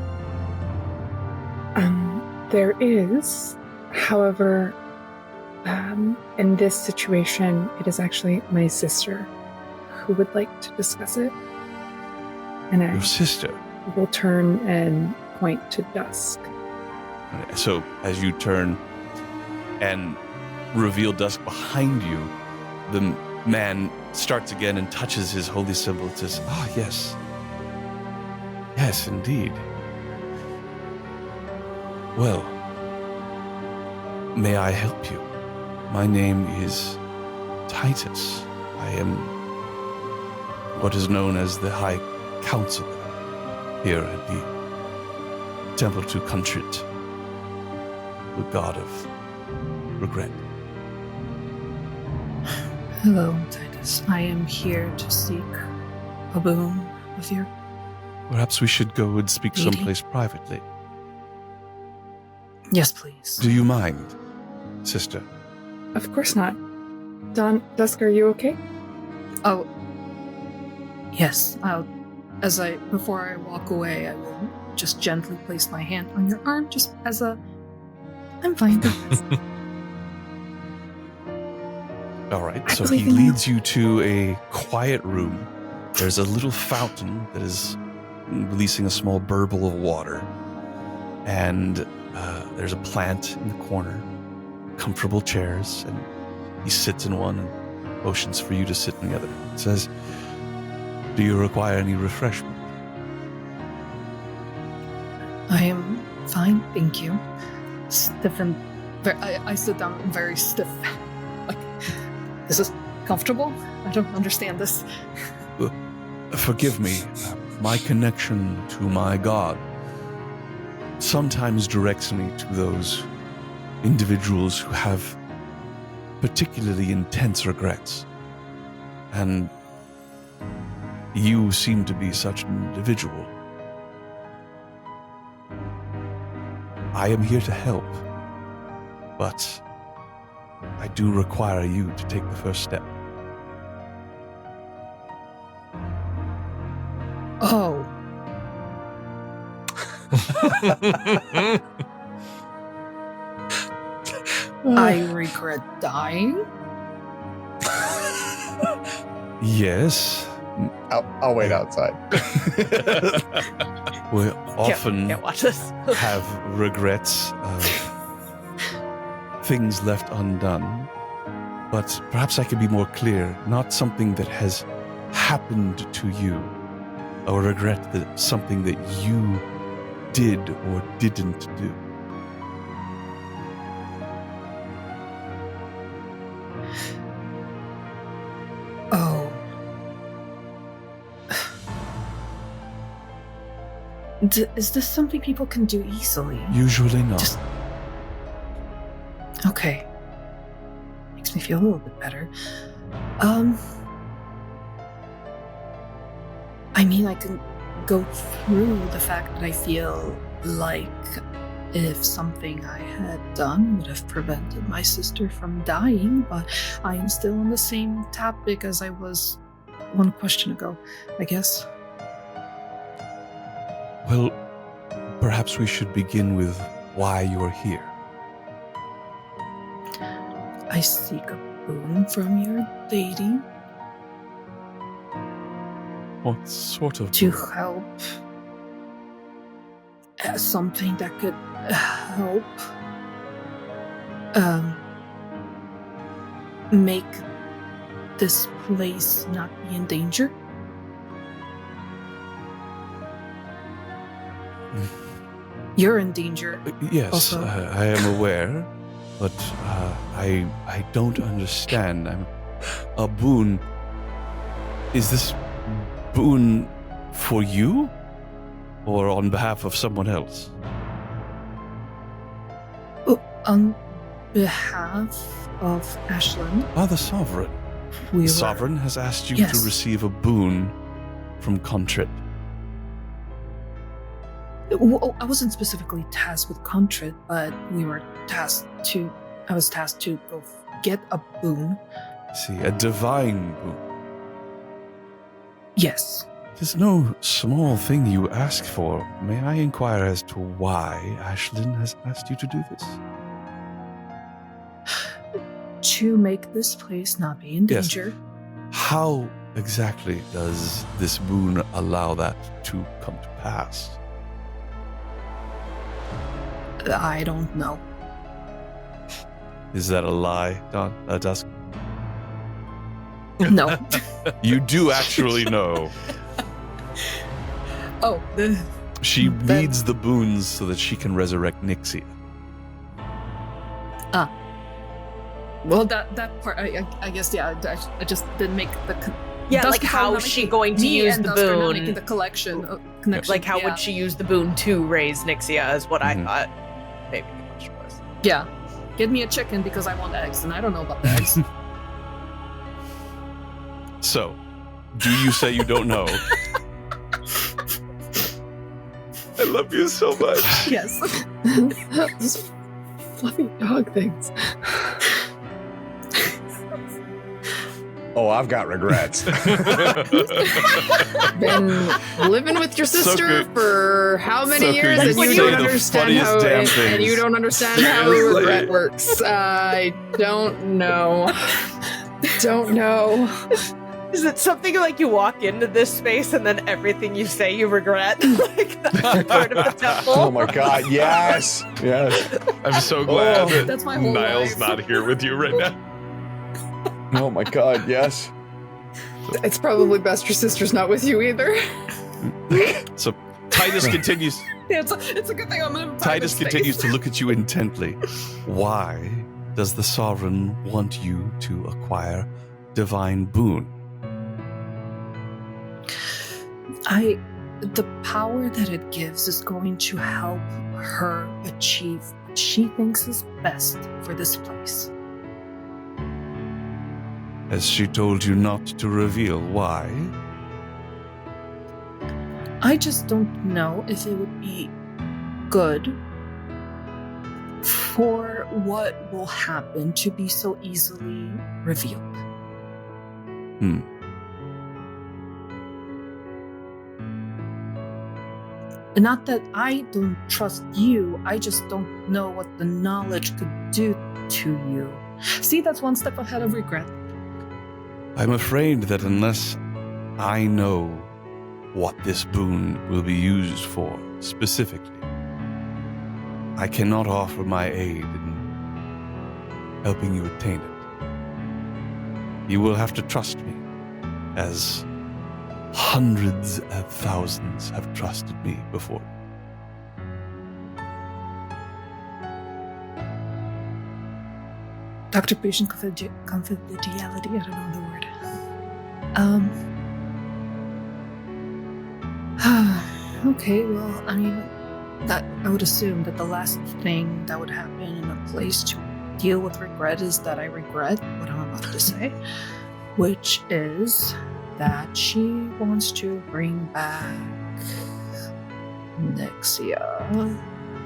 There is. However, in this situation, it is actually my sister who would like to discuss it. And I Your sister? will turn and point to Dusk. So as you turn and reveal Dusk behind you, the man starts again and touches his holy symbol and says, "Ah, yes. Yes, indeed. Well, may I help you? My name is Titus. I am what is known as the High Counselor here at the Temple to Contrit, the god of regret." Hello, Titus. I am here to seek a boon of your... Perhaps we should go and speak Lady? someplace privately. Yes, please. Do you mind, sister? Of course not. Dusk, are you okay? Oh, yes. Before I walk away, I will just gently place my hand on your arm, just as a, I'm fine. All right, I so he believe in you. leads you to a quiet room. There's a little fountain that is releasing a small burble of water. And there's a plant in the corner, comfortable chairs, and he sits in one and motions for you to sit in the other. He says, "Do you require any refreshment?" I am fine, thank you. Stiff and... I sit down very stiff. Like, this is comfortable? I don't understand this. Forgive me, my connection to my God sometimes directs me to those individuals who have particularly intense regrets. And you seem to be such an individual. I am here to help, but I do require you to take the first step. Oh. I regret dying? Yes. I'll wait outside. We often Can't watch this. have regrets of things left undone, but perhaps I could be more clear. Not something that has happened to you, a regret that something that you did or didn't do. Oh. Is this something people can do easily? Usually not. Okay. Makes me feel a little bit better. I mean, I can go through the fact that I feel like if something I had done would have prevented my sister from dying, but I am still on the same topic as I was one question ago, I guess. Well, perhaps we should begin with why you're here. I seek a boon from your lady. What sort of To boon? help. Something that could help make this place not be in danger. You're in danger. Yes, Also. I am aware, but I don't understand. A boon. Is this boon for you, or on behalf of someone else? On behalf of Ashland, The Sovereign. we The were- Sovereign has asked you Yes. to receive a boon from Contrit. Well, I wasn't specifically tasked with Contrit, but I was tasked to go get a boon. See, a divine boon. Yes. It is no small thing you ask for. May I inquire as to why Ashlyn has asked you to do this? To make this place not be in Yes. danger. How exactly does this boon allow that to come to pass? I don't know. Is that a lie, Dusk? No. You do actually know. Oh, She Then- needs the boons so that she can resurrect Nixia. well, that part, I guess, yeah, I just didn't make the. Yeah, Dusk like is how not is she making- going to me use and the Dusk are not boon? making the connection. Like, how yeah. would she use the boon to raise Nixia is what Mhm. I thought maybe the question was. Yeah. Get me a chicken because I want eggs, and I don't know about the eggs. So, do you say you don't know? I love you so much. Yes. Those fluffy dog things. Oh, I've got regrets. Been living with your sister good. for how many So years, good. and You you say don't the understand funniest how damn and things. you don't understand how Seriously. regret works. I don't know. Don't know. Is it something like you walk into this space and then everything you say you regret? Like that's part of the temple? Oh my god, yes. Yes. I'm so glad Oh, that that's my whole Niall's life. not here with you right now. Oh my god, yes. It's probably best your sister's not with you either. So, Titus continues. Yeah, it's a good thing I'm in Titus continues to look at you intently. Why does the Sovereign want you to acquire divine boon? The power that it gives is going to help her achieve what she thinks is best for this place. Has she told you not to reveal why? I just don't know if it would be good for what will happen to be so easily revealed. Not that I don't trust you, I just don't know what the knowledge could do to you. See, that's one step ahead of regret. I'm afraid that unless I know what this boon will be used for specifically, I cannot offer my aid in helping you attain it. You will have to trust me, as hundreds of thousands have trusted me before. Doctor-patient confidentiality, I don't know the word. Okay, well, I mean, that I would assume that the last thing that would happen in a place to deal with regret is that I regret what I'm about to say, which is that she wants to bring back Nexia.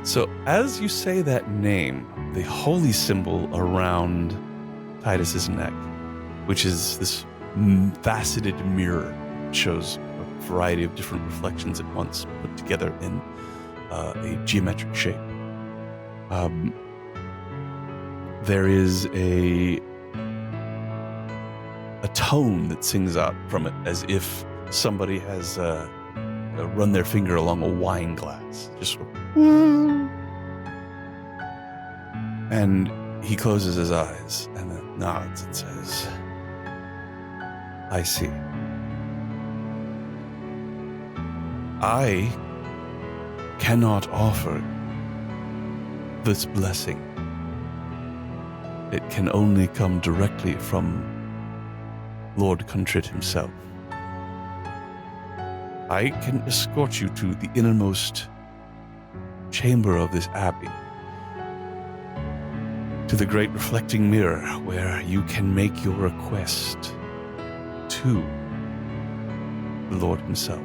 So as you say that name, the holy symbol around Titus's neck, which is this faceted mirror, shows a variety of different reflections at once put together in a geometric shape. There is a tone that sings out from it, as if somebody has run their finger along a wine glass, just sort of. And he closes his eyes and then nods and says, I see. I cannot offer this blessing. It can only come directly from Lord Contrit himself. I can escort you to the innermost chamber of this abbey, to the great reflecting mirror where you can make your request to the Lord himself.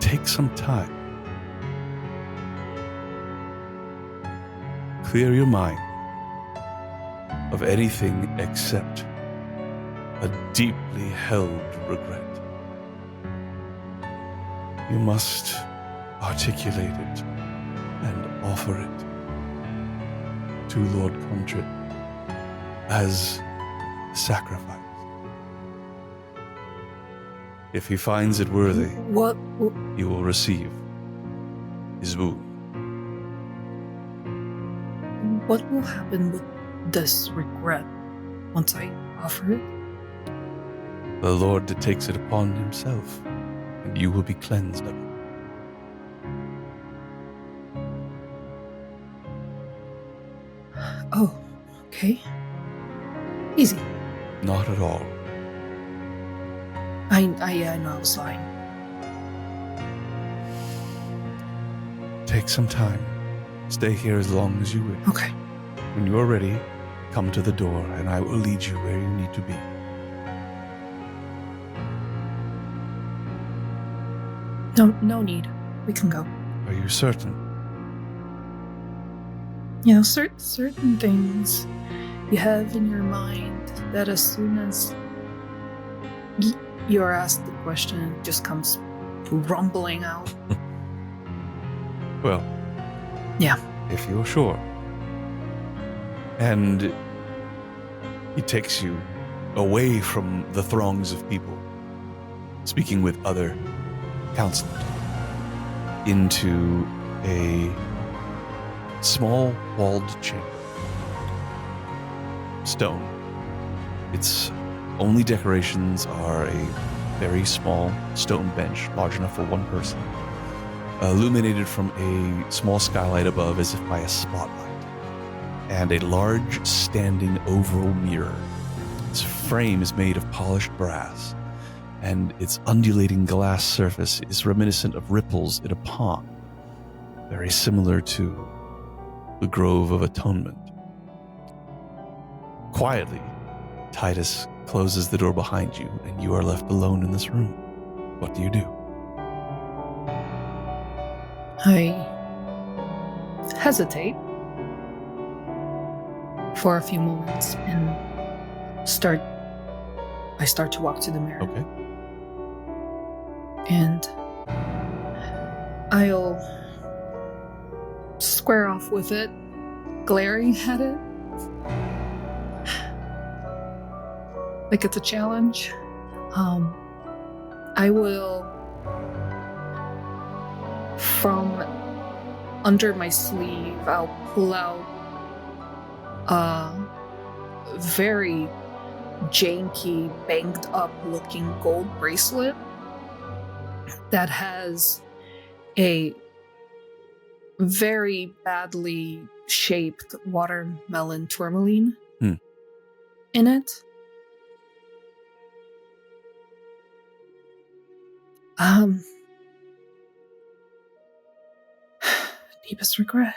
Take some time. Clear your mind of anything except a deeply held regret. You must articulate it and offer it to Lord Contrit as sacrifice. If he finds it worthy, What? you will receive his boon. What will happen with this regret once I offer it? The Lord takes it upon himself, and you will be cleansed of it. Oh, okay. Easy. Not at all. I know I was lying. Take some time. Stay here as long as you wish. Okay. When you are ready, come to the door, and I will lead you where you need to be. No need. We can go. Are you certain? You know, certain things you have in your mind that as soon as you're asked the question, it just comes rumbling out. Well, yeah. If you're sure. And he takes you away from the throngs of people, speaking with other counselors, into a small walled chamber. Stone. Its only decorations are a very small stone bench, large enough for one person, illuminated from a small skylight above as if by a spotlight, and a large standing oval mirror. Its frame is made of polished brass, and its undulating glass surface is reminiscent of ripples in a pond, very similar to the Grove of Atonement. Quietly, Titus closes the door behind you, and you are left alone in this room. What do you do? I hesitate for a few moments and I start to walk to the mirror. Okay. And I'll square off with it, glaring at it. Like it's a challenge. I will, from under my sleeve, I'll pull out a very janky, banged up looking gold bracelet that has a very badly shaped watermelon tourmaline in it. Deepest regret.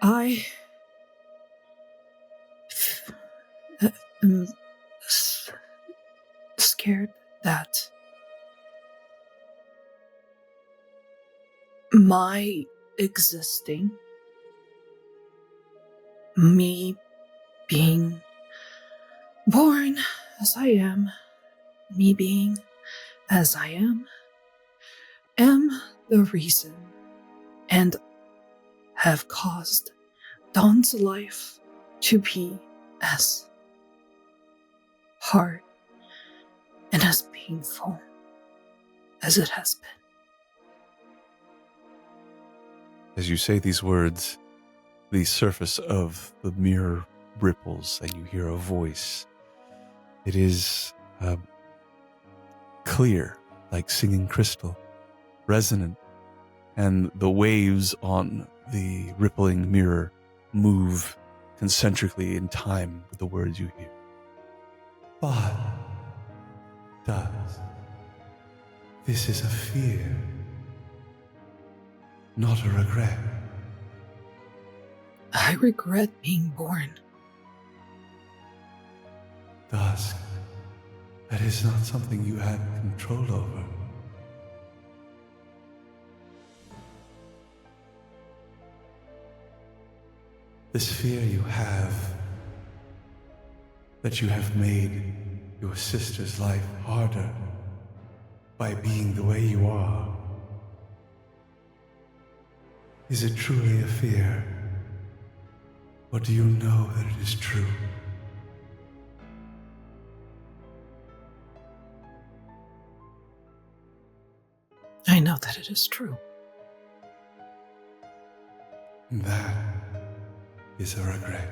I am scared that my existing, me being born as I am, me being as I am the reason and have caused Dawn's life to be as hard and as painful as it has been. As you say these words, the surface of the mirror ripples and you hear a voice. It is clear, like singing crystal, resonant, and the waves on the rippling mirror move concentrically in time with the words you hear. But does this is a fear, not a regret. I regret being born. Dusk, that is not something you had control over. This fear you have, that you have made your sister's life harder by being the way you are. Is it truly a fear? Or do you know that it is true? I know that it is true. That is a regret.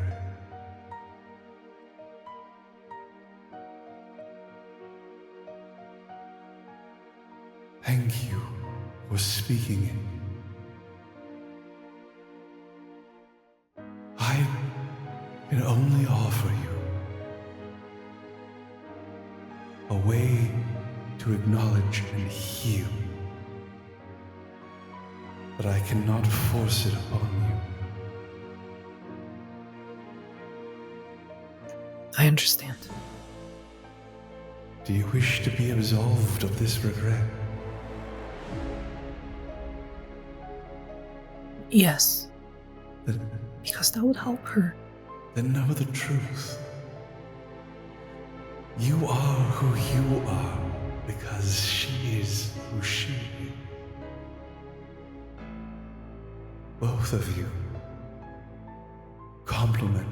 Thank you for speaking it. I can only offer you a way to acknowledge and heal, but I cannot force it upon you. I understand. Do you wish to be absolved of this regret? Yes. Then, because that would help her. Then know the truth. You are who you are because she is who she is. Both of you complement,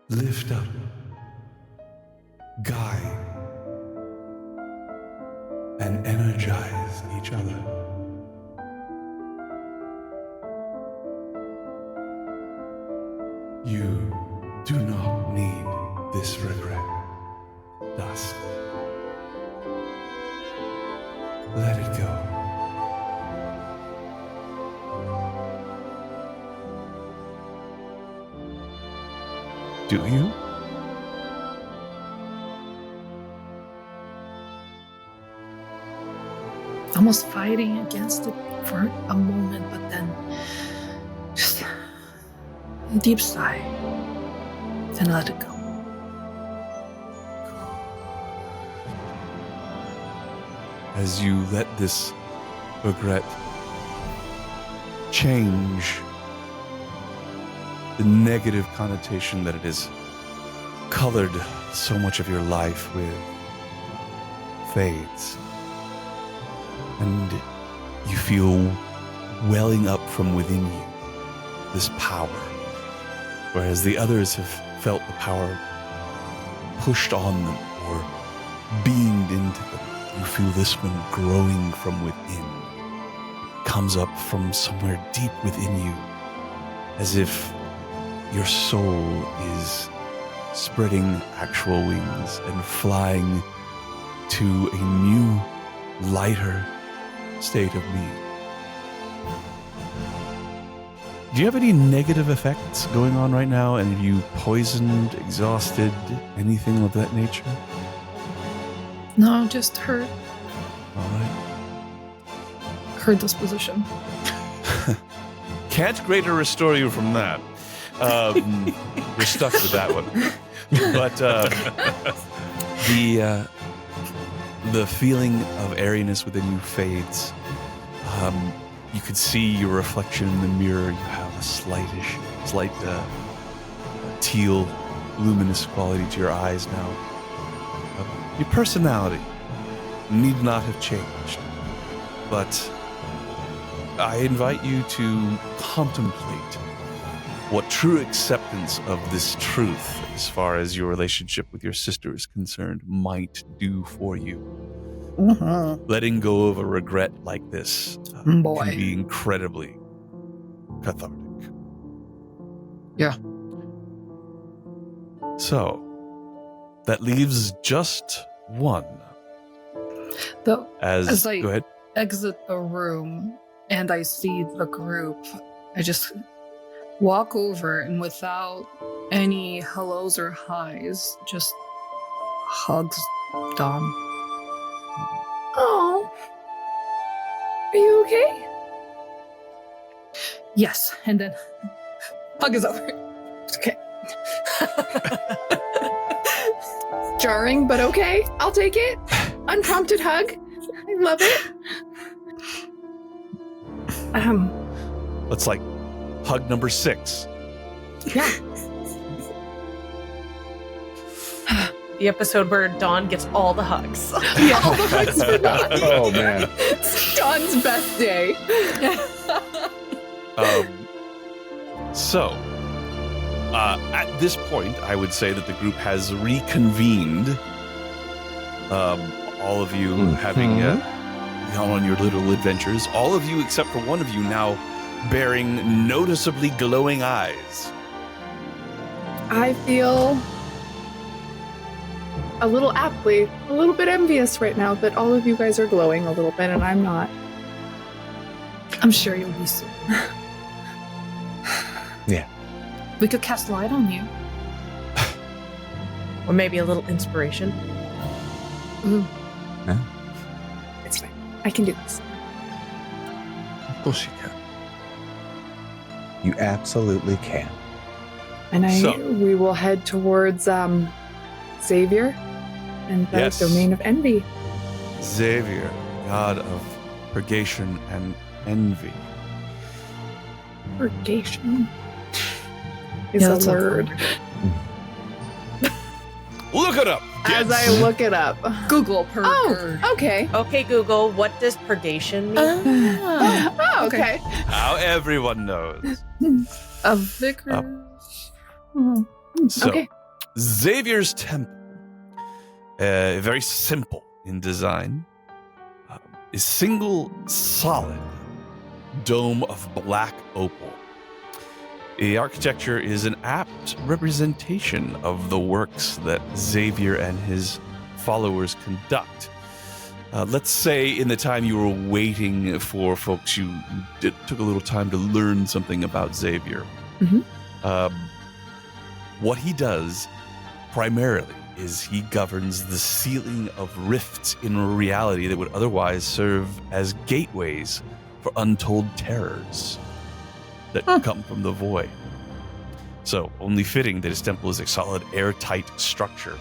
lift up, guide, and energize each other. You do not need this regret, Dusk. Let it go. Do you? I'm almost fighting against it for a moment, but then just a deep sigh, then let it go. As you let this regret change the negative connotation that it has colored so much of your life with fades, and you feel welling up from within you this power, whereas the others have felt the power pushed on them or beamed into them. You feel this one growing from within. It comes up from somewhere deep within you, as if your soul is spreading actual wings and flying to a new, lighter state of being. Do you have any negative effects going on right now? And are you poisoned, exhausted, anything of that nature? No, just her All right. disposition. Can't greater restore you from that. We're stuck with that one. But the feeling of airiness within you fades. You could see your reflection in the mirror. You have a slight teal, luminous quality to your eyes now. Your personality need not have changed, but I invite you to contemplate what true acceptance of this truth, as far as your relationship with your sister is concerned, might do for you. Letting go of a regret like this can be incredibly cathartic. Yeah. So, that leaves just one. Though, as I go ahead. exit the room and I see the group, I just walk over and without any hellos or highs, just hugs Dawn. Oh, are you okay? Yes, and then hug is over. Okay. Jarring, but okay. I'll take it. Unprompted hug. I love it. That's like hug number 6. Yeah. The episode where Dawn gets all the hugs. Yeah, all the hugs for Dawn. Oh, man. It's Dawn's best day. At this point, I would say that the group has reconvened. All of you having gone on your little adventures. All of you, except for one of you, now bearing noticeably glowing eyes. I feel a little bit envious right now that all of you guys are glowing a little bit and I'm not. I'm sure you'll be soon. Yeah. We could cast light on you. Or maybe a little inspiration. Ooh. Huh? It's fine. I can do this. Of course you can. You absolutely can. And we will head towards Xavier and the domain of envy. Xavier, god of purgation and envy. Purgation is a word. Look it up, kids. As I look it up. Google purge. Oh, okay. Okay, Google, what does purgation mean? Oh, okay. Now everyone knows. A vicar. So, Okay. Xavier's Temple, very simple in design, is single solid dome of black opal. The architecture is an apt representation of the works that Xavier and his followers conduct. Let's say in the time you were waiting for folks, you took a little time to learn something about Xavier. Mhm. What he does primarily is he governs the sealing of rifts in reality that would otherwise serve as gateways for untold terrors that come from the void. So, only fitting that his temple is a solid, airtight structure,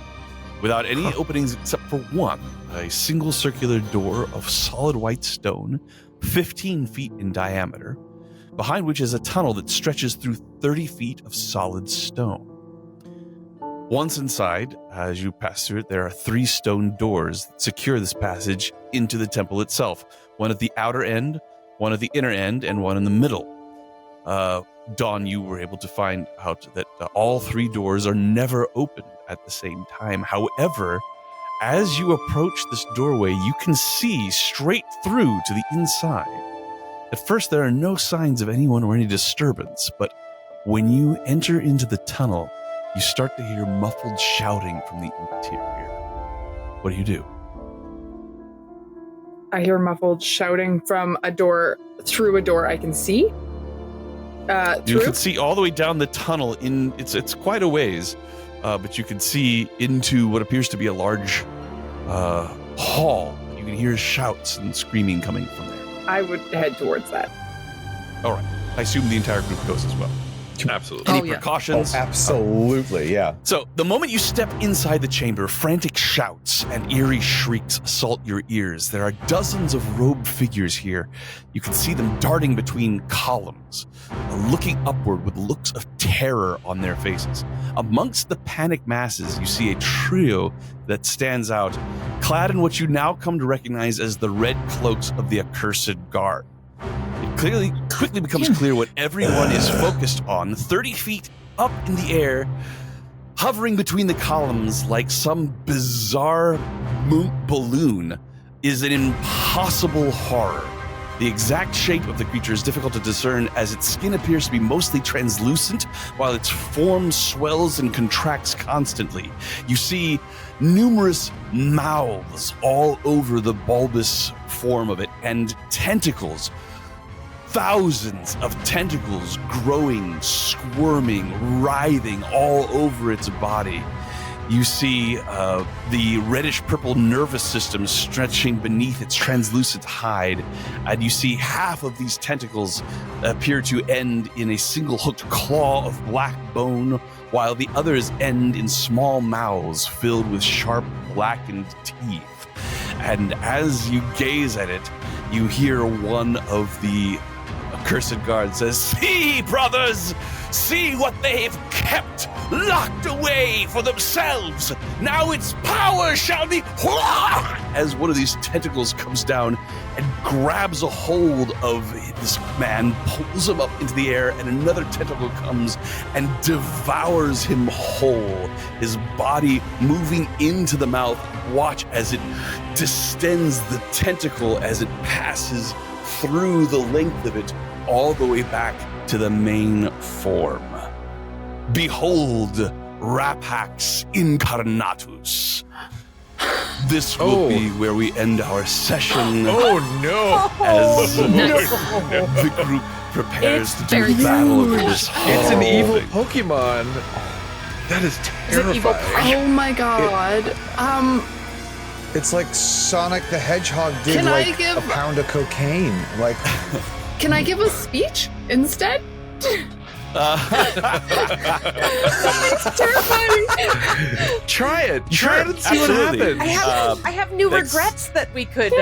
without any openings except for one, a single circular door of solid white stone, 15 feet in diameter, behind which is a tunnel that stretches through 30 feet of solid stone. Once inside, as you pass through it, there are 3 stone doors that secure this passage into the temple itself, one at the outer end, one at the inner end, and one in the middle. Dawn, you were able to find out that all 3 doors are never opened at the same time. However, as you approach this doorway, you can see straight through to the inside. At first, there are no signs of anyone or any disturbance, but when you enter into the tunnel, you start to hear muffled shouting from the interior. What do? I hear muffled shouting from a door, through a door I can see. You can see all the way down the tunnel. It's quite a ways, but you can see into what appears to be a large hall. You can hear shouts and screaming coming from there. I would head towards that. All right. I assume the entire group goes as well. Absolutely. Any precautions? Oh, absolutely, yeah. So, the moment you step inside the chamber, frantic shouts and eerie shrieks assault your ears. There are dozens of robed figures here. You can see them darting between columns, looking upward with looks of terror on their faces. Amongst the panicked masses, you see a trio that stands out, clad in what you now come to recognize as the red cloaks of the accursed guard. It quickly becomes clear what everyone is focused on. 30 feet up in the air, hovering between the columns like some bizarre balloon, is an impossible horror. The exact shape of the creature is difficult to discern, as its skin appears to be mostly translucent, while its form swells and contracts constantly. You see numerous mouths all over the bulbous form of it, and tentacles. Thousands of tentacles growing, squirming, writhing all over its body. You see the reddish-purple nervous system stretching beneath its translucent hide, and you see half of these tentacles appear to end in a single hooked claw of black bone, while the others end in small mouths filled with sharp, blackened teeth. And as you gaze at it, you hear one of the accursed guard says, "See, brothers, see what they've kept locked away for themselves. Now its power shall be..." As one of these tentacles comes down and grabs a hold of this man, pulls him up into the air, and another tentacle comes and devours him whole, his body moving into the mouth. Watch as it distends the tentacle as it passes through the length of it all the way back to the main form. Behold, Rapax Incarnatus. This will be where we end our session. Oh no! As the group prepares to do the battle of this It's an evil thing. Pokemon. That is terrifying. evil? Oh my god. It's like Sonic the Hedgehog did Can I like give- a pound of cocaine. Like, Can I give a speech instead? It's terrifying. Try it. Try it and see what Absolutely. happens. I have new thanks. regrets that we could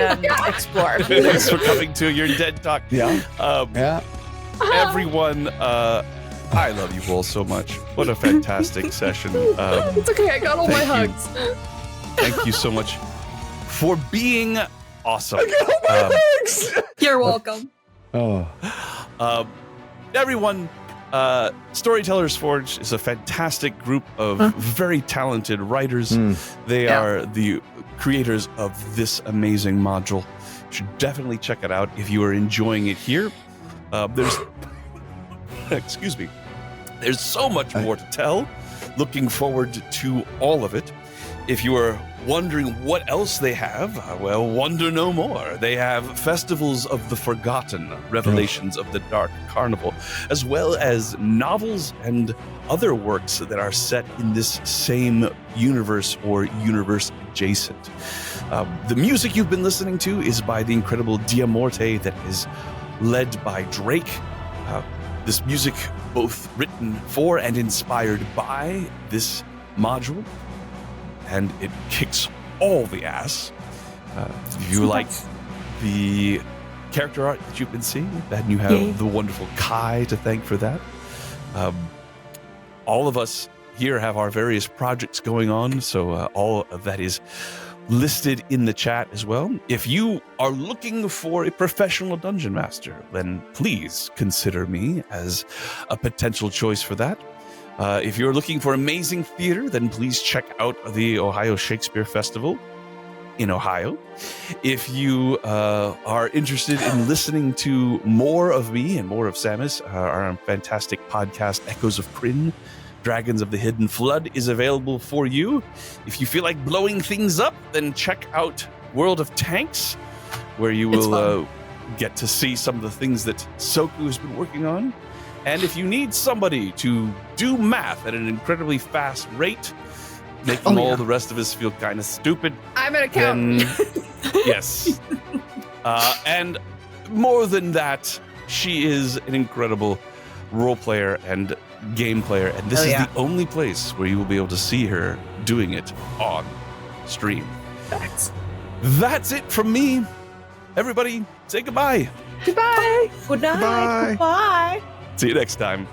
explore. Thanks for coming to your dead talk. yeah, yeah. Everyone, I love you all so much. What a fantastic session. It's okay, I got all my thank you. hugs. Thank you so much for being awesome. You're welcome. Oh, Everyone, Storytellers Forge is a fantastic group of very talented writers. They are the creators of this amazing module. You should definitely check it out if you are enjoying it here. There's, excuse me, there's so much more to tell. looking forward to all of it. If you are wondering what else they have, well, wonder no more. They have Festivals of the Forgotten, Revelations of the Dark Carnival, as well as novels and other works that are set in this same universe or universe adjacent. The music you've been listening to is by the incredible Diamorte, that is led by Drake. This music both written for and inspired by this module, and it kicks all the ass. If you like the character art that you've been seeing, then you have the wonderful Kai to thank for that. All of us here have our various projects going on, so all of that is listed in the chat as well. If you are looking for a professional dungeon master, then please consider me as a potential choice for that. If you're looking for amazing theater, then please check out the Ohio Shakespeare Festival in Ohio. If you are interested in listening to more of me and more of Samus, our fantastic podcast, Echoes of Kryn, Dragons of the Hidden Flood, is available for you. If you feel like blowing things up, then check out World of Tanks, where you will get to see some of the things that Soku has been working on. And if you need somebody to do math at an incredibly fast rate, making all the rest of us feel kind of stupid, I'm an accountant. Yes. And more than that, she is an incredible role player and game player, and this is the only place where you will be able to see her doing it on stream. Facts. That's it from me. Everybody, say goodbye. Goodbye. Good night. Goodbye. Goodbye. See you next time.